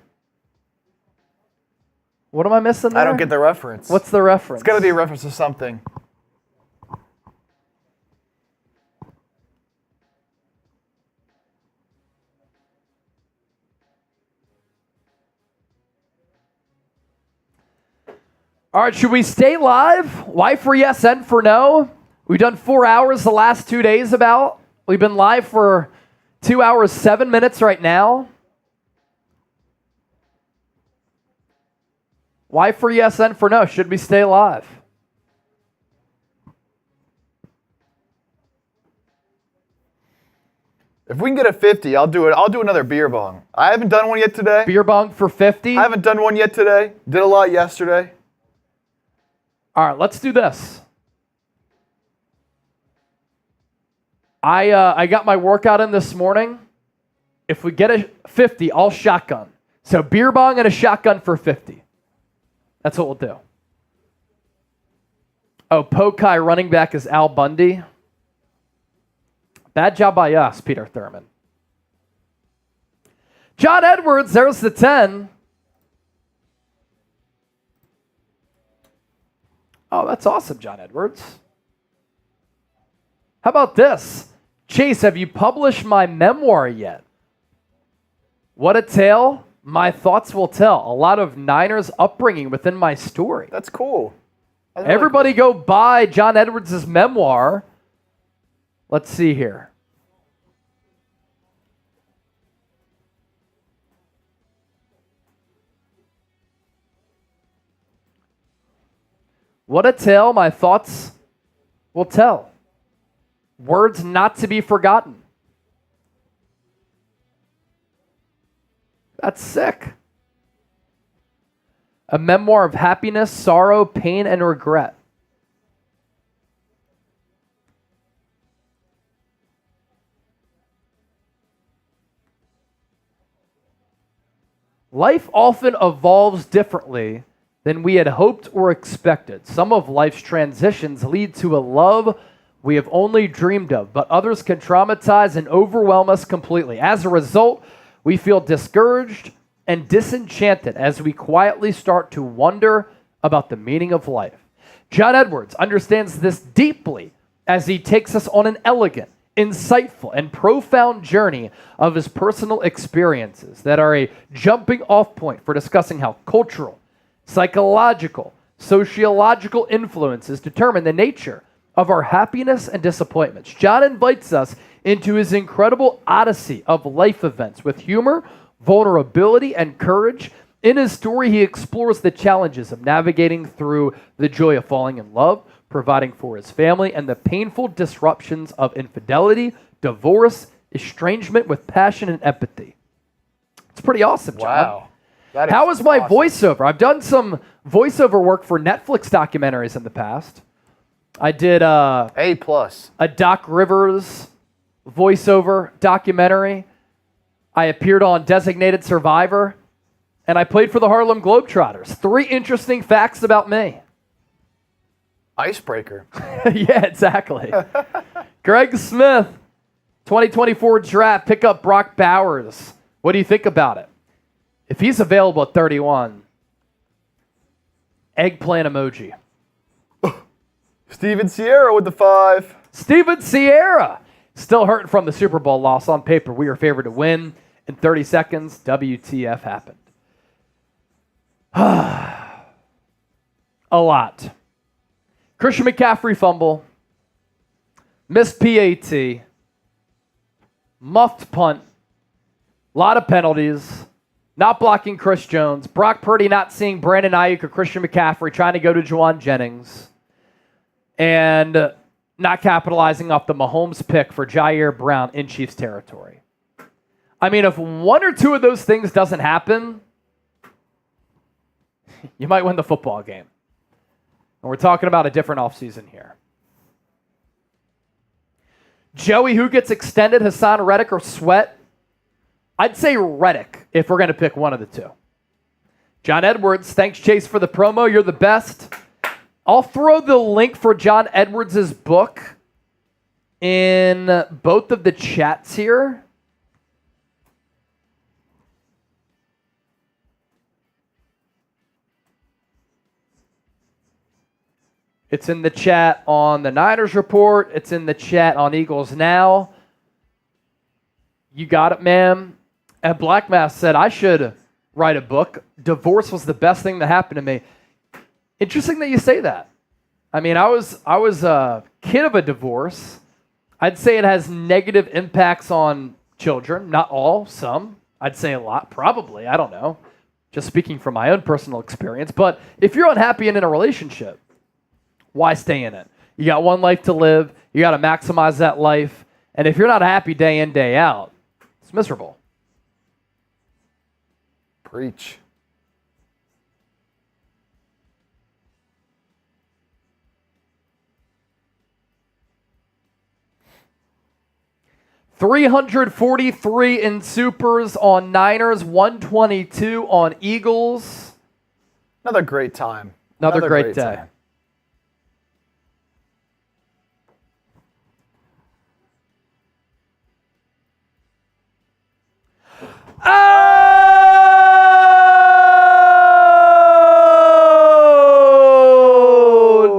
What am I missing there? I don't get the reference. What's the reference? It's got to be a reference to something. All right, should we stay live? Y for yes, N for no. We've done 4 hours the last 2 days about. We've been live for 2 hours, 7 minutes right now. Y for yes, N for no. Should we stay live? If we can get a 50, I'll do it. I'll do another beer bong. I haven't done one yet today. Beer bong for 50? I haven't done one yet today. Did a lot yesterday. All right, let's do this. I got my workout in this morning. If we get a 50, I'll shotgun. So beer bong and a shotgun for 50. That's what we'll do. Oh, Pokai running back is Al Bundy. Bad job by us, Peter Thurman. John Edwards, there's the 10. Oh, that's awesome, John Edwards. How about this? Chase, have you published my memoir yet? What a tale my thoughts will tell. A lot of Niners upbringing within my story. That's cool. That's Everybody really cool. go buy John Edwards' memoir. Let's see here. What a tale my thoughts will tell. Words not to be forgotten. That's sick. A memoir of happiness, sorrow, pain, and regret. Life often evolves differently than we had hoped or expected. Some of life's transitions lead to a love we have only dreamed of, but others can traumatize and overwhelm us completely. As a result, we feel discouraged and disenchanted as we quietly start to wonder about the meaning of life. John Edwards understands this deeply as he takes us on an elegant, insightful, and profound journey of his personal experiences that are a jumping off point for discussing how cultural, psychological, sociological influences determine the nature of our happiness and disappointments. John invites us into his incredible odyssey of life events with humor, vulnerability, and courage. In his story, he explores the challenges of navigating through the joy of falling in love, providing for his family, and the painful disruptions of infidelity, divorce, estrangement with passion and empathy. It's pretty awesome, John. Wow. How is my voiceover? I've done some voiceover work for Netflix documentaries in the past. I did A+. a Doc Rivers voiceover documentary. I appeared on Designated Survivor, and I played for the Harlem Globetrotters. 3 interesting facts about me. Icebreaker. Yeah, exactly. Greg Smith, 2024 draft, pick up Brock Bowers. What do you think about it? If he's available at 31, eggplant emoji. Steven Sierra with the 5. Steven Sierra, still hurting from the Super Bowl loss. On paper, we were favored to win. In 30 seconds, WTF happened. A lot. Christian McCaffrey fumble, missed PAT, muffed punt, a lot of penalties, not blocking Chris Jones, Brock Purdy not seeing Brandon Aiyuk or Christian McCaffrey trying to go to Juwan Jennings, and not capitalizing off the Mahomes pick for Jair Brown in Chiefs territory. I mean, if 1 or 2 of those things doesn't happen, you might win the football game. And we're talking about a different offseason here. Joey, who gets extended, Hassan Reddick or Sweat? I'd say Reddick if we're going to pick one of the 2. John Edwards, thanks, Chase, for the promo. You're the best. I'll throw the link for John Edwards' book in both of the chats here. It's in the chat on the Niners Report. It's in the chat on Eagles Now. You got it, man. And Black Mass said, I should write a book. Divorce was the best thing that happened to me. Interesting that you say that. I mean, I was a kid of a divorce. I'd say it has negative impacts on children. Not all, some. I'd say a lot, probably. I don't know. Just speaking from my own personal experience. But if you're unhappy and in a relationship, why stay in it? You got one life to live. You got to maximize that life. And if you're not happy day in, day out, it's miserable. Preach. $343 in supers on Niners, 122 on Eagles. Another great time. Another great day. Time. Oh!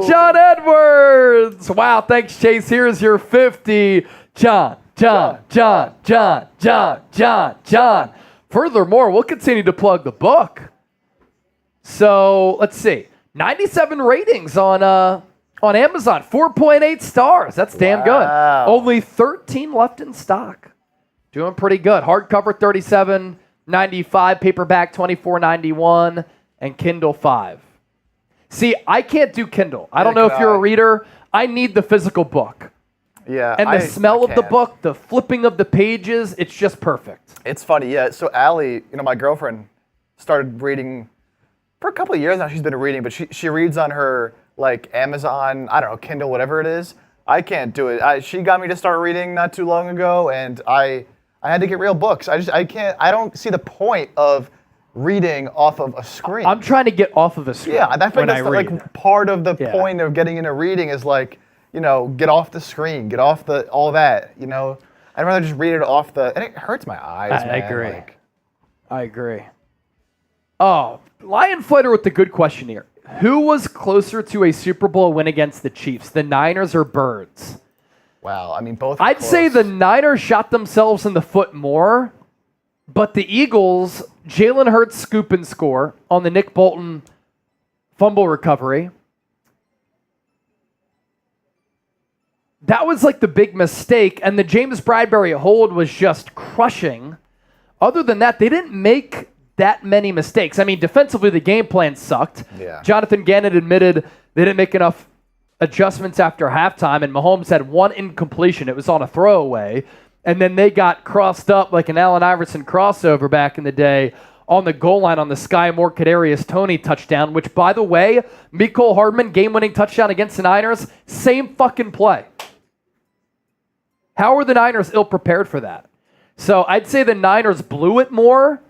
John Edwards! Wow, thanks, Chase. Here's your 50. John. Furthermore, we'll continue to plug the book. So, let's see. 97 ratings on Amazon. 4.8 stars. That's damn good. Only 13 left in stock. Doing pretty good. Hardcover $37.95, paperback $24.91, and Kindle $5. See, I can't do Kindle. I don't know if you're a reader. I need the physical book. Yeah. And the smell of the book, the flipping of the pages, it's just perfect. It's funny, yeah. So Allie, my girlfriend, started reading for a couple of years now she's been reading, but she reads on her like Amazon, I don't know, Kindle, whatever it is. I can't do it. She got me to start reading not too long ago, and I had to get real books. I don't see the point of reading off of a screen. I'm trying to get off of a screen. Yeah, that's like part of the point of getting into reading is like, get off the screen, get off all that, I'd rather just read it off and it hurts my eyes, man. I agree. I agree. Oh, Lion Fighter with the good question here. Who was closer to a Super Bowl win against the Chiefs, the Niners or Birds? Wow, I mean, both. I'd say the Niners shot themselves in the foot more, but the Eagles, Jalen Hurts scoop and score on the Nick Bolton fumble recovery. That was like the big mistake, and the James Bradbury hold was just crushing. Other than that, they didn't make that many mistakes. I mean, defensively, the game plan sucked. Yeah. Jonathan Gannon admitted they didn't make enough adjustments after halftime, and Mahomes had one incompletion. It was on a throwaway, and then they got crossed up like an Allen Iverson crossover back in the day on the goal line on the Sky Moore Kadarius Toney touchdown, which, by the way, Mecole Hardman, game-winning touchdown against the Niners, same fucking play. How were the Niners ill-prepared for that? So I'd say the Niners blew it more,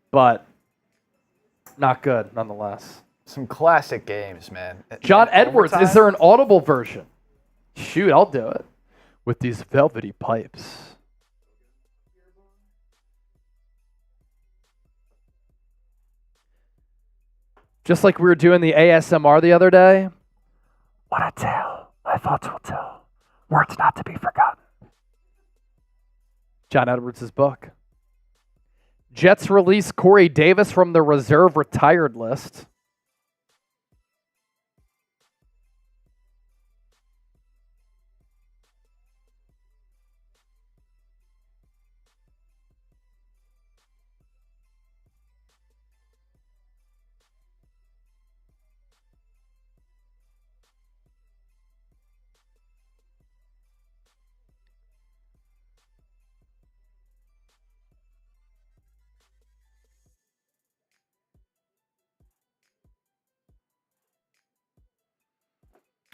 but not good nonetheless. Some classic games, man. John Edwards, is there an audible version? Shoot, I'll do it. With these velvety pipes. Just like we were doing the ASMR the other day. What a tale, my thoughts will tell. Words not to be forgotten. John Edwards' book. Jets release Corey Davis from the reserve retired list.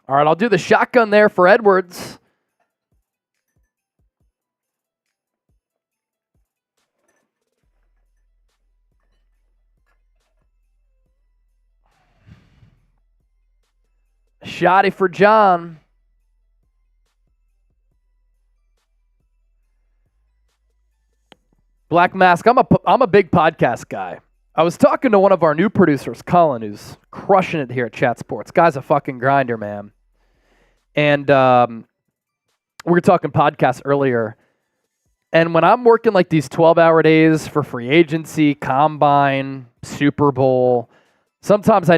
All right, I'll do the shotgun there for Edwards. Shotty for John. Black Mask, I'm a big podcast guy. I was talking to one of our new producers, Colin, who's crushing it here at Chat Sports. Guy's a fucking grinder, man. And we were talking podcasts earlier. And when I'm working like these 12-hour days for free agency, combine, Super Bowl, sometimes I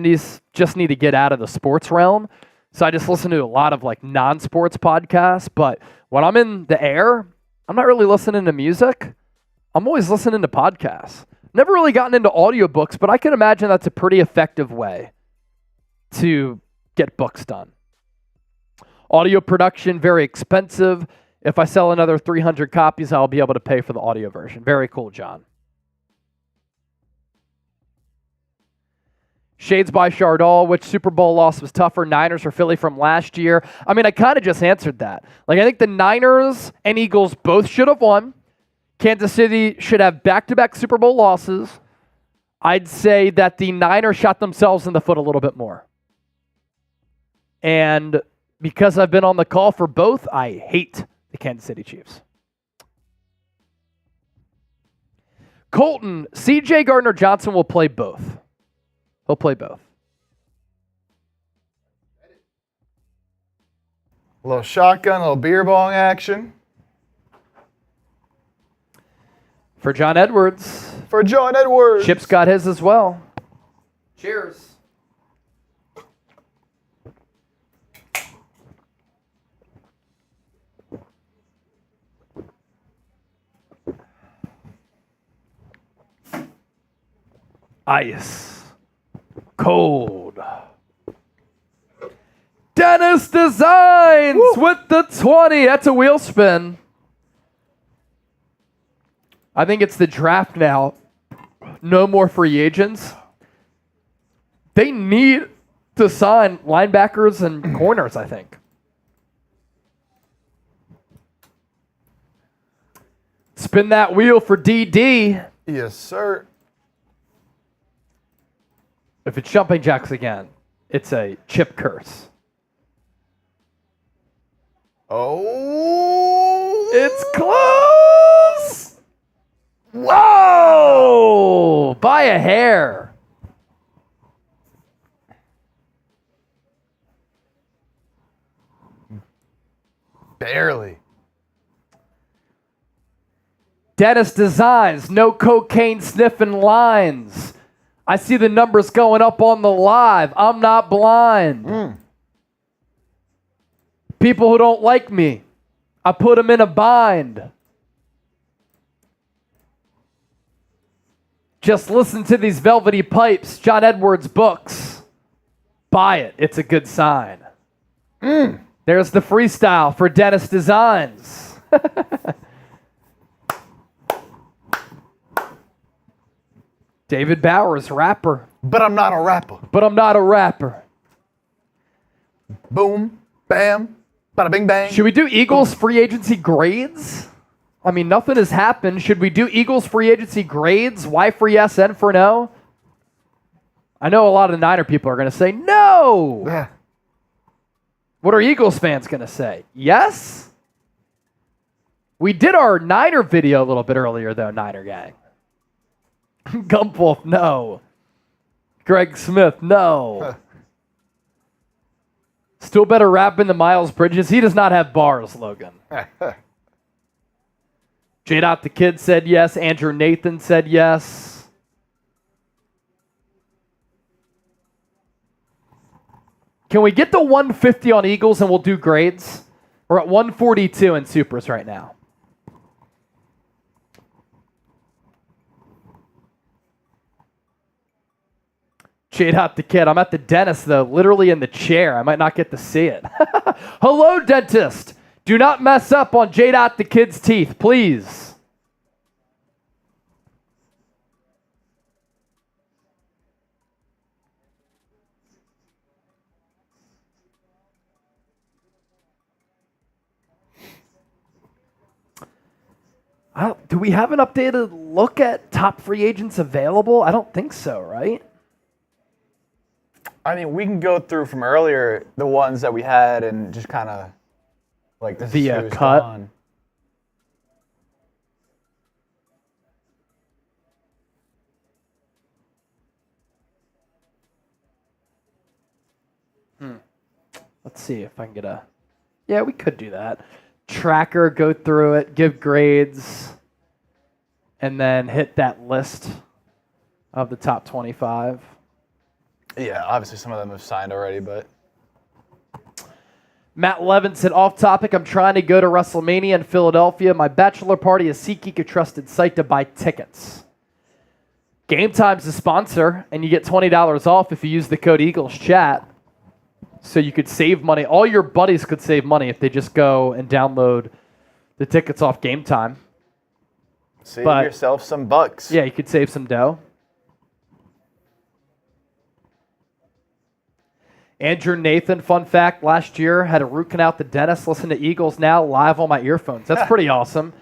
just need to get out of the sports realm. So I just listen to a lot of like non-sports podcasts. But when I'm in the air, I'm not really listening to music. I'm always listening to podcasts. Never really gotten into audiobooks, but I can imagine that's a pretty effective way to get books done. Audio production, very expensive. If I sell another 300 copies, I'll be able to pay for the audio version. Very cool, John. Shades by Chardall, which Super Bowl loss was tougher, Niners or Philly from last year? I mean, I kind of just answered that. Like, I think the Niners and Eagles both should have won. Kansas City should have back-to-back Super Bowl losses. I'd say that the Niners shot themselves in the foot a little bit more. And because I've been on the call for both, I hate the Kansas City Chiefs. Colton, CJ Gardner-Johnson will play both. He'll play both. A little shotgun, a little beer bong action. For John Edwards. For John Edwards. Chip's got his as well. Cheers. Ice. Cold. Dennis Designs with the 20. That's a wheel spin. I think it's the draft now. No more free agents. They need to sign linebackers and corners, I think. Spin that wheel for DD. Yes, sir. If it's jumping jacks again, it's a chip curse. Oh. It's close. Whoa! By a hair. Barely. Dennis Designs, no cocaine sniffing lines. I see the numbers going up on the live. I'm not blind. People who don't like me, I put them in a bind. Just listen to these velvety pipes, John Edwards books. Buy it. It's a good sign. There's the freestyle for Dennis Designs. David Bowers, rapper. But I'm not a rapper. But I'm not a rapper. Boom, bam, bada bing bang. Should we do Eagles free agency grades? I mean, nothing has happened. Should we do Eagles free agency grades? Y for yes, N for no? I know a lot of the Niner people are going to say no. Yeah. What are Eagles fans going to say? Yes? We did our Niner video a little bit earlier, though, Niner gang. Gumpwolf, no. Greg Smith, no. Still better rapping than Miles Bridges. He does not have bars, Logan. J-Dot the Kid said yes. Andrew Nathan said yes. Can we get to 150 on Eagles and we'll do grades? We're at 142 in Supers right now. J-Dot the Kid. I'm at the dentist, though, literally in the chair. I might not get to see it. Hello, dentist. Do not mess up on J-Dot the Kid's teeth, please. Do we have an updated look at top free agents available? I don't think so, right? I mean, we can go through from earlier the ones that we had and just kind of like this Via is who's cut. gone. Let's see if I can get a... Yeah, we could do that. Tracker, go through it, give grades, and then hit that list of the top 25. Yeah, obviously some of them have signed already, but... Matt Levin said, off topic, I'm trying to go to WrestleMania in Philadelphia. My bachelor party is SeatGeek, a trusted site to buy tickets. Game Time's the sponsor, and you get $20 off if you use the code Eagles Chat. So you could save money. All your buddies could save money if they just go and download the tickets off Game Time. Save yourself some bucks. Yeah, you could save some dough. Andrew Nathan, fun fact, last year had a root canal at the dentist. Listen to Eagles Now live on my earphones. That's pretty awesome.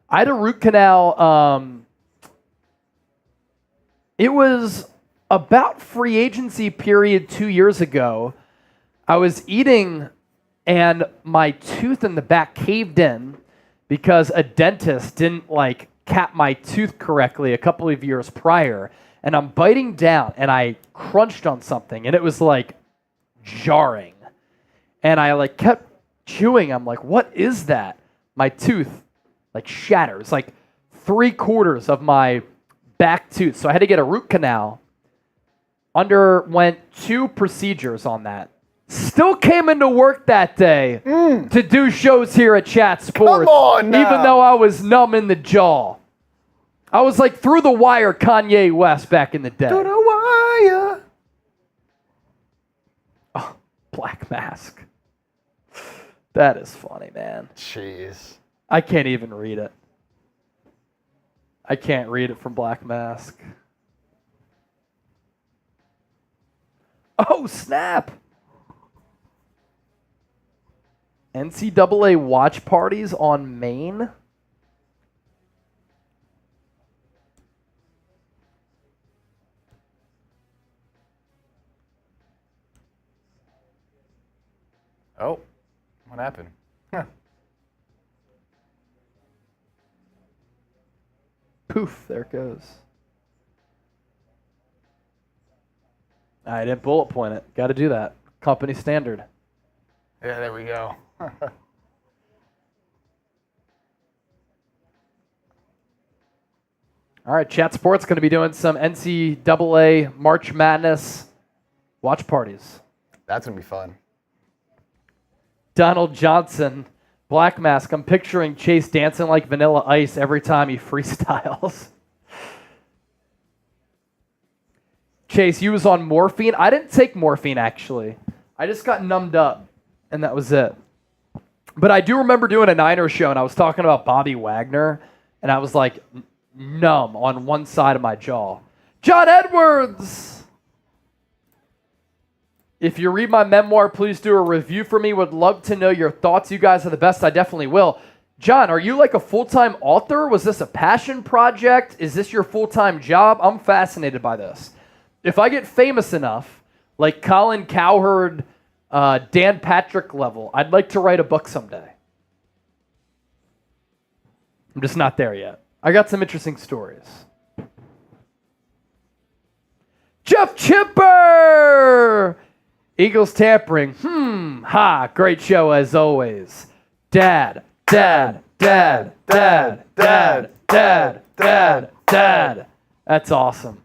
I had a root canal. It was about free agency period 2 years ago. I was eating and my tooth in the back caved in because a dentist didn't cap my tooth correctly a couple of years prior. And I'm biting down and I crunched on something and it was jarring. And I kept chewing. I'm like, what is that? My tooth shatters. 3/4 of my back tooth. So I had to get a root canal. Underwent 2 procedures on that. Still came into work that day to do shows here at Chat Sports. Come on now. Even though I was numb in the jaw. I was through the wire Kanye West back in the day. Through the wire. Oh, Black Mask. That is funny, man. Jeez. I can't even read it. I can't read it from Black Mask. Oh, snap. NCAA watch parties on Maine? Oh, what happened? Poof, there it goes. I didn't bullet point it. Got to do that. Company standard. Yeah, there we go. All right, Chat Sports going to be doing some NCAA March Madness watch parties. That's going to be fun. Donald Johnson, Black Mask. I'm picturing Chase dancing like Vanilla Ice every time he freestyles. Chase, you was on morphine. I didn't take morphine, actually. I just got numbed up, and that was it. But I do remember doing a Niners show, and I was talking about Bobby Wagner, and I was like numb on one side of my jaw. John Edwards! If you read my memoir, please do a review for me. Would love to know your thoughts. You guys are the best. I definitely will. John, are you like a full-time author? Was this a passion project? Is this your full-time job? I'm fascinated by this. If I get famous enough, like Colin Cowherd, Dan Patrick level, I'd like to write a book someday. I'm just not there yet. I got some interesting stories. Jeff Chipper! Eagles tampering. Great show as always. Dad. That's awesome.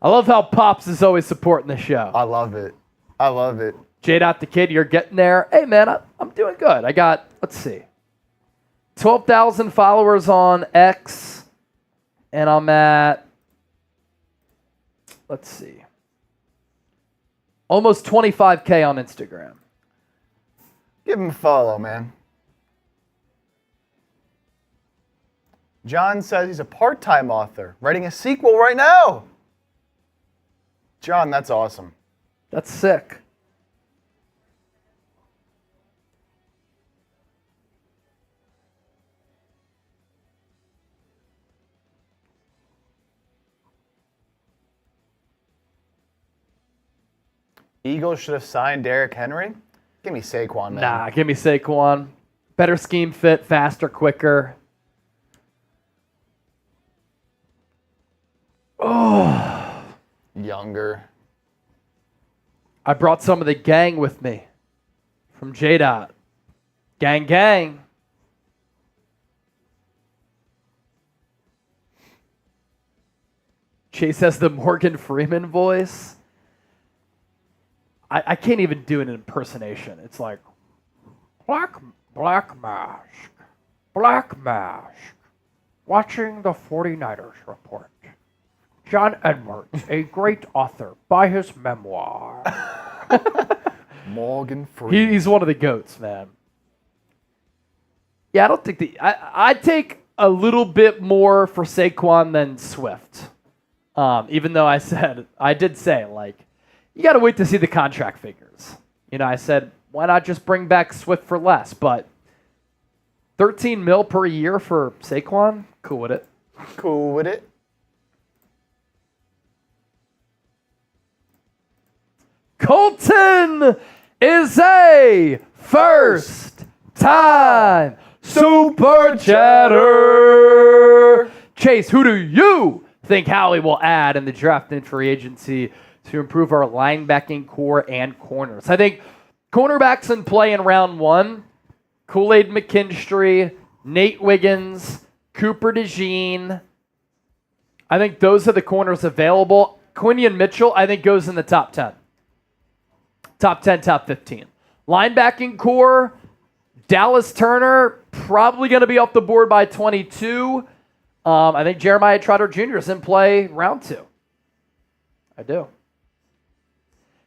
I love how Pops is always supporting the show. I love it. J. the Kid, you're getting there. Hey, man, I'm doing good. I got, let's see, 12,000 followers on X, and I'm at, let's see, almost 25K on Instagram. Give him a follow, man. John says he's a part-time author, writing a sequel right now. John, that's awesome. That's sick. Eagles should have signed Derrick Henry. Give me Saquon, man. Nah, give me Saquon. Better scheme fit, faster, quicker. Oh. Younger. I brought some of the gang with me from J-Dot. Gang. Chase has the Morgan Freeman voice. I can't even do an impersonation. It's like, Black Mask, watching the 49ers report. John Edwards, a great author, by his memoir. Morgan Freeman. He's one of the GOATs, man. Yeah, I don't think I'd take a little bit more for Saquon than Swift. Even though I did say, like, you got to wait to see the contract figures. You know, I said, why not just bring back Swift for less? But $13 million per year for Saquon? Cool with it. Cool with it. Colton is a first-time Super Chatter. Chase, who do you think Howie will add in the draft and free agency to improve our linebacking core and corners? I think cornerbacks in play in round one, Kool-Aid McKinstry, Nate Wiggins, Cooper DeJean. I think those are the corners available. Quinion Mitchell, I think, goes in the top 10. Top 10, top 15. Linebacking core, Dallas Turner, probably going to be off the board by 22. I think Jeremiah Trotter Jr. is in play round 2. I do.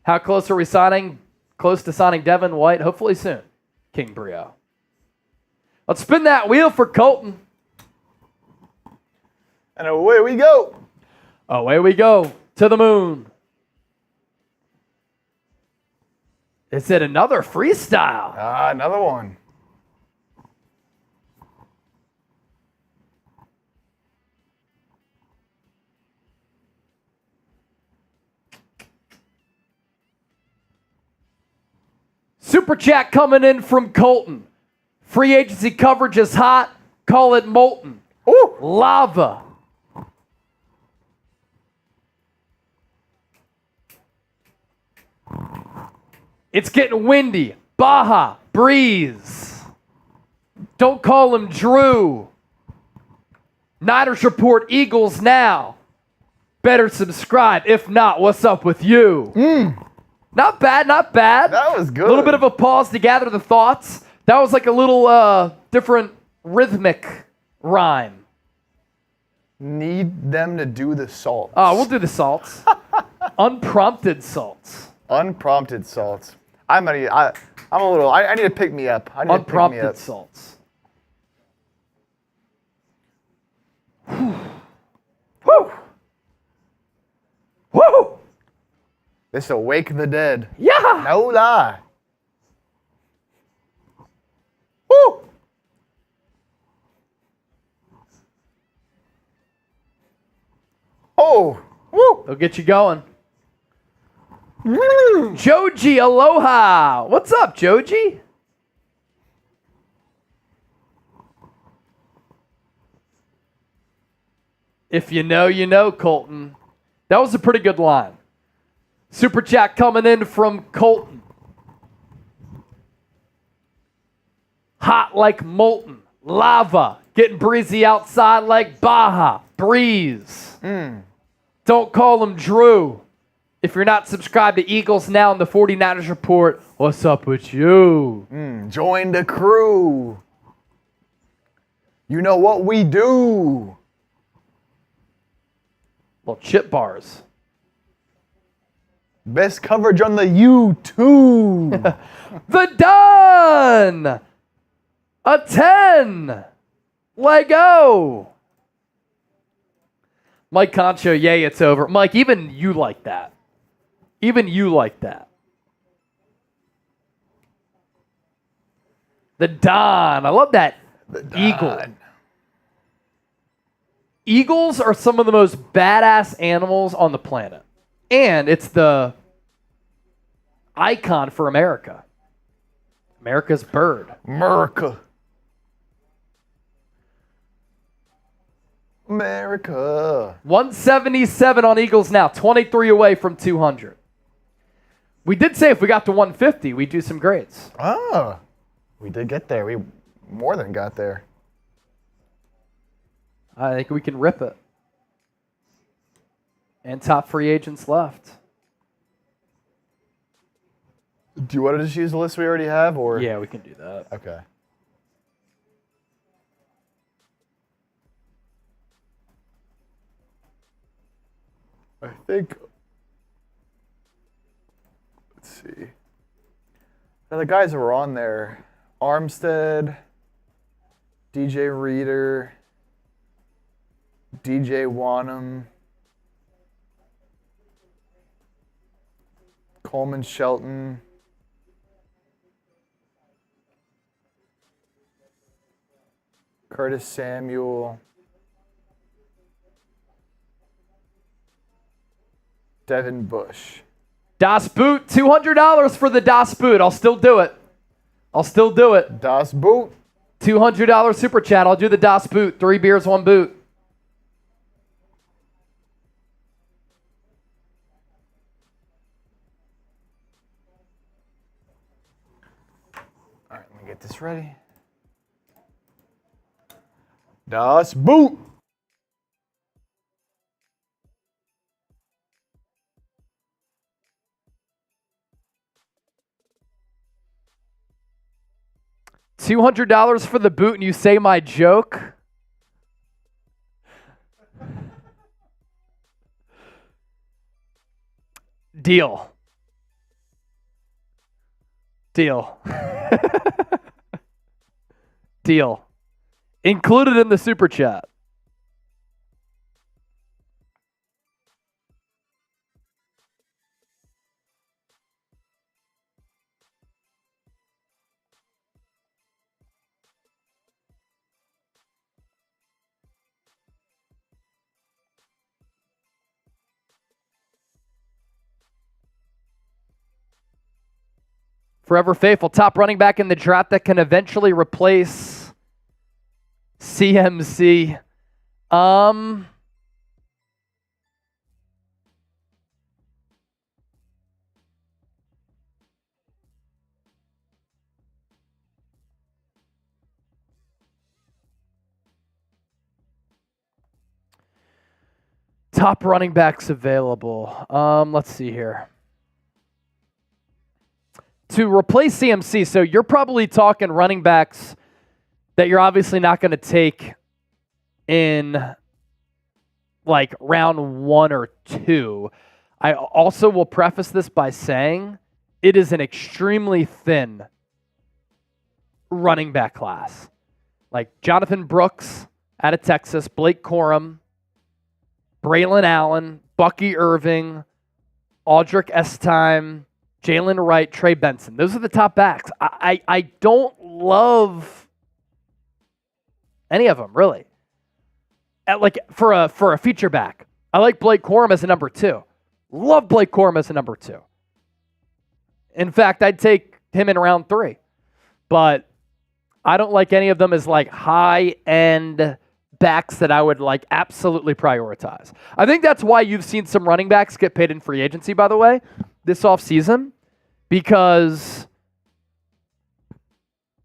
How close are we signing? Close to signing Devin White? Hopefully soon. King Brio. Let's spin that wheel for Colton. And away we go. Away we go to the moon. Is it another freestyle? Another one. Super chat coming in from Colton. Free agency coverage is hot. Call it molten. Ooh. Lava. It's getting windy. Baja. Breeze. Don't call him Drew. Niners report Eagles now. Better subscribe. If not, what's up with you? Not bad, not bad. That was good. A little bit of a pause to gather the thoughts. That was like a little different rhythmic rhyme. Need them to do the salts. Oh, we'll do the salts. Unprompted salts. Unprompted salts. I need to pick me up. I need to pick me Unprompted up. salts. Woo! Woo! This will wake the dead. Yeah! No lie. Woo! Oh! Woo! They'll get you going. Joji, aloha. What's up, Joji? If you know, you know, Colton. That was a pretty good line. Super chat coming in from Colton. Hot like molten. Lava. Getting breezy outside like Baja. Breeze. Don't call him Drew. If you're not subscribed to Eagles Now and the 49ers Report, what's up with you? Join the crew. You know what we do. Little chip bars. Best coverage on the YouTube. The Done! A 10! Lego! Mike Concho, yay, it's over. Mike, even you like that. Even you like that. The Don. I love that. Eagle. Eagles are some of the most badass animals on the planet. And it's the icon for America. America's bird. America. America. 177 on Eagles Now. 23 away from 200. We did say if we got to 150, we'd do some grades. Oh, we did get there. We more than got there. I think we can rip it. And top free agents left. Do you want to just use the list we already have, or? Yeah, we can do that. Okay. I think. Let's see. Now the guys that were on there: Armstead, DJ Reader, DJ Wanham, Coleman Shelton, Curtis Samuel, Devin Bush. Das Boot, $200 for the Das Boot. I'll still do it. I'll still do it. Das Boot. $200 super chat. I'll do the Das Boot. 3 beers, 1 boot. All right, let me get this ready. Das Boot. $200 for the boot and you say my joke? Deal. Deal. Deal. Included in the super chat. Forever faithful. Top running back in the draft that can eventually replace CMC. Top running backs available. Let's see here. To replace CMC, so you're probably talking running backs that you're obviously not going to take in like round 1 or 2. I also will preface this by saying it is an extremely thin running back class. Like Jonathan Brooks out of Texas, Blake Corum, Braylon Allen, Bucky Irving, Audric Estime, Jalen Wright, Trey Benson. Those are the top backs. I don't love any of them, really. Like for a feature back, I like Blake Corum as a number 2. Love Blake Corum as a number 2. In fact, I'd take him in round 3. But I don't like any of them as like high-end backs that I would like absolutely prioritize. I think that's why you've seen some running backs get paid in free agency, by the way, this offseason, because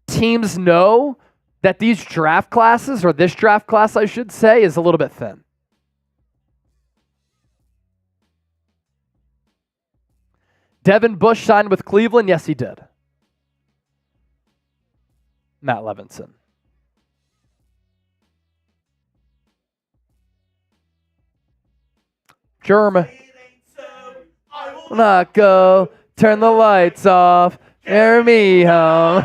teams know that these draft classes, or this draft class, I should say, is a little bit thin. Devin Bush signed with Cleveland. Yes, he did. Matt Levinson. German. Will not go. Turn the lights off. Carry me home.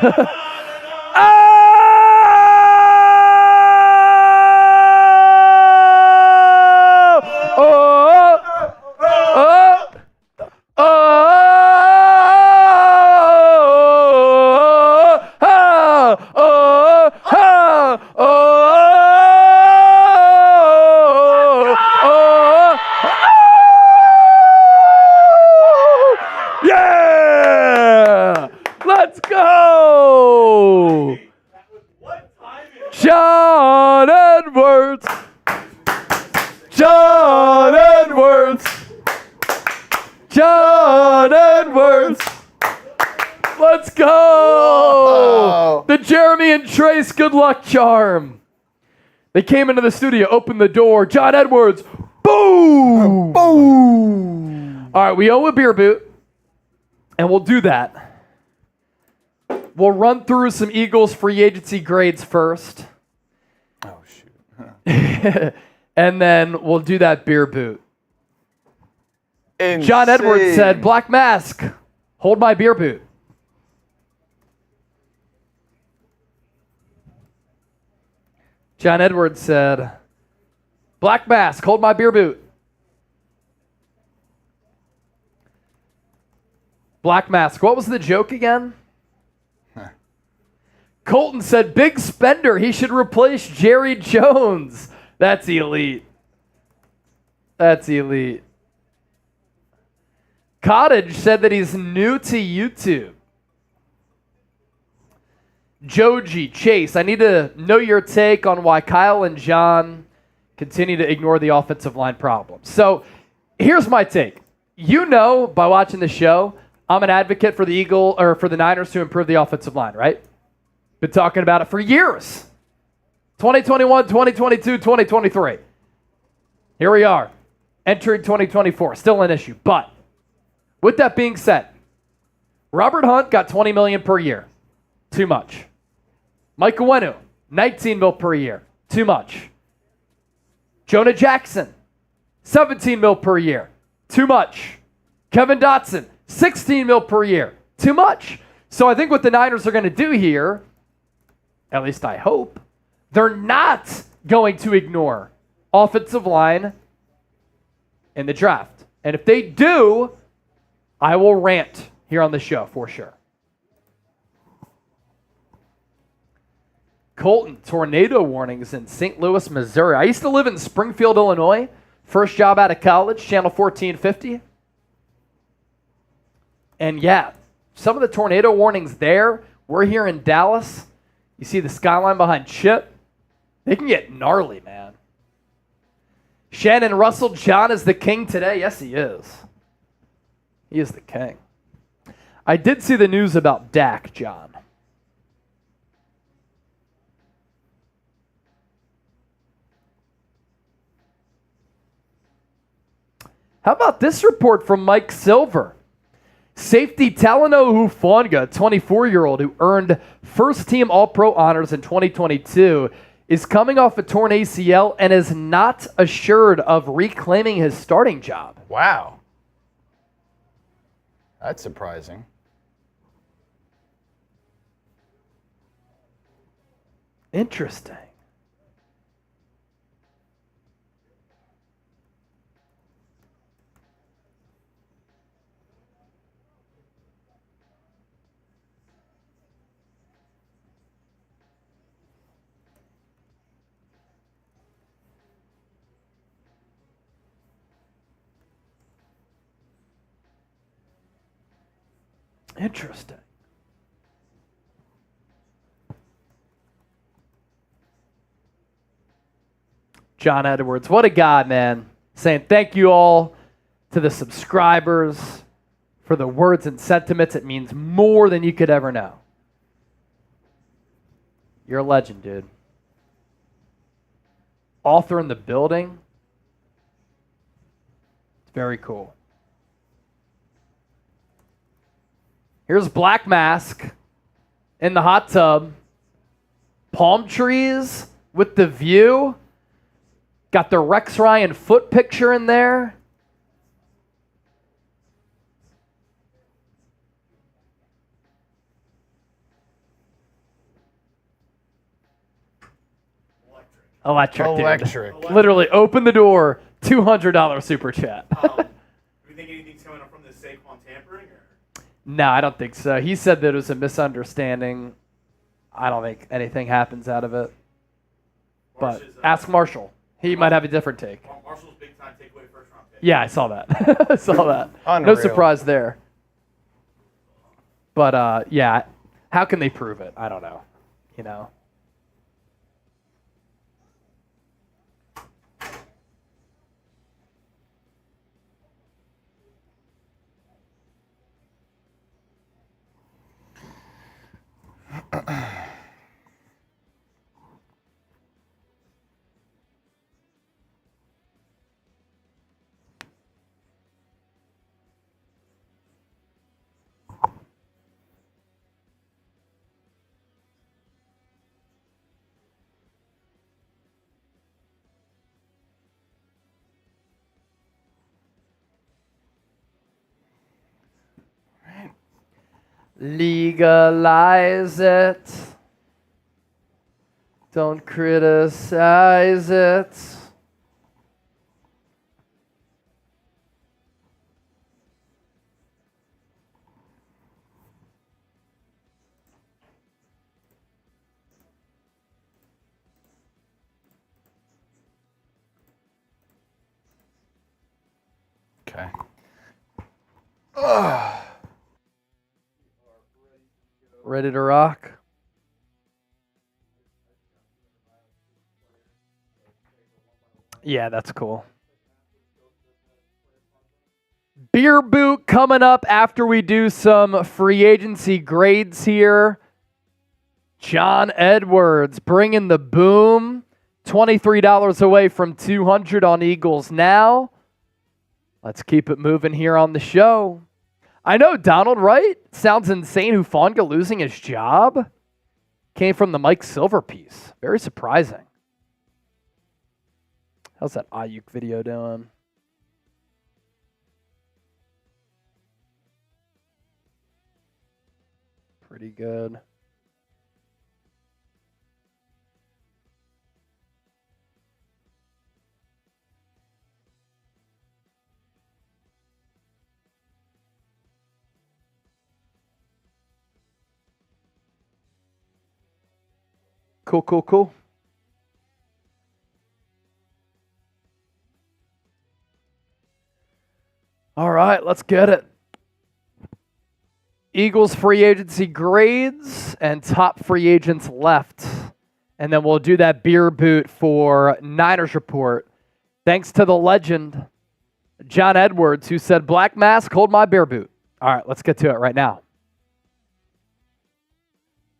Trace good luck charm. They came into the studio, opened the door. John Edwards, boom! Boom! All right, we owe a beer boot, and we'll do that. We'll run through some Eagles free agency grades first. Oh, shoot. And then we'll do that beer boot. Insane. John Edwards said, Black Mask, hold my beer boot. John Edwards said, Black Mask, hold my beer boot. Black Mask, what was the joke again? Colton said, big spender, he should replace Jerry Jones. That's elite. That's elite. Cottage said that he's new to YouTube. Joji, Chase, I need to know your take on why Kyle and John continue to ignore the offensive line problems. So here's my take. You know, by watching the show, I'm an advocate for the Niners to improve the offensive line, right? Been talking about it for years. 2021, 2022, 2023. Here we are, entering 2024. Still an issue. But with that being said, Robert Hunt got $20 million per year. Too much. Mike Owenu, $19 million per year. Too much. Jonah Jackson, $17 million per year. Too much. Kevin Dotson, $16 million per year. Too much. So I think what the Niners are going to do here, at least I hope, they're not going to ignore offensive line in the draft. And if they do, I will rant here on the show for sure. Colton, tornado warnings in St. Louis, Missouri. I used to live in Springfield, Illinois. First job out of college, Channel 1450. And yeah, some of the tornado warnings there. We're here in Dallas. You see the skyline behind Chip. They can get gnarly, man. Shannon Russell, John is the king today. Yes, he is. He is the king. I did see the news about Dak, John. How about this report from Mike Silver? Safety Talanoa Hufanga, 24-year-old who earned first-team All-Pro honors in 2022, is coming off a torn ACL and is not assured of reclaiming his starting job. Wow. That's surprising. Interesting. Interesting. John Edwards, what a guy, man. Saying thank you all to the subscribers for the words and sentiments. It means more than you could ever know. You're a legend, dude. Author in the building. It's very cool. Here's Black Mask in the hot tub. Palm trees with the view. Got the Rex Ryan foot picture in there. Electric. Dude. Literally, open the door, $200 super chat. Do you think anything's coming up from this Saquon tampering? Or? No, I don't think so. He said that it was a misunderstanding. I don't think anything happens out of it. But ask Marshall. He might have a different take. Marshall's big time takeaway first round pick. Yeah, I saw that. I saw that. Unreal. No surprise there. But yeah, how can they prove it? I don't know. You know. Legalize it. Don't criticize it. Okay. Ready to rock? Yeah, that's cool. Beer boot coming up after we do some free agency grades here. John Edwards bringing the boom. $23 away from $200 on Eagles now. Let's keep it moving here on the show. I know, Donald, right? Sounds insane. Hufanga losing his job came from the Mike Silver piece. Very surprising. How's that Aiyuk video doing? Pretty good. Cool. All right, let's get it. Eagles free agency grades and top free agents left. And then we'll do that beer boot for Niners Report. Thanks to the legend, John Edwards, who said, "Black mask, hold my beer boot." All right, let's get to it right now.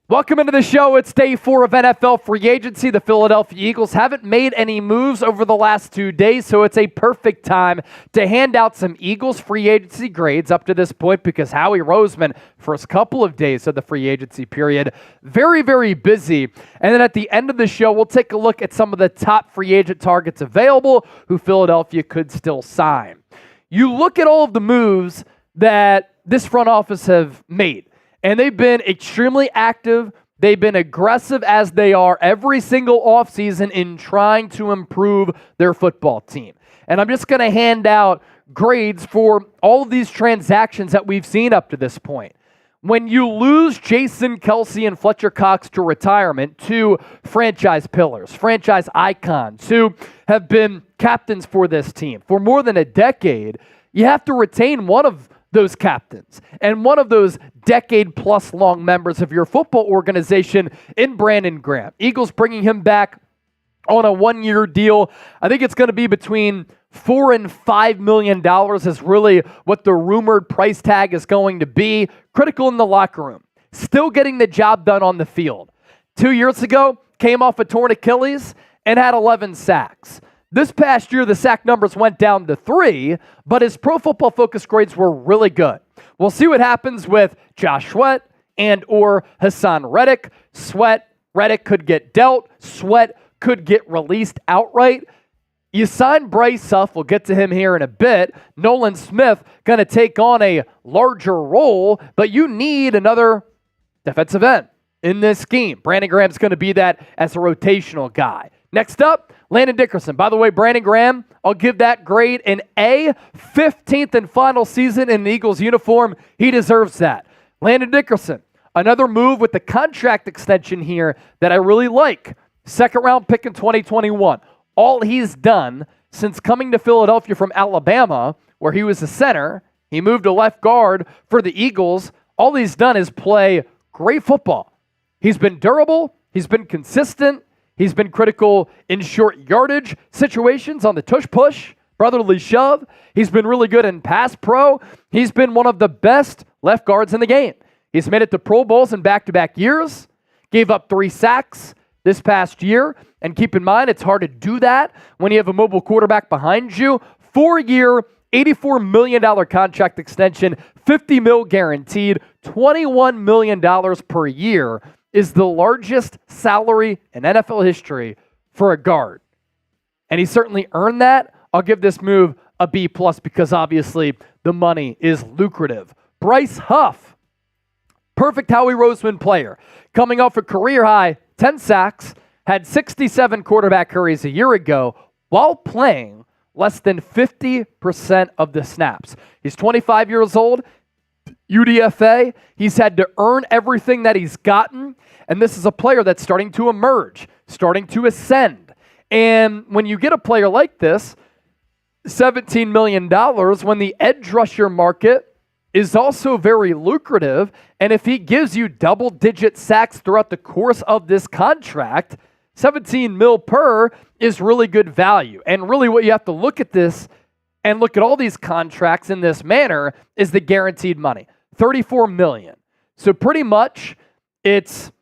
Welcome into the show. It's day 4 of NFL free agency. The Philadelphia Eagles haven't made any moves over the last 2 days, so it's a perfect time to hand out some Eagles free agency grades up to this point because Howie Roseman, first couple of days of the free agency period, very, very busy. And then at the end of the show, we'll take a look at some of the top free agent targets available who Philadelphia could still sign. You look at all of the moves that this front office have made. And they've been extremely active. They've been aggressive as they are every single offseason in trying to improve their football team. And I'm just going to hand out grades for all of these transactions that we've seen up to this point. When you lose Jason Kelce and Fletcher Cox to retirement, 2 franchise pillars, franchise icons who have been captains for this team for more than a decade, you have to retain one of those captains and one of those decade-plus long members of your football organization in Brandon Graham. Eagles bringing him back on a 1-year deal. I think it's going to be between $4 and $5 million is really what the rumored price tag is going to be. Critical in the locker room. Still getting the job done on the field. 2 years ago, came off a torn Achilles and had 11 sacks. This past year, the sack numbers went down to 3, but his Pro Football Focus grades were really good. We'll see what happens with Josh Sweat and or Hassan Reddick. Reddick could get dealt. Sweat could get released outright. You sign Bryce Huff. We'll get to him here in a bit. Nolan Smith going to take on a larger role, but you need another defensive end in this scheme. Brandon Graham's going to be that as a rotational guy. Next up, Landon Dickerson. By the way, Brandon Graham, I'll give that grade an A. 15th and final season in the Eagles uniform. He deserves that. Landon Dickerson, another move with the contract extension here that I really like. 2nd round pick in 2021. All he's done since coming to Philadelphia from Alabama, where he was a center, he moved to left guard for the Eagles. All he's done is play great football. He's been durable. He's been consistent. He's been critical in short yardage situations on the tush-push, brotherly shove. He's been really good in pass pro. He's been one of the best left guards in the game. He's made it to Pro Bowls in back-to-back years, gave up 3 sacks this past year. And keep in mind, it's hard to do that when you have a mobile quarterback behind you. 4-year, $84 million contract extension, $50 million guaranteed, $21 million per year is the largest salary in NFL history for a guard. And he certainly earned that. I'll give this move a B+ because obviously the money is lucrative. Bryce Huff, perfect Howie Roseman player. Coming off a career high 10 sacks, had 67 quarterback hurries a year ago while playing less than 50% of the snaps. He's 25 years old, UDFA. He's had to earn everything that he's gotten. And this is a player that's starting to emerge, starting to ascend. And when you get a player like this, $17 million, when the edge rusher market is also very lucrative, and if he gives you double-digit sacks throughout the course of this contract, $17 million per is really good value. And really what you have to look at this and look at all these contracts in this manner is the guaranteed money, $34 million. So pretty much it's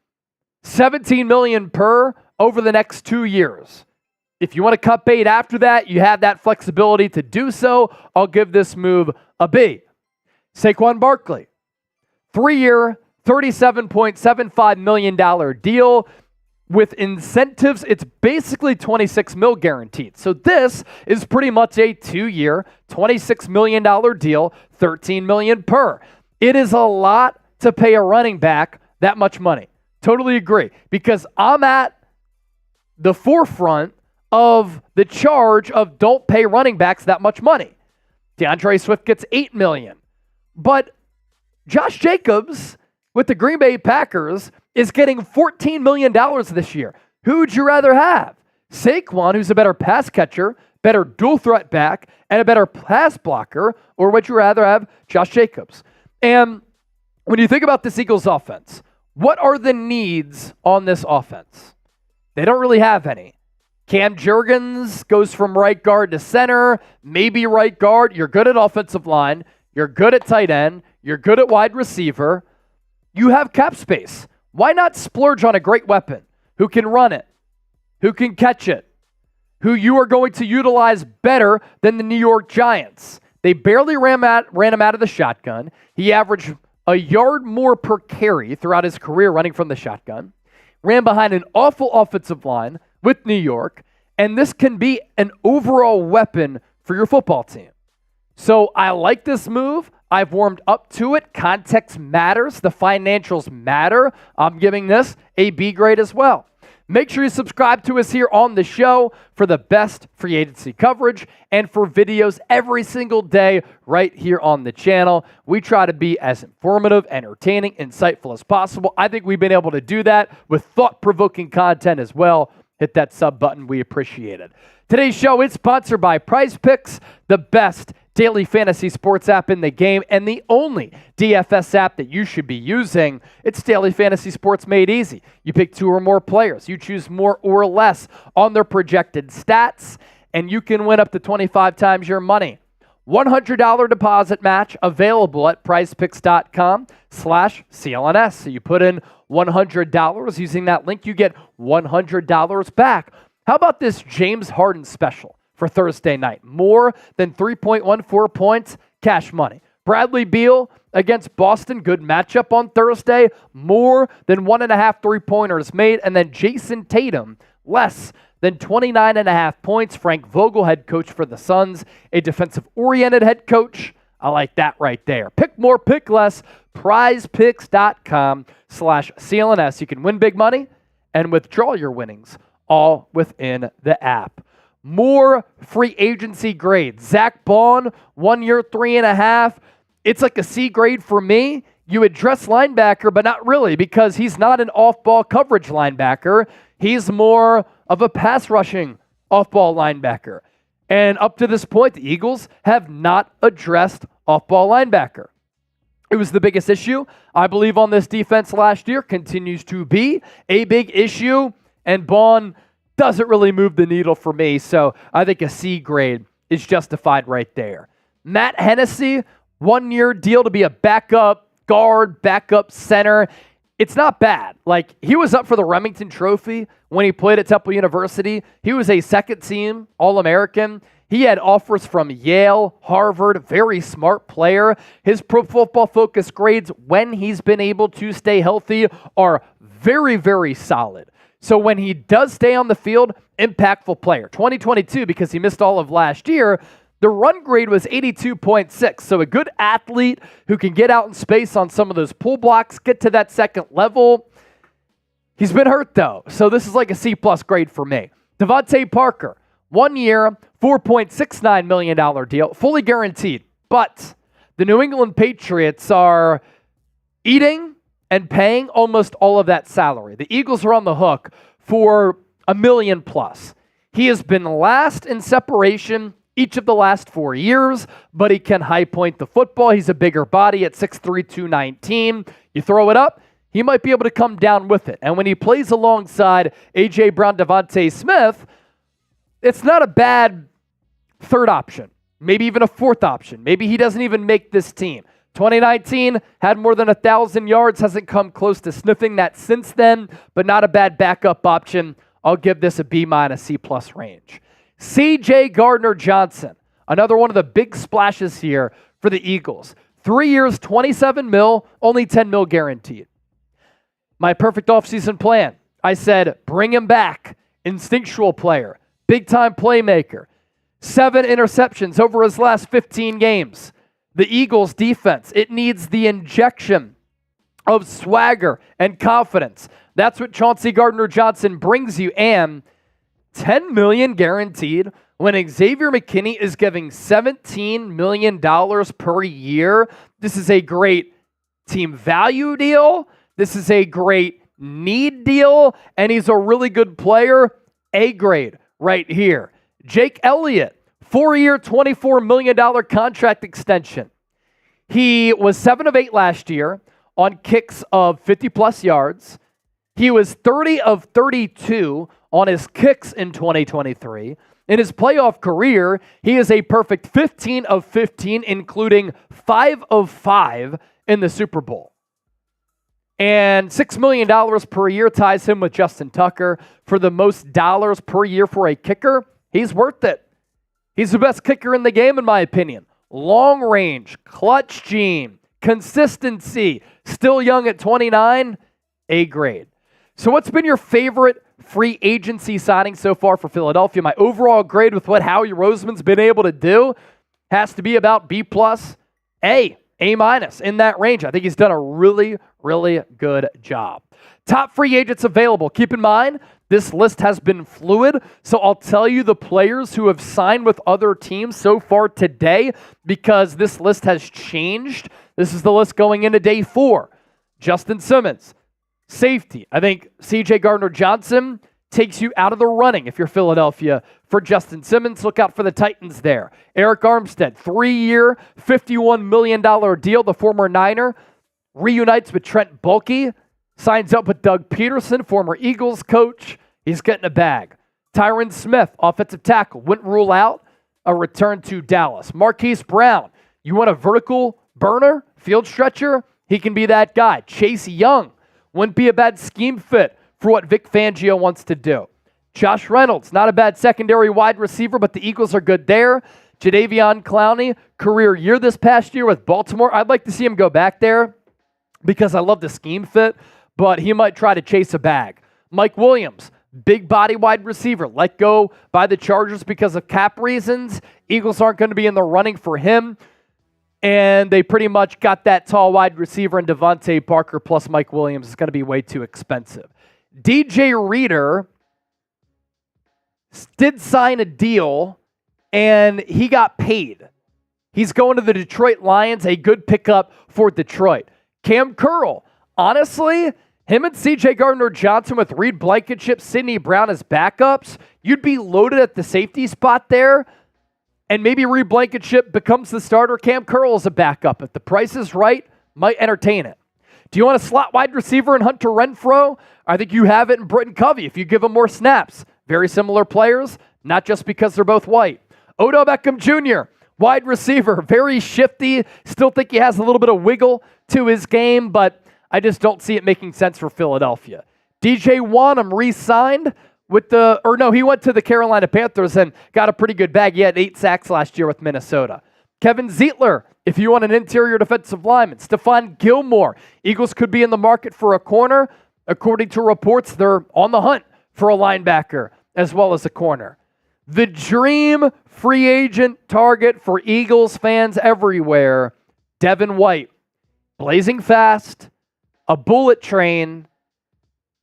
$17 million per over the next 2 years. If you want to cut bait after that, you have that flexibility to do so. I'll give this move a B. Saquon Barkley, 3-year, $37.75 million deal. With incentives, it's basically $26 million guaranteed. So this is pretty much a 2-year, $26 million deal, $13 million per. It is a lot to pay a running back that much money. Totally agree. Because I'm at the forefront of the charge of don't pay running backs that much money. DeAndre Swift gets $8 million. But Josh Jacobs with the Green Bay Packers is getting $14 million this year. Who would you rather have? Saquon, who's a better pass catcher, better dual threat back, and a better pass blocker, or would you rather have Josh Jacobs? And when you think about this Eagles offense, what are the needs on this offense? They don't really have any. Cam Jurgens goes from right guard to center, maybe right guard. You're good at offensive line. You're good at tight end. You're good at wide receiver. You have cap space. Why not splurge on a great weapon who can run it, who can catch it, who you are going to utilize better than the New York Giants? They barely ran him out of the shotgun. He averaged a yard more per carry throughout his career running from the shotgun. Ran behind an awful offensive line with New York. And this can be an overall weapon for your football team. So I like this move. I've warmed up to it. Context matters. The financials matter. I'm giving this a B grade as well. Make sure you subscribe to us here on the show for the best free agency coverage and for videos every single day right here on the channel. We try to be as informative, entertaining, insightful as possible. I think we've been able to do that with thought-provoking content as well. Hit that sub button. We appreciate it. Today's show is sponsored by Prize Picks, the best daily fantasy sports app in the game and the only DFS app that you should be using. It's daily fantasy sports made easy. You pick 2 or more players. You choose more or less on their projected stats, and you can win up to 25 times your money. $100 deposit match available at prizepicks.com/CLNS. So you put in $100 using that link, you get $100 back. How about this James Harden special for Thursday night? More than 3.14 points, cash money. Bradley Beal against Boston, good matchup on Thursday. More than 1.5 3-pointers made. And then Jason Tatum, less than 29.5 points. Frank Vogel, head coach for the Suns, a defensive-oriented head coach. I like that right there. Pick more, pick less. Prizepicks.com/CLNS. You can win big money and withdraw your winnings all within the app. More free agency grades. Zack Baun, 1 year, 3.5. It's like a C grade for me. You address linebacker, but not really, because he's not an off-ball coverage linebacker. He's more of a pass rushing off-ball linebacker. And up to this point, the Eagles have not addressed off-ball linebacker. It was the biggest issue, I believe, on this defense last year. Continues to be a big issue. And Baun doesn't really move the needle for me, so I think a C grade is justified right there. Matt Hennessy, 1 year deal to be a backup guard, backup center. It's not bad. Like, he was up for the Remington Trophy when he played at Temple University. He was a second-team All-American. He had offers from Yale, Harvard, very smart player. His Pro Football Focus grades, when he's been able to stay healthy, are very, very solid. So when he does stay on the field, impactful player. 2022, because he missed all of last year, the run grade was 82.6. So a good athlete who can get out in space on some of those pull blocks, get to that second level. He's been hurt, though. So this is like a C-plus grade for me. Devante Parker, 1 year, $4.69 million deal, fully guaranteed. But the New England Patriots are eating and paying almost all of that salary. The Eagles are on the hook for $1 million plus. He has been last in separation each of the last 4 years, but he can high point the football. He's a bigger body at 6'3", 219. You throw it up, he might be able to come down with it. And when he plays alongside A.J. Brown, Devontae Smith, it's not a bad third option, maybe even a fourth option. Maybe he doesn't even make this team. 2019, had more than 1,000 yards, hasn't come close to sniffing that since then, but not a bad backup option. I'll give this a B-, C-plus range. C.J. Gardner-Johnson, another one of the big splashes here for the Eagles. 3 years, $27 million, only $10 million guaranteed. My perfect offseason plan, I said, bring him back. Instinctual player, big-time playmaker. 7 interceptions over his last 15 games. The Eagles' defense, it needs the injection of swagger and confidence. That's what Chauncey Gardner-Johnson brings you, and $10 million guaranteed when Xavier McKinney is giving $17 million per year. This is a great team value deal. This is a great need deal, and he's a really good player. A grade right here. Jake Elliott, 4-year, $24 million contract extension. He was 7 of 8 last year, on kicks of 50-plus yards. He was 30 of 32 on his kicks in 2023. In his playoff career, he is a perfect 15 of 15, including 5 of 5 in the Super Bowl. And $6 million per year ties him with Justin Tucker for the most dollars per year for a kicker. He's worth it. He's the best kicker in the game, in my opinion. Long range, clutch gene, consistency, still young at 29, A grade. So what's been your favorite free agency signing so far for Philadelphia? My overall grade with what Howie Roseman's been able to do has to be about B+, A minus in that range. I think he's done a really, really good job. Top free agents available. Keep in mind, this list has been fluid, so I'll tell you the players who have signed with other teams so far today because this list has changed. This is the list going into day 4. Justin Simmons, safety. I think C.J. Gardner-Johnson takes you out of the running if you're Philadelphia for Justin Simmons. Look out for the Titans there. Arik Armstead, 3-year, $51 million deal. The former Niner reunites with Trent Baalke, signs up with Doug Peterson, former Eagles coach. He's getting a bag. Tyron Smith, offensive tackle, wouldn't rule out a return to Dallas. Marquise Brown, you want a vertical burner, field stretcher? He can be that guy. Chase Young, wouldn't be a bad scheme fit for what Vic Fangio wants to do. Josh Reynolds, not a bad secondary wide receiver, but the Eagles are good there. Jadeveon Clowney, career year this past year with Baltimore. I'd like to see him go back there because I love the scheme fit, but he might try to chase a bag. Mike Williams, big body wide receiver, let go by the Chargers because of cap reasons. Eagles aren't going to be in the running for him. And they pretty much got that tall wide receiver in Devante Parker plus Mike Williams. It's going to be way too expensive. DJ Reader did sign a deal, and he got paid. He's going to the Detroit Lions, a good pickup for Detroit. Cam Curl, honestly, him and C.J. Gardner-Johnson with Reed Blankenship, Sidney Brown as backups, you'd be loaded at the safety spot there. And maybe Reed Blankenship becomes the starter. Cam Curl is a backup. If the price is right, might entertain it. Do you want a slot wide receiver in Hunter Renfrow? I think you have it in Britton Covey if you give him more snaps. Very similar players, not just because they're both white. Odell Beckham Jr., wide receiver, very shifty. Still think he has a little bit of wiggle to his game, but I just don't see it making sense for Philadelphia. DJ Wanham re-signed he went to the Carolina Panthers and got a pretty good bag. He had 8 sacks last year with Minnesota. Kevin Zeitler, if you want an interior defensive lineman. Stephon Gilmore, Eagles could be in the market for a corner. According to reports, they're on the hunt for a linebacker as well as a corner. The dream free agent target for Eagles fans everywhere, Devin White. Blazing fast, a bullet train,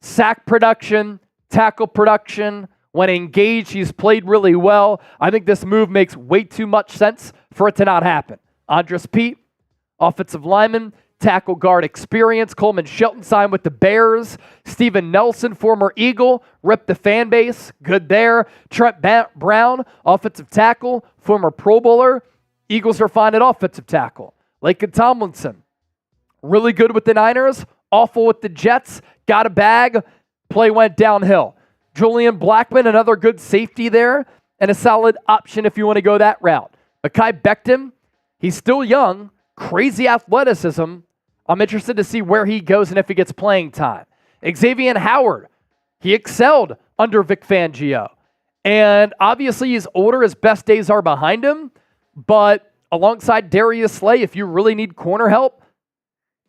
sack production, tackle production. When engaged, he's played really well. I think this move makes way too much sense for it to not happen. Andres Pete, offensive lineman, tackle guard experience. Coleman Shelton signed with the Bears. Steven Nelson, former Eagle, ripped the fan base. Good there. Trent Brown, offensive tackle, former Pro Bowler. Eagles are fine at offensive tackle. Laken Tomlinson, really good with the Niners, awful with the Jets. Got a bag. Play went downhill. Julian Blackmon, another good safety there, and a solid option if you want to go that route. Mekhi Becton, he's still young, crazy athleticism. I'm interested to see where he goes and if he gets playing time. Xavier Howard, he excelled under Vic Fangio. And obviously he's older, his best days are behind him, but alongside Darius Slay, if you really need corner help,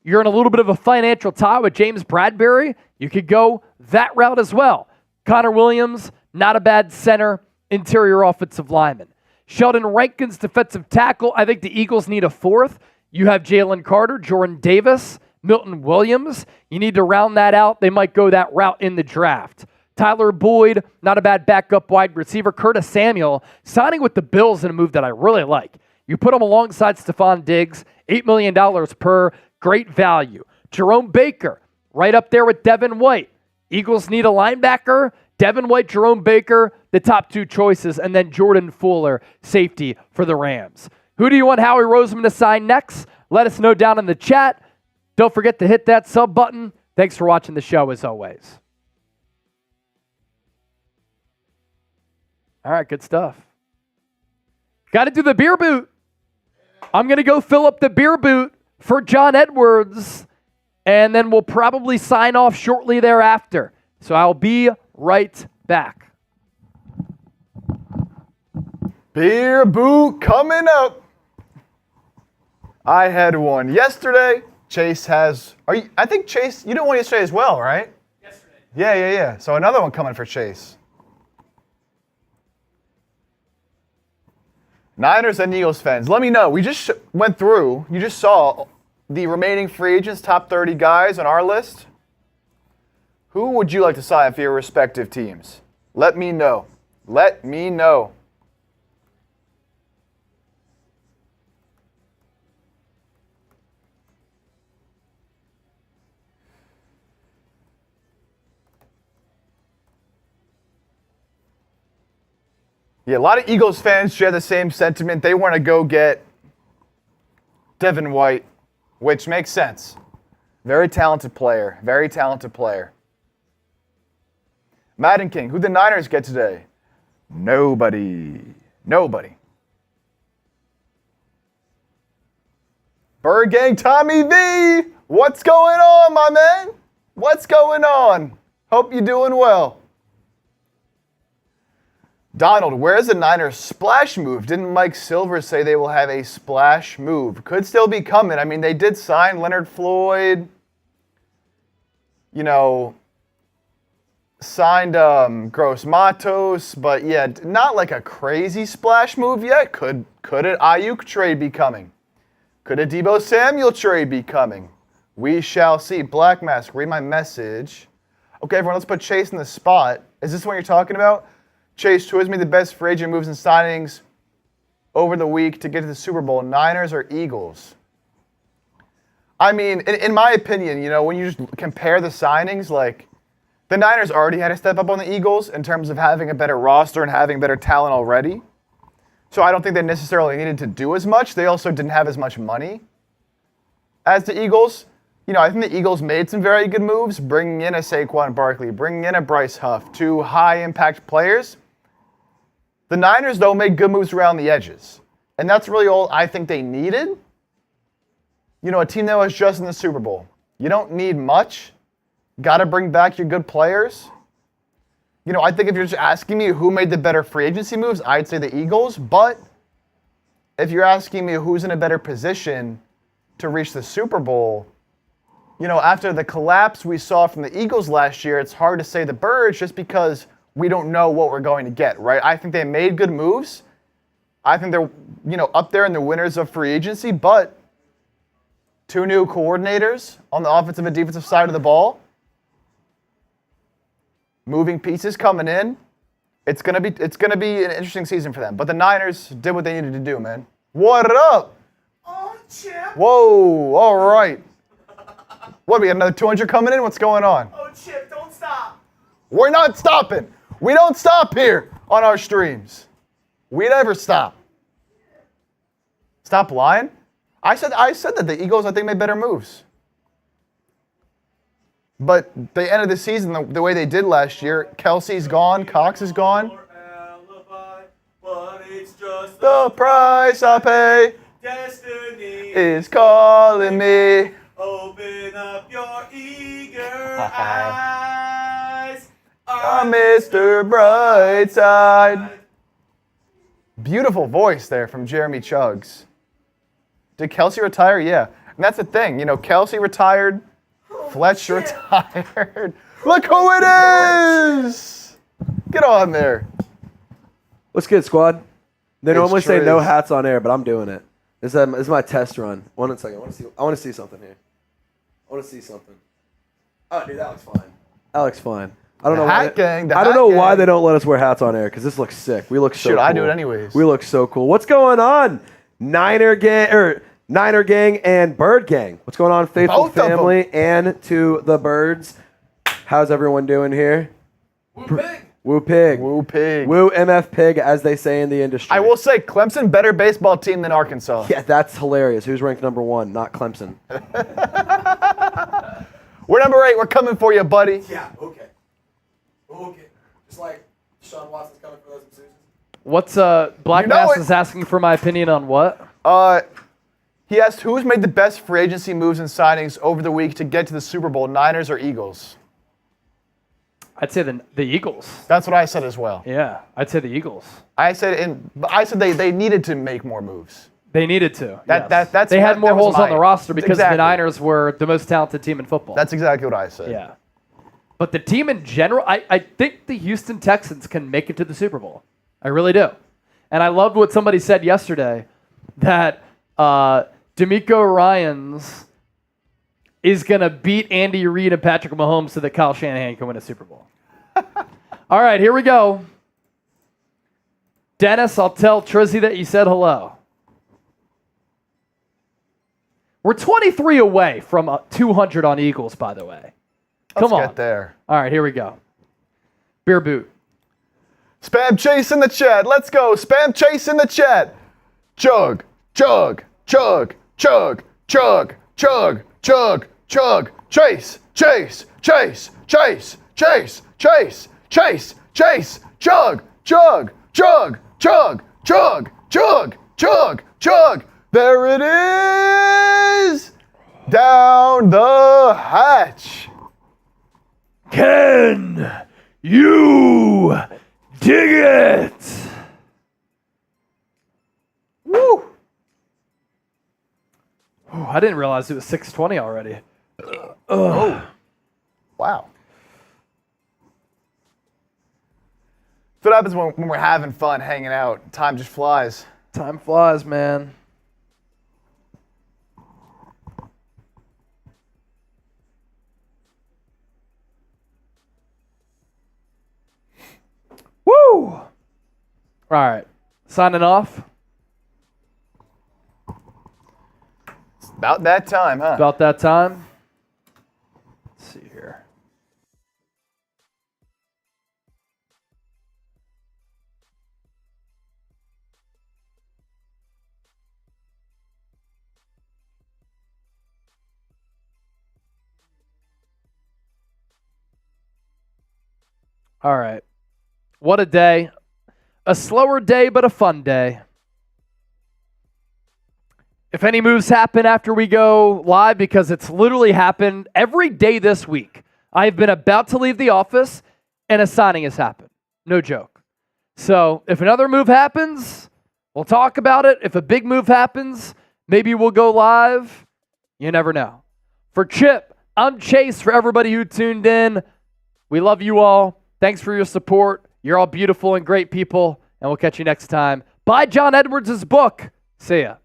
you're in a little bit of a financial tie with James Bradbury, you could go that route as well. Connor Williams, not a bad center, interior offensive lineman. Sheldon Rankins, defensive tackle. I think the Eagles need a fourth. You have Jalen Carter, Jordan Davis, Milton Williams. You need to round that out. They might go that route in the draft. Tyler Boyd, not a bad backup wide receiver. Curtis Samuel, signing with the Bills in a move that I really like. You put him alongside Stephon Diggs, $8 million per, great value. Jerome Baker, right up there with Devin White. Eagles need a linebacker. Devin White, Jerome Baker, the top 2 choices, and then Jordan Fuller, safety for the Rams. Who do you want Howie Roseman to sign next? Let us know down in the chat. Don't forget to hit that sub button. Thanks for watching the show as always. All right, good stuff. Got to do the beer boot. I'm going to go fill up the beer boot for John Edwards, and then we'll probably sign off shortly thereafter. So I'll be right back. Beer boot coming up. I had one yesterday. Chase has. I think Chase, you did one yesterday as well, right? Yesterday. Yeah. So another one coming for Chase. Niners and Eagles fans, let me know. We just went through, you just saw the remaining free agents, top 30 guys on our list. Who would you like to sign for your respective teams? Let me know. Let me know. Yeah, a lot of Eagles fans share the same sentiment. They want to go get Devin White, which makes sense. Very talented player. Very talented player. Madden King, who the Niners get today? Nobody. Bird Gang Tommy V, what's going on, my man? What's going on? Hope you're doing well. Donald, where's the Niners splash move? Didn't Mike Silver say they will have a splash move? Could still be coming. I mean, they did sign Leonard Floyd. Signed Gross Matos, but yeah, not like a crazy splash move yet. Could an Aiyuk trade be coming? Could a Deebo Samuel trade be coming? We shall see. Black Mask, read my message. Okay, everyone, let's put Chase in the spot. Is this what you're talking about? Chase, who has made the best free agent moves and signings over the week to get to the Super Bowl, Niners or Eagles? I mean, in my opinion, when you just compare the signings, like, the Niners already had to step up on the Eagles in terms of having a better roster and having better talent already. So I don't think they necessarily needed to do as much. They also didn't have as much money as the Eagles. I think the Eagles made some very good moves, bringing in a Saquon Barkley, bringing in a Bryce Huff, two high-impact players. The Niners, though, made good moves around the edges. And that's really all I think they needed. A team that was just in the Super Bowl. You don't need much. Got to bring back your good players. I think if you're just asking me who made the better free agency moves, I'd say the Eagles. But if you're asking me who's in a better position to reach the Super Bowl, after the collapse we saw from the Eagles last year, it's hard to say the Birds just because we don't know what we're going to get, right? I think they made good moves. I think they're, up there in the winners of free agency, but two new coordinators on the offensive and defensive side of the ball. Moving pieces coming in. It's gonna be an interesting season for them. But the Niners did what they needed to do, man. What up? Oh, Chip. Whoa, all right. What, we got another 200 coming in? What's going on? Oh, Chip, don't stop. We're not stopping. We don't stop here on our streams. We never stop. Stop lying? I said that the Eagles, I think, made better moves. But they ended the season the way they did last year. Kelsey's gone. Cox is gone. Alibi, but it's just The price I pay destiny is calling me. Open up your eager eyes. Mr. Brightside. Beautiful voice there from Jeremy Chuggs. Did Kelsey retire? Yeah. And that's the thing. Kelsey retired. Fletch retired. Look who it is! Get on there. What's good, squad? They normally say no Triz. hats on air, but I'm doing it. This is my test run. One second. I want to see something here. Oh, dude, that looks fine. That looks fine. I don't know Hat gang. I don't know why they don't let us wear hats on air because this looks sick. We look so cool. I do it anyways. We look so cool. What's going on? Niner Gang and Bird Gang. What's going on, faithful Both of family and to the Birds? How's everyone doing here? Woo pig. Woo pig. Woo MF pig, as they say in the industry. I will say, Clemson, better baseball team than Arkansas. Yeah, that's hilarious. Who's ranked number 1? Not Clemson. We're number 8. We're coming for you, buddy. Yeah, okay. Okay. Just like Sean Watson's coming for those Susans. What's Black Mass is asking for my opinion on what? He asked who's made the best free agency moves and signings over the week to get to the Super Bowl, Niners or Eagles? I'd say the Eagles. That's what I said as well. Yeah, I'd say the Eagles. I said they needed to make more moves. They needed to. They had more holes on the roster because exactly. the Niners were the most talented team in football. That's exactly what I said. Yeah. But the team in general, I think the Houston Texans can make it to the Super Bowl. I really do. And I loved what somebody said yesterday, that D'Amico Ryans is going to beat Andy Reid and Patrick Mahomes so that Kyle Shanahan can win a Super Bowl. All right, here we go. Dennis, I'll tell Trizzy that you said hello. We're 23 away from 200 on Eagles, by the way. Come on. Let's get there. All right, here we go. Beer boot. Spam Chase in the chat. Let's go. Spam Chase in the chat. Chug, chug, chug, chug, chug, chug, chug, chug. Chase, chase, chase, chase, chase, chase, chase, chase. Chug, chug, chug, chug, chug, chug, chug, chug. There it is. Down the hatch. Can you dig it? Woo! Oh, I didn't realize it was 6:20 already. Oh. Wow. That's what happens when we're having fun, hanging out. Time just flies. Time flies, man. Woo! All right. Signing off. It's about that time, huh? About that time. Let's see here. All right. What a day. A slower day, but a fun day. If any moves happen after we go live, because it's literally happened every day this week. I've been about to leave the office and a signing has happened. No joke. So if another move happens, we'll talk about it. If a big move happens, maybe we'll go live. You never know. For Chip, I'm Chase. For everybody who tuned in, we love you all. Thanks for your support. You're all beautiful and great people, and we'll catch you next time. Buy John Edwards' book. See ya.